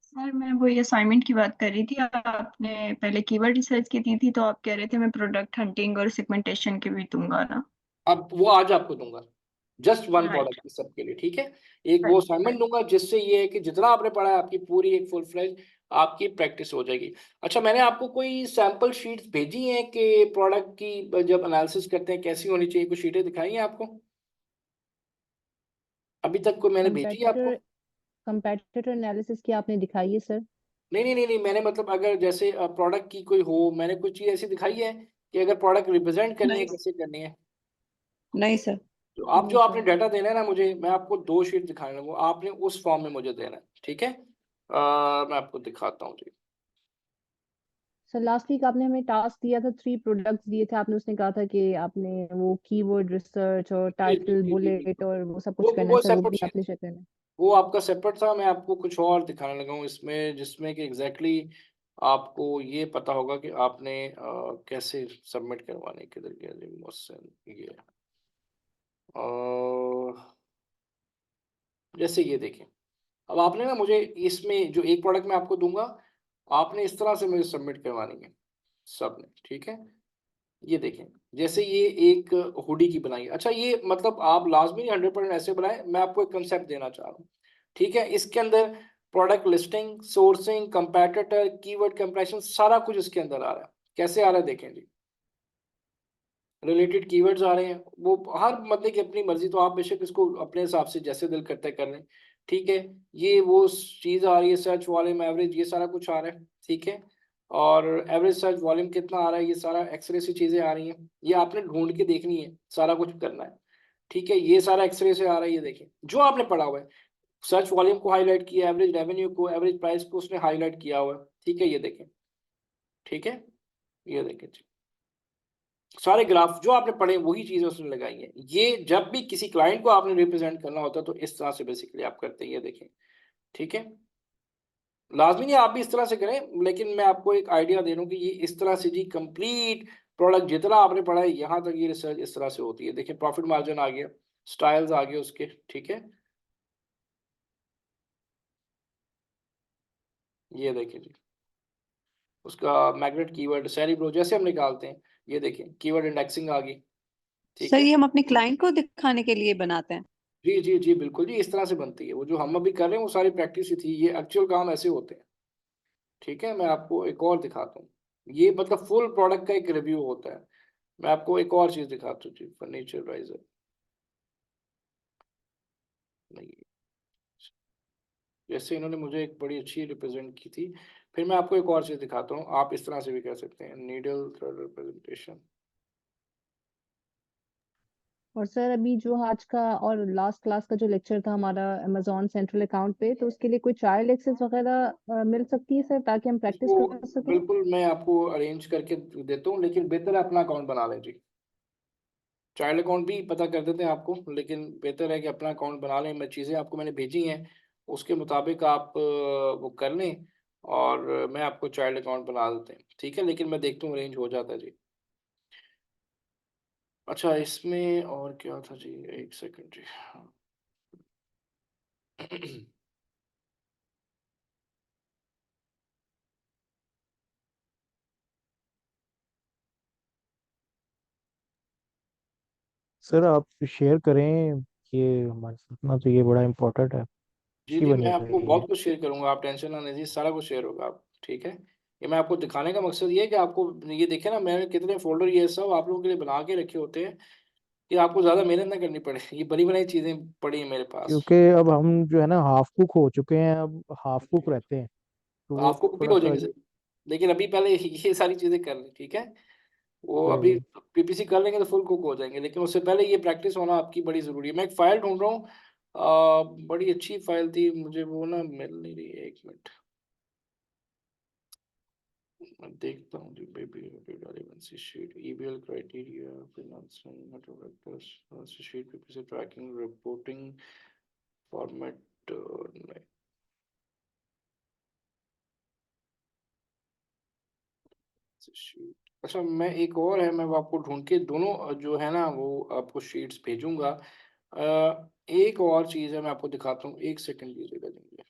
सर मैं वही असाइनमेंट की बात कर रही थी। आपने पहले कीवर्ड रिसर्च की दी थी, तो आप कह रहे थे मैं प्रोडक्ट हंटिंग और सेगमेंटेशन की भी दूंगा ना। अब वो आज आपको दूंगा, जस्ट वन राइट प्रोडक्ट सबके लिए, ठीक है। एक वो असाइनमेंट दूंगा जिससे ये है कि जितना आपने पढ़ा है आपकी पूरी एक फुल फ्लेज आपकी प्रैक्टिस हो जाएगी। अच्छा, मैंने आपको कोई सैंपल शीट्स भेजी हैं कि प्रोडक्ट की जब एनालिसिस करते हैं कैसी होनी चाहिए, कुछ शीटें दिखाई हैं आपको अभी तक? कोई मैंने भेजी है आपको? कंपेटिटर एनालिसिस की आपने दिखाई है सर? नहीं नहीं नहीं नहीं, मैंने मतलब अगर जैसे प्रोडक्ट की कोई हो, मैंने कुछ चीज ऐसी दिखाई है कि अगर प्रोडक्ट रिप्रेजेंट करनी है नहीं कैसे करनी है। नहीं सर। तो आप नहीं जो आपने सर। डाटा देना है ना मुझे, मैं आपको 2 शीट दिखाने वो आपने उस फॉर्म में मुझे देना है, ठीक है। मैं आपको दिखाता हूँ जी। सर लास्ट वीक आपने हमें टास्क दिया था, 3 प्रोडक्ट्स दिए थे, आपने उसने कहा था कि आपने वो कीवर्ड रिसर्च और जी जी टाइटल जी जी जी। बुलेट और वो सब कुछ करना है वो सर, वो सेपरेट भी शीट, आपने शेयर करना है। वो आपका सेपरेट था। मैं आपको कुछ और दिखाने लगा हूँ इसमें, जिसमें कि एग्जैक्टली आपको ये पता होगा कि आपने कैसे सबमिट करवाने के तरीके मुझसे ये जैसे ये देखें। अब आपने ना मुझे इसमें जो एक प्रोडक्ट मैं आपको दूंगा, आपने इस तरह से मुझे सबमिट करवानी है सब ने, ठीक है। ये देखें, जैसे ये एक हुडी की बनाई है। अच्छा, ये मतलब आप लाजमी 100% ऐसे बनाए, मैं आपको एक कंसेप्ट देना चाह रहा हूँ, ठीक है। इसके अंदर product listing, sourcing, competitor, keyword compression, सारा कुछ इसके अंदर आ रहा है। कैसे आ रहा है देखें जी, रिलेटेड कीवर्ड्स आ रहे हैं, वो हर बंदे की अपनी मर्जी, तो आप बेशक इसको अपने हिसाब से जैसे दिल करता है कर लें, ठीक है। ये वो चीज़ आ रही है, सर्च वॉल्यूम एवरेज, ये सारा कुछ आ रहा है, ठीक है। और एवरेज सर्च वॉल्यूम कितना आ रहा है, ये सारा एक्सरे से चीज़ें आ रही हैं, ये आपने ढूंढ के देखनी है, सारा कुछ करना है। ठीक है, ये सारा एक्सरे से आ रहा है, ये देखिए जो आपने पढ़ा हुआ है, सर्च वॉल्यूम को हाईलाइट किया, एवरेज रेवेन्यू को, एवरेज प्राइस को उसने हाईलाइट किया हुआ है। ठीक है, ये देखें, ठीक है, ये देखें जी, सारे ग्राफ जो आपने पढ़े वही चीजें उसने लगाई हैं। ये जब भी किसी क्लाइंट को आपने रिप्रेजेंट करना होता है तो इस तरह से बेसिकली आप करते हैं, ये देखें। ठीक है, लाजमी नहीं आप भी इस तरह से करें, लेकिन मैं आपको एक आइडिया दे रहा हूँ कि ये इस तरह से जी कंप्लीट प्रोडक्ट जितना आपने पढ़ा है यहाँ तक ये रिसर्च इस तरह से होती है। देखिए प्रॉफिट मार्जिन आ गया, स्टाइल्स आ गए उसके। ठीक है, ये देखिए जी, उसका मैग्नेट कीवर्ड सेरिब्रो जैसे हम निकालते हैं, ये देखिए कीवर्ड इंडेक्सिंग आ गई। ठीक सर है, ये हम अपने क्लाइंट को दिखाने के लिए बनाते हैं? जी जी जी बिल्कुल जी, इस तरह से बनती है। वो जो हम अभी कर रहे हैं वो सारी प्रैक्टिस ही थी, ये एक्चुअल काम ऐसे होते हैं। ठीक है, मैं आपको एक और दिखाता हूँ, ये मतलब फुल प्रोडक्ट का एक रिव्यू होता है। मैं आपको एक और चीज दिखाता हूँ जी, फर्नीचर राइजर नहीं, जैसे इन्होंने मुझे एक बड़ी अच्छी रिप्रेजेंट की थी। फिर मैं आपको एक और चीज दिखाता हूँ, आप इस तरह से भी कर सकते हैं, नीडल थ्रेड रिप्रेजेंटेशन। और सर अभी जो आज का और लास्ट क्लास का जो लेक्चर था हमारा अमेजोन सेंट्रल अकाउंट पे, तो उसके लिए कोई चाइल्ड एक्सेस वगैरह मिल सकती है सर, ताकि हम प्रैक्टिस वो कर सकें? बिल्कुल मैं आपको अरेंज करके देता हूँ, लेकिन बेहतर है अपना अकाउंट बना लें जी। चाइल्ड अकाउंट भी पता कर देते हैं आपको, लेकिन बेहतर है कि अपना अकाउंट बना लें। मैं चीज़ें आपको मैंने भेजी हैं, उसके मुताबिक आप वो कर लें, और मैं आपको चाइल्ड अकाउंट बना देते हैं। ठीक है, लेकिन मैं देखता हूँ अरेंज हो जाता है जी। अच्छा, इसमें और क्या था जी, एक सेकंड जी। सर आप शेयर करें, ये हमारे साथ ना, तो ये बड़ा इम्पोर्टेंट है, जी अच्छी जी, बनी मैं हुई आपको है ये। बहुत कुछ शेयर करूंगा, आप टेंशन ना लीजिए, सारा कुछ शेयर होगा आप। ठीक है, ये मैं आपको दिखाने का मकसद ये है कि आपको ये देखे ना, मैंने कितने फोल्डर ये सब आप लोगों के लिए बना के रखे होते हैं कि आपको ज़्यादा मेहनत ना करनी पड़े। ये बनी बनाई चीज़ें पड़ी हैं मेरे पास। क्योंकि अब हम जो है ना हाफ कुक हो चुके हैं, अब हाफ कुक रहते हैं, तो तो वो आपको भी थोड़ा हो सा जाएंगे सर, लेकिन अभी पहले ये सारी चीज़ें कर लें। ठीक है, वो अभी सही। पीपीसी कर लेंगे तो फुल कुक हो जाएंगे, लेकिन उससे पहले ये प्रैक्टिस होना आपकी बड़ी ज़रूरी है। मैं एक फ़ाइल ढूंढ रहा हूँ, बड़ी अच्छी फाइल थी, मुझे वो ना मिल नहीं रही है, एक मिनट मैं देखता हूँ जी। Baby relevancy sheet, EBL criteria, financing network, sheet, PPC tracking, reporting format, sheet. अच्छा, मैं एक और है, मैं वो आपको ढूंढ के दोनों जो है ना वो आपको शीट्स भेजूंगा। एक और चीज़ है, मैं आपको दिखाता हूँ, एक सेकंड दीजिएगा मुझे।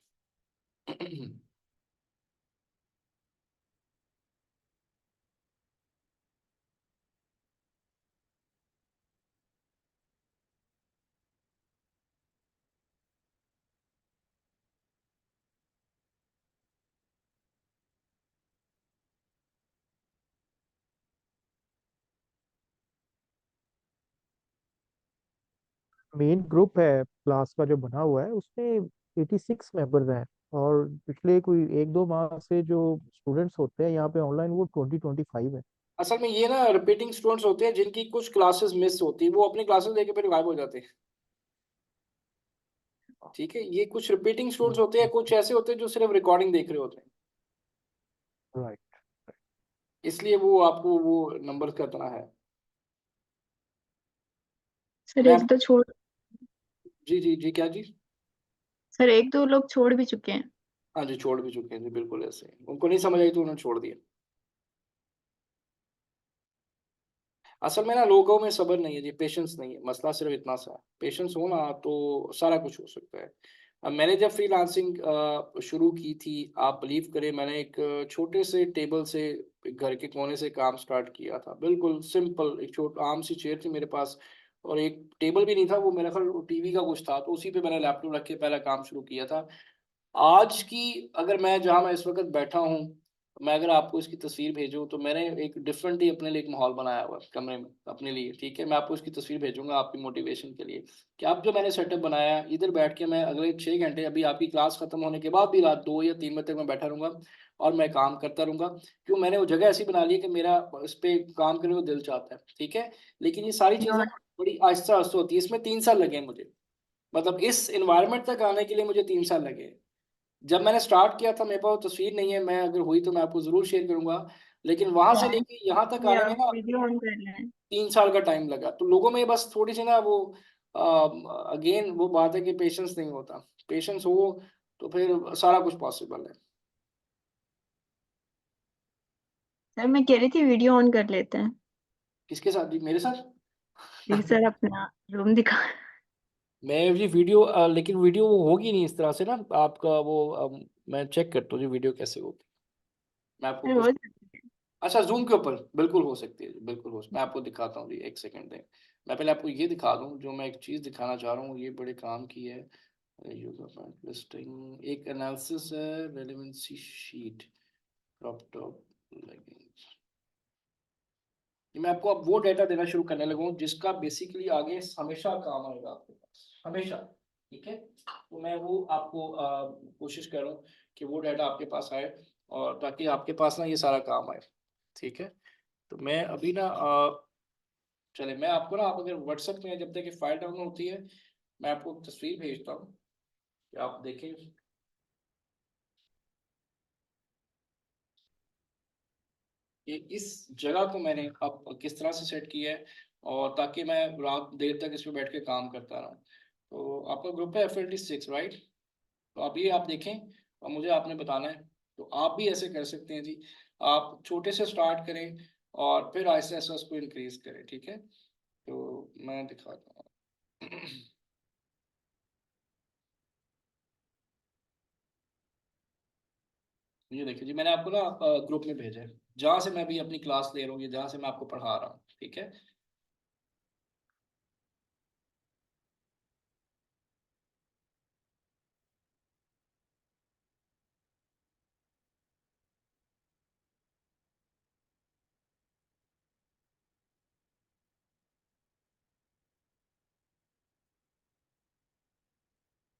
मेन ग्रुप है क्लास का जो बना हुआ है, उसमें 86 मेंबर्स हैं, और पिछले कोई 1-2 माह से जो स्टूडेंट्स होते हैं यहाँ पे ऑनलाइन, वो 20-25 है। असल में ये ना रिपीटिंग स्टूडेंट्स होते हैं जिनकी कुछ क्लासेस मिस होती है, वो अपनी क्लासेस लेके फिर गायब हो जाते हैं। ठीक है, ये कुछ रिपीटिंग स्टूडेंट्स होते हैं, कुछ ऐसे होते हैं जो सिर्फ रिकॉर्डिंग देख रहे होते हैं, राइट। इसलिए वो आपको वो नंबर का इतना है। सर मैं एक तो छोड़ जी जी जी, क्या जी? सर एक दो लोग छोड़ भी चुके हैं। हाँ जी, छोड़ भी चुके हैं जी, बिल्कुल ऐसे उनको नहीं समझ आई तो उन्होंने छोड़ दिया। असल में ना लोगों में सब्र नहीं है जी, पेशेंस नहीं है, मसला सिर्फ इतना सा है। पेशेंस हो ना तो सारा कुछ हो सकता है। अब मैंने जब फ्रीलांसिंग शुरू की थी, आप बिलीव करें, मैंने एक छोटे से टेबल से घर के कोने से काम स्टार्ट किया था, बिल्कुल सिंपल, एक छोट आम सी चेयर थी मेरे पास, और एक टेबल भी नहीं था, वो मेरा ख्याल टीवी का कुछ था, तो उसी पे मैंने लैपटॉप रख के पहला काम शुरू किया था। आज की अगर मैं जहाँ मैं इस वक्त बैठा हूँ, मैं अगर आपको इसकी तस्वीर भेजूँ तो मैंने एक डिफरेंट ही अपने लिए एक माहौल बनाया हुआ है कमरे में अपने लिए। ठीक है, मैं आपको इसकी तस्वीर भेजूंगा आपकी मोटिवेशन के लिए कि आप जो मैंने सेटअप बनाया है, इधर बैठ के मैं अगले 6 घंटे, अभी आपकी क्लास खत्म होने के बाद भी रात 2 या 3 बजे तक मैं बैठा रहूंगा, और मैं काम करता रहूंगा। क्यों, मैंने वो जगह ऐसी बना ली है कि मेरा इस पे काम करने को दिल चाहता है, ठीक है। लेकिन ये सारी चीजें बड़ी आहिस्ता आहिस्ता होती है, इसमें 3 साल लगे मुझे, मतलब इस इन्वायरमेंट तक आने के लिए मुझे 3 साल लगे। जब मैंने स्टार्ट किया था मेरे पास तस्वीर नहीं है, मैं अगर हुई तो मैं आपको जरूर शेयर करूंगा, लेकिन वहां से लेके यहाँ तक आने में ना वीडियो ऑन कर लें। 3 साल का टाइम लगा। तो लोगों में बस थोड़ी सी ना वो अगेन वो बात है कि पेशेंस नहीं होता, पेशेंस हो तो फिर सारा कुछ पॉसिबल है। सर मैं कह रही थी वीडियो ऑन कर लेते हैं। किसके साथ जी, मेरे साथ? जी सर अपना रूम दिखा। मैं जी वीडियो लेकिन वीडियो वो होगी नहीं इस तरह से ना आपका वो मैं चेक करता हूँ जी वीडियो कैसे होगी, मैं आपको सर कुछ। हो अच्छा, जूम के ऊपर बिल्कुल हो सकती है, बिल्कुल मैं आपको दिखाता हूँ जी, एक सेकंड दें। मैं पहले आपको ये दिखा दूँ, जो मैं एक चीज़ दिखाना चाह रहा हूँ, ये बड़े काम की है। लिस्टिंग एक एनालिसिस है, relevancy sheet, crop top leggings. मैं आपको अब वो डाटा देना शुरू करने लगा हूँ जिसका बेसिकली आगे हमेशा काम आएगा आपके पास, हमेशा, ठीक है। तो मैं वो आपको कोशिश कर रहा हूँ कि वो डाटा आपके पास आए, और ताकि आपके पास ना ये सारा काम आए, ठीक है। तो मैं अभी ना चले मैं आपको ना, आप अगर व्हाट्सएप में जब तक ये फाइल डाउनलोड होती है, मैं आपको तस्वीर भेजता हूँ कि आप देखें कि इस जगह को मैंने अब किस तरह से सेट किया है, और ताकि मैं रात देर तक इस पर बैठ के काम करता रहूँ। तो आपका ग्रुप है FLT6, राइट? तो अभी आप देखें और मुझे आपने बताना है। तो आप भी ऐसे कर सकते हैं जी, आप छोटे से स्टार्ट करें और फिर आहिस्ता आहिस्ता उसको इंक्रीज करें, ठीक है। तो मैं दिखाता हूँ। ये देखिए जी, मैंने आपको ना ग्रुप में भेजा है, जहाँ से मैं भी अपनी क्लास ले रहा हूँ, जहाँ से मैं आपको पढ़ा रहा हूँ, ठीक है।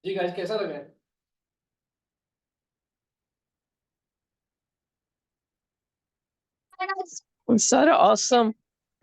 जी गाइस, कैसा लगा है? सर ऑसम,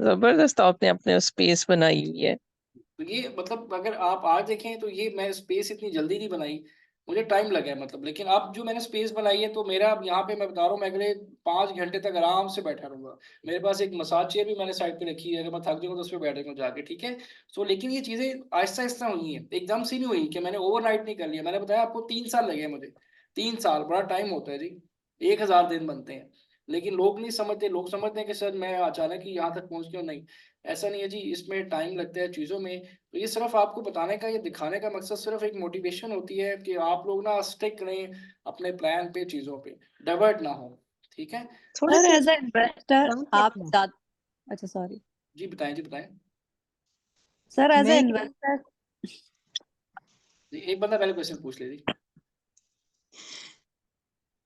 जबरदस्त आपने अपने स्पेस बनाई हुई है। तो ये मतलब अगर आप आज देखें तो ये मैं स्पेस इतनी जल्दी नहीं बनाई, मुझे टाइम लगा है मतलब। लेकिन अब जो मैंने स्पेस बनाई है, तो मेरा अब यहाँ पे मैं बता रहा हूँ, मैं अगले 5 घंटे तक आराम से बैठा रहूंगा। मेरे पास एक मसाज चेयर भी मैंने साइड पे रखी है, अगर मैं थक जाऊंगा तो उस पर बैठूंगा जाके, ठीक है। सो लेकिन ये चीजें आहिस्ता आहिस्ता हुई हैं, एकदम से नहीं हुई कि मैंने ओवरनाइट नहीं कर लिया। मैंने बताया आपको 3 साल लगे मुझे। 3 साल बड़ा टाइम होता है जी, 1000 दिन बनते हैं। लेकिन लोग नहीं समझते, लोग समझते हैं कि सर मैं अचानक ही यहाँ तक पहुंच गया। नहीं, ऐसा नहीं है जी, इसमें टाइम लगता है चीज़ों में। तो ये सिर्फ आपको बताने का, ये दिखाने का मकसद सिर्फ एक मोटिवेशन होती है कि आप लोग ना स्टिक रहें अपने प्लान पे, चीज़ों पे डाइवर्ट ना हो, ठीक है। थोड़े सर से एज ए इन्वेस्टर कम आप करना। ज्यादा, अच्छा सॉरी जी बताएं, जी बताएं। सर एज ए मैं इन्वेस्टर, जी एक बंदा पहले क्वेश्चन पूछ ले जी।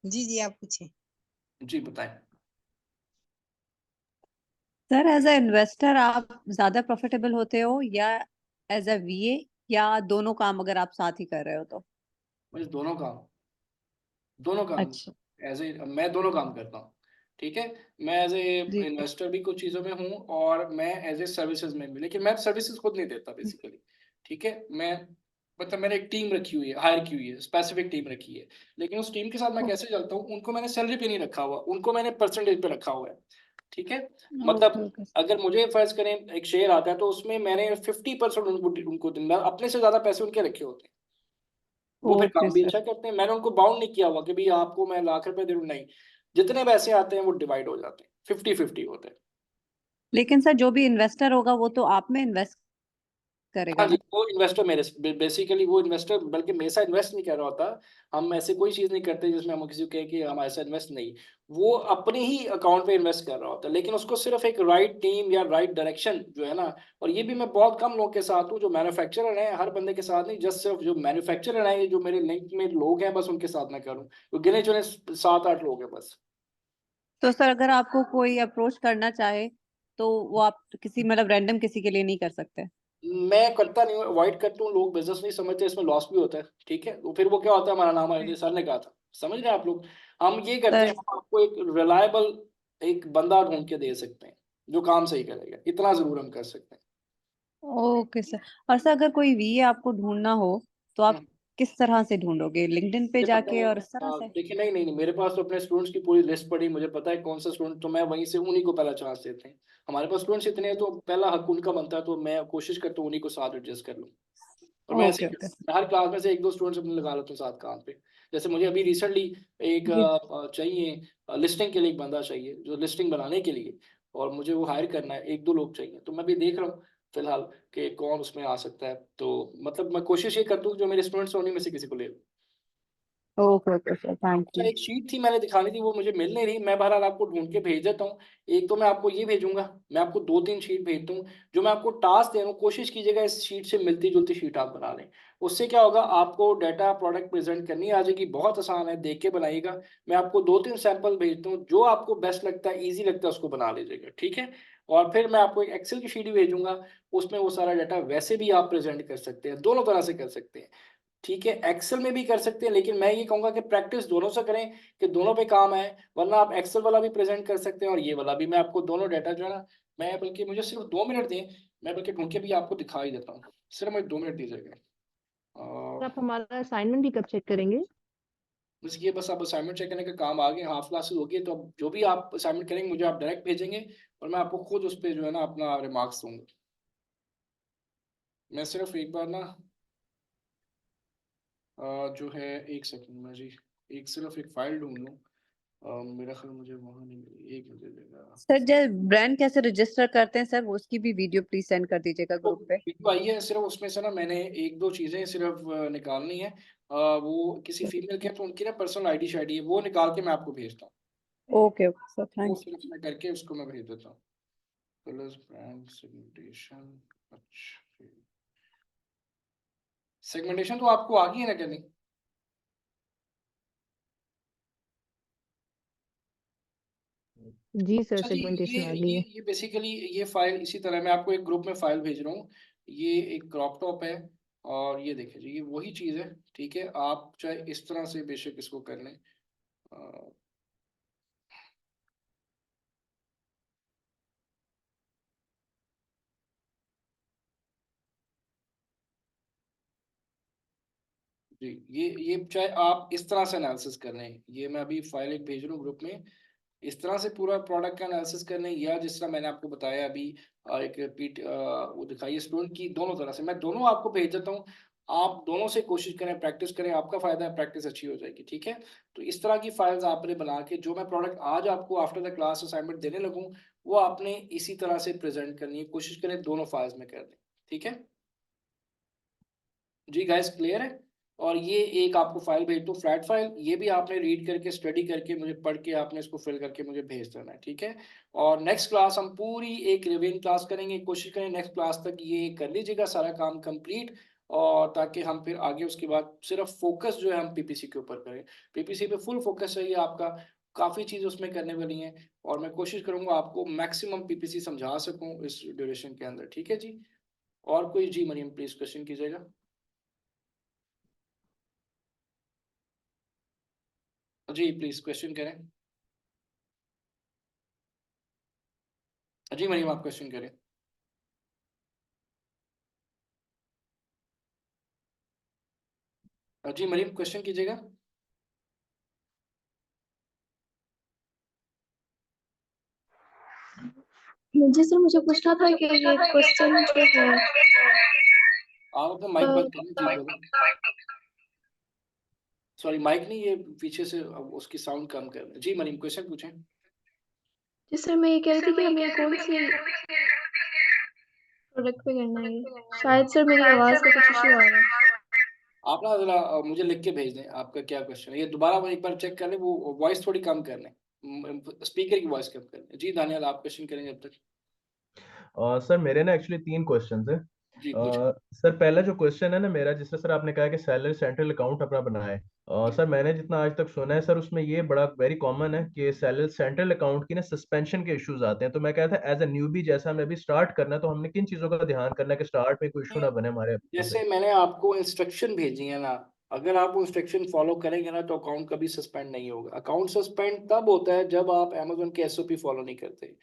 जी जी आप पूछिए। जी बताएं। सर एज ए इन्वेस्टर आप ज्यादा प्रॉफिटेबल होते हो या एज ए VA, या दोनों काम अगर आप साथ ही कर रहे हो तो? मुझे दोनों काम, दोनों काम अच्छा एज ए मैं दोनों काम करता हूँ, ठीक है। मैं एज ए जी इन्वेस्टर भी कुछ चीज़ों में हूँ, और मैं एज ए सर्विसेज में भी, लेकिन मैं सर्विसेज खुद नहीं देता बेसिकली, ठीक है। मैं मतलब मैंने एक टीम रखी हुई है, हायर की हुई है, स्पेसिफिक टीम रखी है। लेकिन उस टीम के साथ मैं कैसे चलता हूँ, उनको मैंने सैलरी पे नहीं रखा हुआ, उनको मैंने परसेंटेज पे रखा हुआ है, ठीक है। ओके मतलब ओके। अगर मुझे फर्ज करें एक शेयर आता है, तो उसमें मैंने 50% उनको मैं अपने से ज्यादा पैसे उनके रखे होते हैं। वो फिर ओके काम भी सर, अच्छा करते हैं, मैंने उनको बाउंड नहीं किया हुआ कि भाई आपको मैं लाख रुपए दे दूं, नहीं। जितने पैसे आते हैं वो डिवाइड हो जाते हैं, 50-50 होते हैं। लेकिन सर जो भी इन्वेस्टर होगा वो तो आप में इन्वेस्ट हाँ करेगा जी, ना? वो इन्वेस्टर मेरे बेसिकली वो इन्वेस्टर बल्कि मेरे साथ इन्वेस्ट नहीं कर रहा होता। हम ऐसे कोई चीज़ नहीं करते जिसमें हम किसी को कहें कि हमारे साथ इन्वेस्ट नहीं। वो अपने ही अकाउंट पे इन्वेस्ट कर रहा होता है, लेकिन उसको सिर्फ एक राइट टीम या राइट डायरेक्शन जो है ना। और ये भी मैं बहुत कम लोगों के साथ हूँ जो मैन्युफैक्चरर हैं, हर बंदे के साथ नहीं, जस्ट सिर्फ जो मैन्युफैक्चरर हैं, ये जो मेरे लिंक में लोग हैं, बस उनके साथ मैं करूँ। तो गिने चुने 7-8 लोग हैं बस। तो सर अगर आपको कोई अप्रोच करना चाहे तो वो आप किसी मतलब रैंडम किसी के लिए नहीं कर सकते? मैं करता नहीं हूँ, अवॉइड करता हूँ। लोग बिजनेस नहीं समझते, इसमें लॉस भी होता है, ठीक है। तो फिर वो क्या होता है, हमारा नाम आ जाता है, सर ने कहा था, समझ रहे हैं आप लोग? हम ये करते हैं, हम आपको एक रिलायबल एक बंदा ढूंढ के दे सकते हैं जो काम सही करेगा, इतना जरूर हम कर सकते हैं। Okay sir. और सर अगर कोई वीए आपको ढूंढना हो तो आप किस तरह से ढूंढोगे, लिंक्डइन पे जाके और इस तरह से? देखिए नहीं नहीं नहीं, मेरे पास तो अपने स्टूडेंट्स की पूरी लिस्ट पड़ी, मुझे पता है कौन सा स्टूडेंट, तो मैं वहीं से उन्हीं को पहला चांस देते हैं। हमारे पास स्टूडेंट्स इतने हैं तो पहला हक उनका बनता है, तो मैं कोशिश करता हूँ उन्हीं को साथ एडजस्ट कर लूँ। और मैं ऐसे ओके ओके मैं हर क्लास में से एक दो स्टूडेंट्स अपने लगा लेता हूँ साथ काम पे। जैसे मुझे अभी रिसेंटली एक जी चाहिए, लिस्टिंग के लिए एक बंदा चाहिए, जो लिस्टिंग बनाने के लिए, और मुझे वो हायर करना है, एक दो लोग चाहिए, तो मैं भी देख रहा हूँ फिलहाल कि कौन उसमें आ सकता है। तो मतलब मैं कोशिश ये करता हूँ जो मेरे स्टूडेंट्स हैं उन्हीं में से किसी को ले लूँ। ओके ओके सर, थैंक अच्छा, यू। एक शीट थी मैंने दिखानी थी, वो मुझे मिल नहीं रही, मैं बहरहाल आपको ढूंढ के भेज देता हूँ। एक तो मैं आपको ये भेजूंगा, मैं आपको 2-3 शीट भेजता हूँ जो मैं आपको टास्क दे रहा हूँ, कोशिश कीजिएगा इस शीट से मिलती जुलती शीट आप बना लें। उससे क्या होगा, आपको डाटा प्रोडक्ट प्रेजेंट करनी आ जाएगी, बहुत आसान है, देख के बनाइएगा। मैं आपको 2-3 सैंपल भेजता हूँ, जो आपको बेस्ट लगता है, ईजी लगता है, उसको बना लीजिएगा, ठीक है? और फिर मैं आपको एक एक्सेल की शीट भी भेजूंगा, उसमें वो सारा डाटा वैसे भी आप प्रेजेंट कर सकते हैं, दोनों तरह से कर सकते हैं, ठीक है? एक्सेल में भी कर सकते हैं, लेकिन मैं ये कहूंगा कि प्रैक्टिस दोनों से करें कि दोनों पे काम है, वरना आप एक्सेल वाला भी प्रेजेंट कर सकते हैं और ये वाला भी। मैं आपको दोनों डाटा जो है ना, मैं बल्कि मुझे सिर्फ 2 मिनट दें, मैं बल्कि ढूंढ के भी आपको दिखा ही देता हूँ, सिर्फ मुझे 2 मिनट दीजिएगा। सर आप हमारा असाइनमेंट भी कब चेक करेंगे? बस आप असाइनमेंट चेक करने का काम आ गए, हाफ क्लासेस हो गई, तो अब जो भी आप असाइनमेंट करेंगे मुझे आप डायरेक्ट भेजेंगे और मैं आपको खुद उस पर जो है ना अपना रिमार्क्स दूंगा। मैं सिर्फ एक बार ना जो है, एक सेकंड में जी, एक सिर्फ एक फाइल ढूंढ लूँ। मेरा ख्याल मुझे वहाँ नहीं मिली, एक मुझे देगा। सर जब ब्रांड कैसे रजिस्टर करते हैं सर, वो उसकी भी वीडियो प्लीज सेंड कर दीजिएगा ग्रुप पे। वीडियो आई है, सिर्फ उसमें से ना मैंने एक दो चीज़ें सिर्फ निकालनी है। वो किसी फीमेल के, तो उनकी ना पर्सनल आईडी शाइडी है, वो निकाल के मैं आपको भेजता हूँ। ओके ओके सर, वो थैंक सिर्फ मैं करके उसको मैं भेज देता हूँ। Colours, brand, segmentation. अच्छा, सेगमेंटेशन तो आपको आ गई है ना करनी? जी सर, अच्छा जी, सेगमेंटेशन आ गई है। ये बेसिकली ये फाइल इसी तरह मैं आपको एक ग्रुप में फाइल भेज रहा हूँ। ये एक क्रॉप टॉप है, और ये देखिए जी, ये वही चीज़ है, ठीक है? आप चाहे इस तरह से बेशक इसको कर लें। अ, जी, ये चाहे आप इस तरह से एनालिसिस कर लें, ये मैं अभी फाइल एक भेज रहा हूँ ग्रुप में, इस तरह से पूरा प्रोडक्ट का एनालिसिस कर लें, या जिस तरह मैंने आपको बताया अभी एक पीट वो दिखाइए स्टूडेंट की, दोनों तरह से मैं दोनों आपको भेज देता हूँ। आप दोनों से कोशिश करें, प्रैक्टिस करें, आपका फायदा है, प्रैक्टिस अच्छी हो जाएगी, ठीक है? तो इस तरह की फाइल्स आपने बना के, जो मैं प्रोडक्ट आज आपको आफ्टर द क्लास असाइनमेंट देने लगूँ, वो आपने इसी तरह से प्रेजेंट करनी है, कोशिश करें दोनों फाइल्स में कर दें, ठीक है जी? गाइस क्लियर है? और ये एक आपको फाइल भेज दो, फ्लैट फाइल, ये भी आपने रीड करके स्टडी करके मुझे पढ़ के आपने इसको फिल करके मुझे भेज देना है, ठीक है? और नेक्स्ट क्लास हम पूरी एक रिवीजन क्लास करेंगे, कोशिश करें नेक्स्ट क्लास तक ये कर लीजिएगा सारा काम कंप्लीट, और ताकि हम फिर आगे उसके बाद सिर्फ फोकस जो है हम पीपीसी के ऊपर करें। पीपीसी पे फुल फोकस चाहिए आपका, काफ़ी चीज़ उसमें करने वाली हैं, और मैं कोशिश करूँगा आपको मैक्सिमम पीपीसी समझा सकूँ इस ड्यूरेशन के अंदर, ठीक है जी? और कोई जी मरियम प्लीज़ क्वेश्चन कीजिएगा। जी प्लीज क्वेश्चन करें। जी मरियम आप क्वेश्चन करें। जी मरियम क्वेश्चन कीजिएगा। जी सर, मुझे पूछना था कि ये क्वेश्चन जो है आप अपना माइक बंद करें जी, बोलो। सॉरी माइक नहीं, ये पीछे से उसकी साउंड कम कर दें। जी मरियम क्वेश्चन पूछें। जी सर, मैं ये कह रही थी कि हमें कौन सी प्रोडक्ट पे करना है ये? शायद सर मेरी आवाज़ का कुछ इशू आ रहा है। आप ना जरा मुझे लिख के भेज दें आपका क्या क्वेश्चन है, ये दोबारा एक बार चेक कर लें, वो वॉइस थोड़ी कम कर लें, स्पीकर की वॉइस कम कर लें। जी दानियाल आप क्वेश्चन करेंगे अब तक। सर मेरे ना एक्चुअली 3 क्वेश्चंस हैं। जी पूछें। सर पहला जो क्वेश्चन है ना मेरा, जिसमें सर आपने कहा कि सैलरी सेंट्रल अकाउंट अपना बनाए, जी सर मैंने जितना आज तक सुना है सर, उसमें ये बड़ा वेरी कॉमन है कि सैलरी सेंट्रल अकाउंट की ना सस्पेंशन के इश्यूज आते हैं। तो मैं कहता एज ए न्यूबी, जैसा हमें अभी स्टार्ट करना है, तो हमने किन चीज़ों का ध्यान करना है कि स्टार्ट में कोई इशू ना बने हमारे से? जैसे मैंने आपको इंस्ट्रक्शन भेजी है ना, अगर आप वो इंस्ट्रक्शन फॉलो करेंगे ना तो अकाउंट कभी सस्पेंड नहीं होगा। अकाउंट सस्पेंड तब होता है जब आप अमेजोन के एसओपी फॉलो नहीं करते।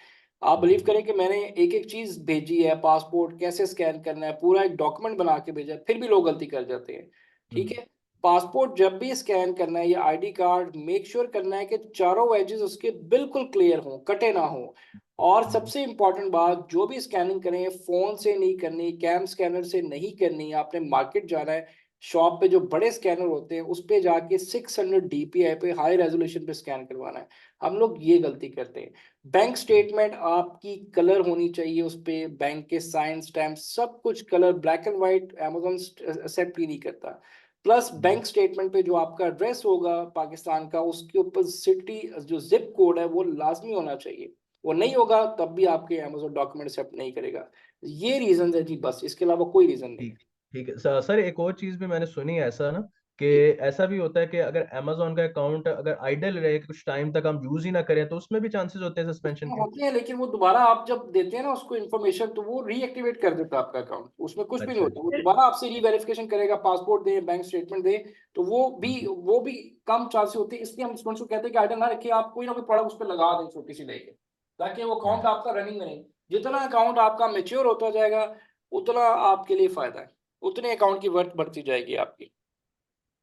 आप बिलीव करें कि मैंने एक एक चीज भेजी है, पासपोर्ट कैसे स्कैन करना है, पूरा एक डॉक्यूमेंट बना के भेजा है, फिर भी लोग गलती कर जाते हैं। ठीक है, पासपोर्ट जब भी स्कैन करना है या आईडी कार्ड, मेक श्योर करना है कि चारों एजेस उसके बिल्कुल क्लियर हों, कटे ना हो। और सबसे इंपॉर्टेंट बात, जो भी स्कैनिंग करें फोन से नहीं करनी, कैम स्कैनर से नहीं करनी। आपने मार्केट जाना है, शॉप पे जो बड़े स्कैनर होते हैं उस पे जाके 600 डीपीआई पे हाई रेजोल्यूशन पे स्कैन करवाना है। हम लोग ये गलती करते हैं। बैंक स्टेटमेंट आपकी कलर होनी चाहिए उस पे, बैंक के साइन स्टैम्प सब कुछ colour, black and white Amazon accept ही नहीं करता। प्लस बैंक स्टेटमेंट पे जो आपका एड्रेस होगा पाकिस्तान का, उसके ऊपर सिटी जो जिप कोड है वो लाजमी होना चाहिए। वो नहीं होगा तब भी आपके अमेजोन डॉक्यूमेंट एक्सेप्ट नहीं करेगा। ये रीजन है जी, बस इसके अलावा कोई रीजन नहीं। ठीक ठीक है सर, एक और चीज भी मैंने सुनी है ऐसा ना, कि जी ऐसा भी होता है कि अगर अमेजोन का अकाउंट अगर आइडल रहे कुछ टाइम तक हम यूज ही ना करें तो उसमें भी चांसेस होते हैं सस्पेंशन उसमें के। होते हैं, लेकिन वो दोबारा आप जब देते हैं ना उसको इन्फॉर्मेशन, तो वो रीएक्टिवेट कर देता है आपका अकाउंट, उसमें कुछ भी नहीं अच्छा होता। वो अच्छा। दोबारा आपसे रीवेरिफिकेशन करेगा, पासपोर्ट दे, बैंक स्टेटमेंट दे, तो वो भी कम चांसेस होती है। इसलिए हम स्टूडेंट्स को कहते हैं कि आइडल ना रखिए, आप कोई ना कोई प्रोडक्ट उस पर लगा दें छोटी सी लेके, ताकि वो अकाउंट आपका रनिंग में रहे। जितना अकाउंट आपका मेच्योर होता जाएगा उतना आपके लिए फायदा है, उतने अकाउंट की वर्थ बढ़ती जाएगी आपकी।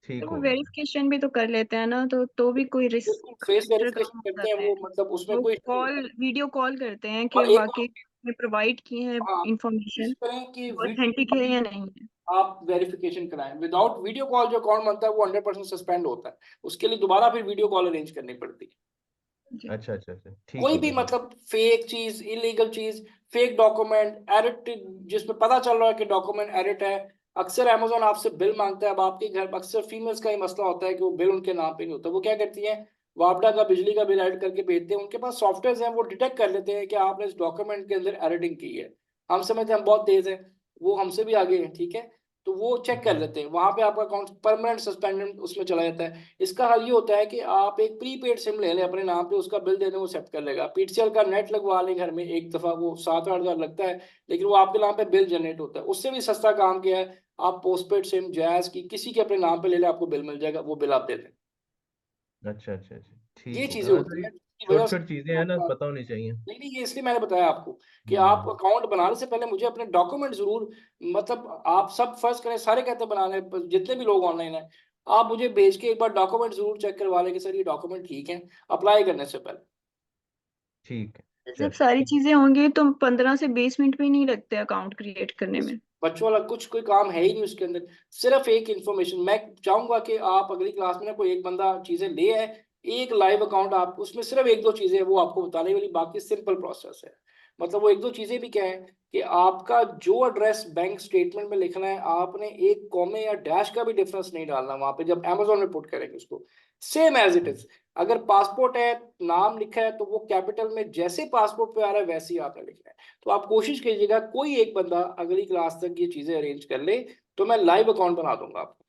ठीक तो वो हो गया सर। वेरिफिकेशन भी तो कर लेते हैं ना, तो भी कोई बिल्कुल रिस्क फेस फैक्टर वेरिफिकेशन कम हो करते हैं जाता है। वो, मतलब उसमें वो कोई issue नहीं कॉल, होता। वीडियो कॉल करते हैं कि और एक वाकई में प्रोवाइड की है हाँ, इंफॉर्मेशन, कोशिश करें कि ऑथेंटिक है या नहीं है। आप वेरिफिकेशन कराएं। विदाउट वीडियो कॉल जो अकाउंट बनता है वो 100% सस्पेंड होता है, उसके लिए दोबारा फिर वीडियो कॉल अरेंज करनी पड़ती है। जी। अच्छा अच्छा अच्छा, ठीक कोई हो भी गया सर। मतलब फेक चीज, इलीगल चीज, फेक डॉक्यूमेंट, एडिट, जिसमें पता चल रहा है कि डॉक्यूमेंट एडिट है। अक्सर अमेजोन आपसे बिल मांगता है। अब आपके घर अक्सर फीमेल्स का ही मसला होता है कि वो बिल उनके नाम पे नहीं होता। वो क्या करती हैं, वापडा का बिजली का बिल ऐड करके भेजते हैं। उनके पास सॉफ्टवेयर हैं, वो डिटेक्ट कर लेते हैं कि आपने इस डॉक्यूमेंट के अंदर एडिटिंग की है। हम समझते हैं हम बहुत तेज हैं, वो हमसे भी आगे हैं। ठीक है, तो वो चेक कर लेते हैं, वहां पे आपका अकाउंट परमानेंट सस्पेंडेड उसमें चला जाता है। इसका हल ये होता है कि आप एक प्रीपेड सिम ले लें अपने नाम पे, उसका बिल दे दें, वो सेट कर लेगा। पीटीसीएल का नेट लगवा लें घर में एक दफा, वो 7-8 हज़ार लगता है, लेकिन वो आपके नाम पे बिल जनरेट होता है। उससे भी सस्ता काम किया है, आप पोस्टपेड सिम जैज की किसी के अपने नाम पे ले लें, आपको बिल मिल जाएगा, वो बिल आप दे दें। अच्छा अच्छा अच्छा, ये ठीक हो चीजें गया। हाँ होती सर, ये हैं जिसकी वजह छोटी से छोटी चीजें हैं ना, आपका, पता होनी चाहिए। नहीं नहीं, ये इसलिए मैंने बताया आपको कि आप हम्म। अकाउंट बनाने से पहले मुझे अपने डॉक्यूमेंट जरूर, मतलब आप सब फर्ज करें, सारे कहते हैं बनाने, जितने भी लोग ऑनलाइन हैं, आप मुझे भेज के एक बार डॉक्यूमेंट जरूर चेक करवा लें कि सर ये डॉक्यूमेंट ठीक है, अप्लाई करने से पहले। ठीक है। जब चल सारी ठीक। चीजें होंगी तो 15 से 20 मिनट भी नहीं लगते अकाउंट क्रिएट करने इस में। बच्चों वाला कुछ कोई काम है ही नहीं उसके अंदर, सिर्फ एक इन्फॉर्मेशन। मैं चाहूंगा कि आप अगली क्लास में ना कोई एक बंदा चीजें ले आए, एक लाइव अकाउंट, आप उसमें सिर्फ एक दो चीजें वो आपको बताने वाली, बाकी सिंपल प्रोसेस है। मतलब वो एक दो चीजें भी क्या है कि आपका जो एड्रेस बैंक स्टेटमेंट में लिखना है, आपने एक कॉमे या डैश का भी डिफरेंस नहीं डालना वहां पे जब अमेजोन में पुट करेंगे उसको, सेम एज इट इज। अगर पासपोर्ट है, नाम लिखा है, तो वो कैपिटल में जैसे पासपोर्ट पे आ रहा है वैसे ही आपने लिखना है। तो आप कोशिश कीजिएगा कोई एक बंदा अगली क्लास तक ये चीजें अरेंज कर ले, तो मैं लाइव अकाउंट बना दूंगा आपको।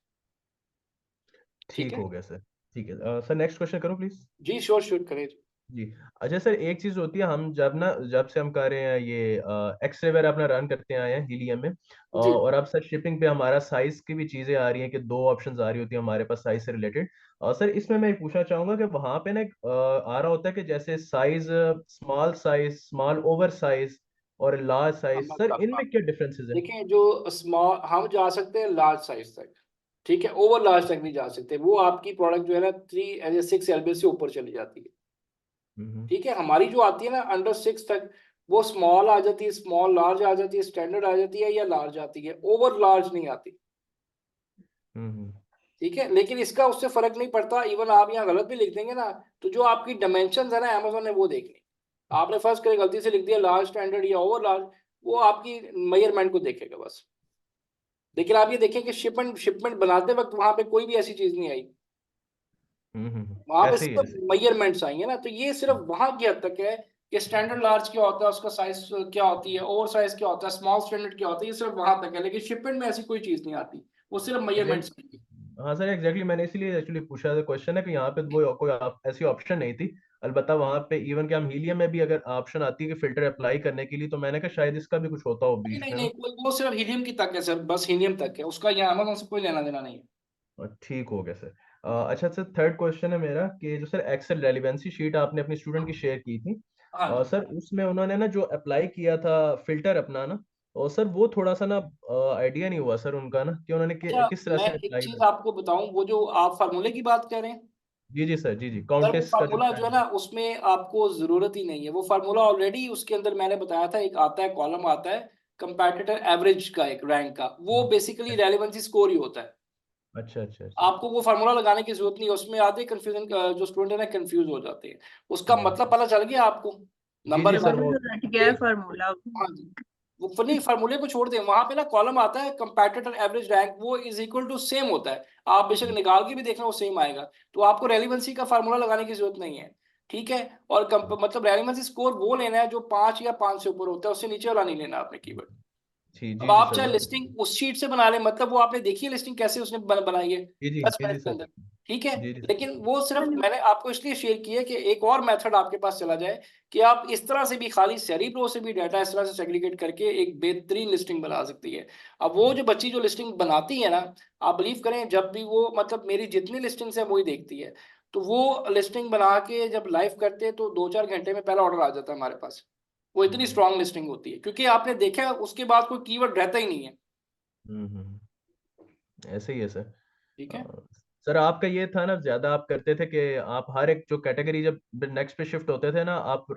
ठीक ठीक है हो गया सर। ठीक है सर, नेक्स्ट क्वेश्चन करो प्लीज। जी, श्योर श्योर करें। जी। अच्छा सर, एक चीज होती है, हम जब से हम कर रहे हैं ये एक्सरे वगैरह अपना रन करते आए हैं हीलियम में, जी और अब सर शिपिंग पे हमारा साइज की भी चीजें आ रही हैं कि दो ऑप्शंस आ रही होती है हमारे पास साइज से रिलेटेड। और सर इसमें मैं पूछना चाहूंगा कि वहां पे ना एक आ रहा होता है कि जैसे साइज, स्मॉल ओवर साइज और लार्ज हाँ, साइज, मैं सर बताता हूँ इनमें आपको। क्या डिफरेंसेस है? देखिए, जो स्मॉल, हम जा सकते हैं लार्ज साइज तक, ठीक है, ओवर लार्ज तक नहीं जा सकते। वो आपकी प्रोडक्ट जो है ना 3 6 LB से ऊपर चली जाती है। हम्म ठीक है, हमारी जो आती है ना अंडर 6 तक, वो स्मॉल आ जाती है, स्मॉल लार्ज आ जाती है, स्टैंडर्ड आ जाती है, या लार्ज आती है, ओवर लार्ज नहीं आती। हम्म। ठीक है, लेकिन इसका उससे फर्क नहीं पड़ता। इवन आप यहाँ गलत भी लिख देंगे ना, तो जो आपकी डायमेंशन है ना अमेजोन ने वो देखनी। आपने फर्स्ट करे गलती से लिख दिया लार्ज स्टैंडर्ड या ओवर लार्ज, वो आपकी मेजरमेंट को देखेगा बस। लेकिन आप ये देखें कि शिपमेंट शिपमेंट बनाते वक्त वहां पे कोई भी ऐसी चीज नहीं आई, वहां पे ऐसे ही है, सिर्फ ऐसे ही। मेजरमेंट्स आई है ना। तो ये सिर्फ वहां की हद तक है कि स्टैंडर्ड लार्ज क्या होता है, उसका साइज क्या होती है, ओवर साइज क्या होता है, स्मॉल स्टैंडर्ड क्या होता है, ये सिर्फ वहां तक है। लेकिन शिपमेंट में ऐसी कोई चीज नहीं आती, वो सिर्फ मेजरमेंट्स एग्जैक्ट की। हाँ सर, एग्जैक्टली मैंने इसीलिए एक्चुअली पूछा था क्वेश्चन है कि यहाँ पे वो कोई ऐसी ऑप्शन नहीं थी। अलबत्ता वहाँ पे इवन कि हम हीलियम में भी अगर ऑप्शन आती है कि फिल्टर अप्लाई करने के लिए, तो मैंने कहा शायद इसका भी कुछ होता हो नहीं बीच नहीं में नहीं, ना। वो सिर्फ हीलियम की तक है सर, बस हीलियम तक है, उसका यहाँ अमेजोन से कोई लेना देना नहीं है। ठीक हो गया सर। अच्छा सर, थर्ड क्वेश्चन है मेरा कि जो सर एक्सेल रेलिवेंसी शीट आपने अपनी स्टूडेंट की शेयर की थी, हाँ जी। सर उसमें उन्होंने ना जो अप्लाई किया था फिल्टर अपना ना, और सर वो थोड़ा सा ना आइडिया नहीं हुआ सर उनका ना कि उन्होंने अच्छा, किस तरह मैं से एक अप्लाई चीज कर। आपको बताऊं, वो जो आप फार्मूले की बात कर रहे हैं, जी जी सर, जी जी, सर वो काउंटेस का जो फार्मूला जो है ना उसमें आपको जरूरत ही नहीं है। वो फार्मूला ऑलरेडी उसके अंदर मैंने बताया था, एक आता है कॉलम आता है कंपैटिटर एवरेज का, एक रैंक का, वो बेसिकली रेलेवेंसी स्कोर ही होता है। अच्छा अच्छा अच्छा। आपको वो फार्मूला लगाने की जरूरत नहीं है, उसमें आधे कंफ्यूजन जो स्टूडेंट है ना कंफ्यूज हो जाते हैं। उसका मतलब पता चल गया आपको, जी नंबर जी सर, हमारा वो तो रट गया है एक, फार्मूला। हाँ जी, वो नहीं फार्मूले को छोड़ दें, वहां पे ना कॉलम आता है कंपैटिटर एवरेज रैंक, वो इज इक्वल टू सेम होता है। आप बेशक निकाल के भी देखना वो सेम आएगा, तो आपको रेलिवेंसी का फार्मूला लगाने की जरूरत नहीं है। ठीक है। और मतलब रेलिवेंसी स्कोर वो लेना है जो 5 या 5 से ऊपर होता है, उससे नीचे वाला नहीं लेना आपने कीवर्ड। जी अब जी जी आप सर, चाहे वो लिस्टिंग उस शीट से बना ले, मतलब वो आपने देखी है लिस्टिंग कैसे उसने बनाई है जी जी 10 जी जी मिनट के सर, अंदर। ठीक है। जी जी लेकिन वो सिर्फ हेलो। मैंने आपको इसलिए शेयर किया कि एक और मेथड आपके पास चला जाए कि आप इस तरह से भी खाली सेरिप्रो से भी डाटा इस तरह से सेग्रीगेट करके एक बेहतरीन लिस्टिंग बना सकती है। अब वो जो बच्ची जो लिस्टिंग बनाती है ना, आप बिलीव करें, जब भी वो मतलब मेरी जितनी लिस्टिंग्स है वही देखती है, तो वो लिस्टिंग बना के जब लाइव करते हैं तो 2-4 घंटे में पहला ऑर्डर आ जाता है हमारे पास। वो इतनी स्ट्रांग लिस्टिंग होती है, क्योंकि आपने देखा है उसके बाद कोई कीवर्ड रहता ही नहीं है। ऐसे ही है सर। ठीक है। अ, सर आपका ये था ना, ज्यादा आप करते थे कि आप हर एक जो कैटेगरी जब नेक्स्ट पे शिफ्ट होते थे ना, आप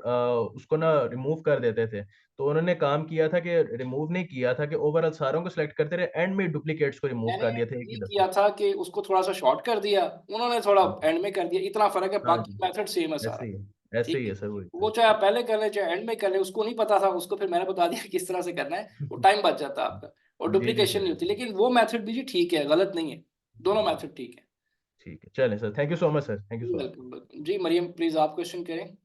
उसको ना रिमूव कर देते थे। तो उन्होंने काम किया था कि रिमूव नहीं किया था कि ओवरऑल सारों को सिलेक्ट करते रहे, एंड में डुप्लीकेट्स को रिमूव मैंने कर दिए थे एक ये ही दफे। किया था कि उसको थोड़ा सा शॉर्ट कर दिया, उन्होंने थोड़ा एंड में कर दिया, इतना फर्क है, हाँ बाकी जी, मेथड सेम है ऐसे सारा। ही है, ऐसे ठीक ही है। है सर, वही वो चाहे आप पहले कर ले चाहे एंड में कर ले, उसको नहीं पता था, उसको फिर मैंने बता दिया किस तरह से करना है, वो टाइम बच जाता है आपका और जी जी डुप्लीकेशन सर, नहीं होती। लेकिन वो मेथड भी जी ठीक है, गलत नहीं है, दोनों मेथड ठीक है। ठीक है, चलें sir, thank you so much sir, thank you so much. Welcome welcome जी। मरियम प्लीज आप क्वेश्चन करें।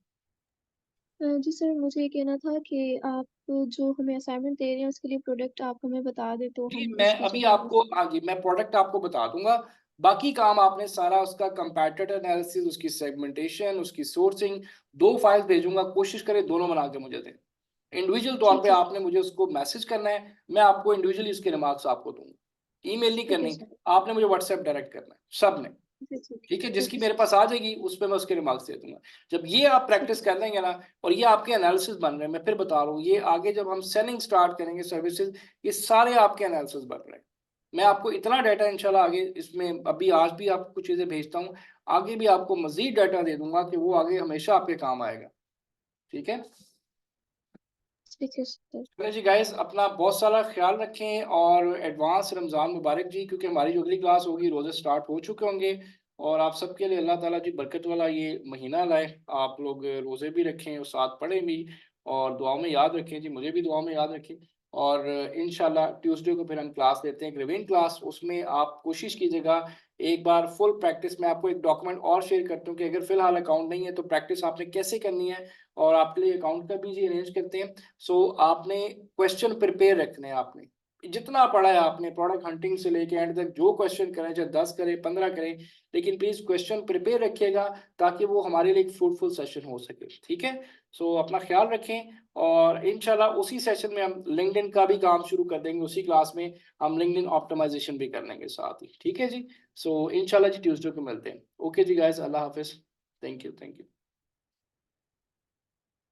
जी सर, मुझे ये कहना था कि आप जो हमें असाइनमेंट दे रहे हैं उसके लिए प्रोडक्ट आप हमें बता दें तो जी हम मैं उसकी अभी जगह। आपको, हाँ जी, मैं प्रोडक्ट आपको बता दूंगा। बाकी काम आपने सारा उसका कंपैटिटर एनालिसिस, उसकी सेगमेंटेशन, उसकी सोर्सिंग, 2 फाइल्स भेजूंगा, कोशिश करें दोनों बना के मुझे दें। इंडिविजुअल तौर ठीक पे है। आपने मुझे उसको मैसेज करना है, मैं आपको इंडिविजुअली उसके रिमार्क्स आपको दूंगा। ईमेल नहीं ठीक है करनी, सर। आपने मुझे व्हाट्सएप डायरेक्ट करना है सब ने। जी ठीक ठीक है, ठीक जिसकी है मेरे सर। पास आ जाएगी उस पर मैं उसके रिमार्क्स दे दूंगा। जब ये आप ठीक प्रैक्टिस है। कर लेंगे ना, और ये आपके एनालिसिस बन रहे हैं, मैं फिर बता रहा हूँ, ये आगे जब हम सेलिंग स्टार्ट करेंगे सर्विसेज, ये सारे आपके एनालिसिस बन रहे हैं। मैं आपको इतना डाटा इंशाल्लाह आगे इसमें, अभी आज भी आपको कुछ चीजें भेजता हूँ, आगे भी आपको मजीद डाटा दे दूंगा कि वो आगे हमेशा आपके काम आएगा। ठीक है। ठीक है सर। चलिए जी गाइस, अपना बहुत सारा ख्याल रखें, और एडवांस रमज़ान मुबारक जी, क्योंकि हमारी जो अगली क्लास होगी रोज़े स्टार्ट हो चुके होंगे। और आप सबके लिए अल्लाह ताला जी बरकत वाला ये महीना लाए, आप लोग रोज़े भी रखें और साथ पढ़ें भी, और दुआ में याद रखें जी, मुझे भी दुआ में याद रखें। और इंशाल्लाह ट्यूसडे को फिर हम क्लास लेते हैं, एक रिवीन क्लास, उसमें आप कोशिश कीजिएगा एक बार फुल प्रैक्टिस। मैं आपको एक डॉक्यूमेंट और शेयर करता हूँ कि अगर फिलहाल अकाउंट नहीं है तो प्रैक्टिस आपने कैसे करनी है, और आपके लिए अकाउंट का भी जी अरेंज करते हैं। सो आपने क्वेश्चन प्रिपेयर रखने हैं, आपने जितना पढ़ा है आपने प्रोडक्ट हंटिंग से लेके एंड तक, जो क्वेश्चन करें चाहे 10 करें 15 करें, लेकिन प्लीज क्वेश्चन प्रिपेयर रखिएगा ताकि वो हमारे लिए एक फ्रूटफुल सेशन हो सके। ठीक है। सो अपना ख्याल रखें, और इंशाल्लाह उसी सेशन में हम लिंक्डइन का भी काम शुरू कर देंगे, उसी क्लास में हम लिंक्डइन ऑप्टिमाइजेशन भी कर लेंगे साथ ही। ठीक है जी। सो इंशाल्लाह जी ट्यूसडे को मिलते हैं। ओके जी गाइस, अल्लाह हाफिज। Thank you, thank you.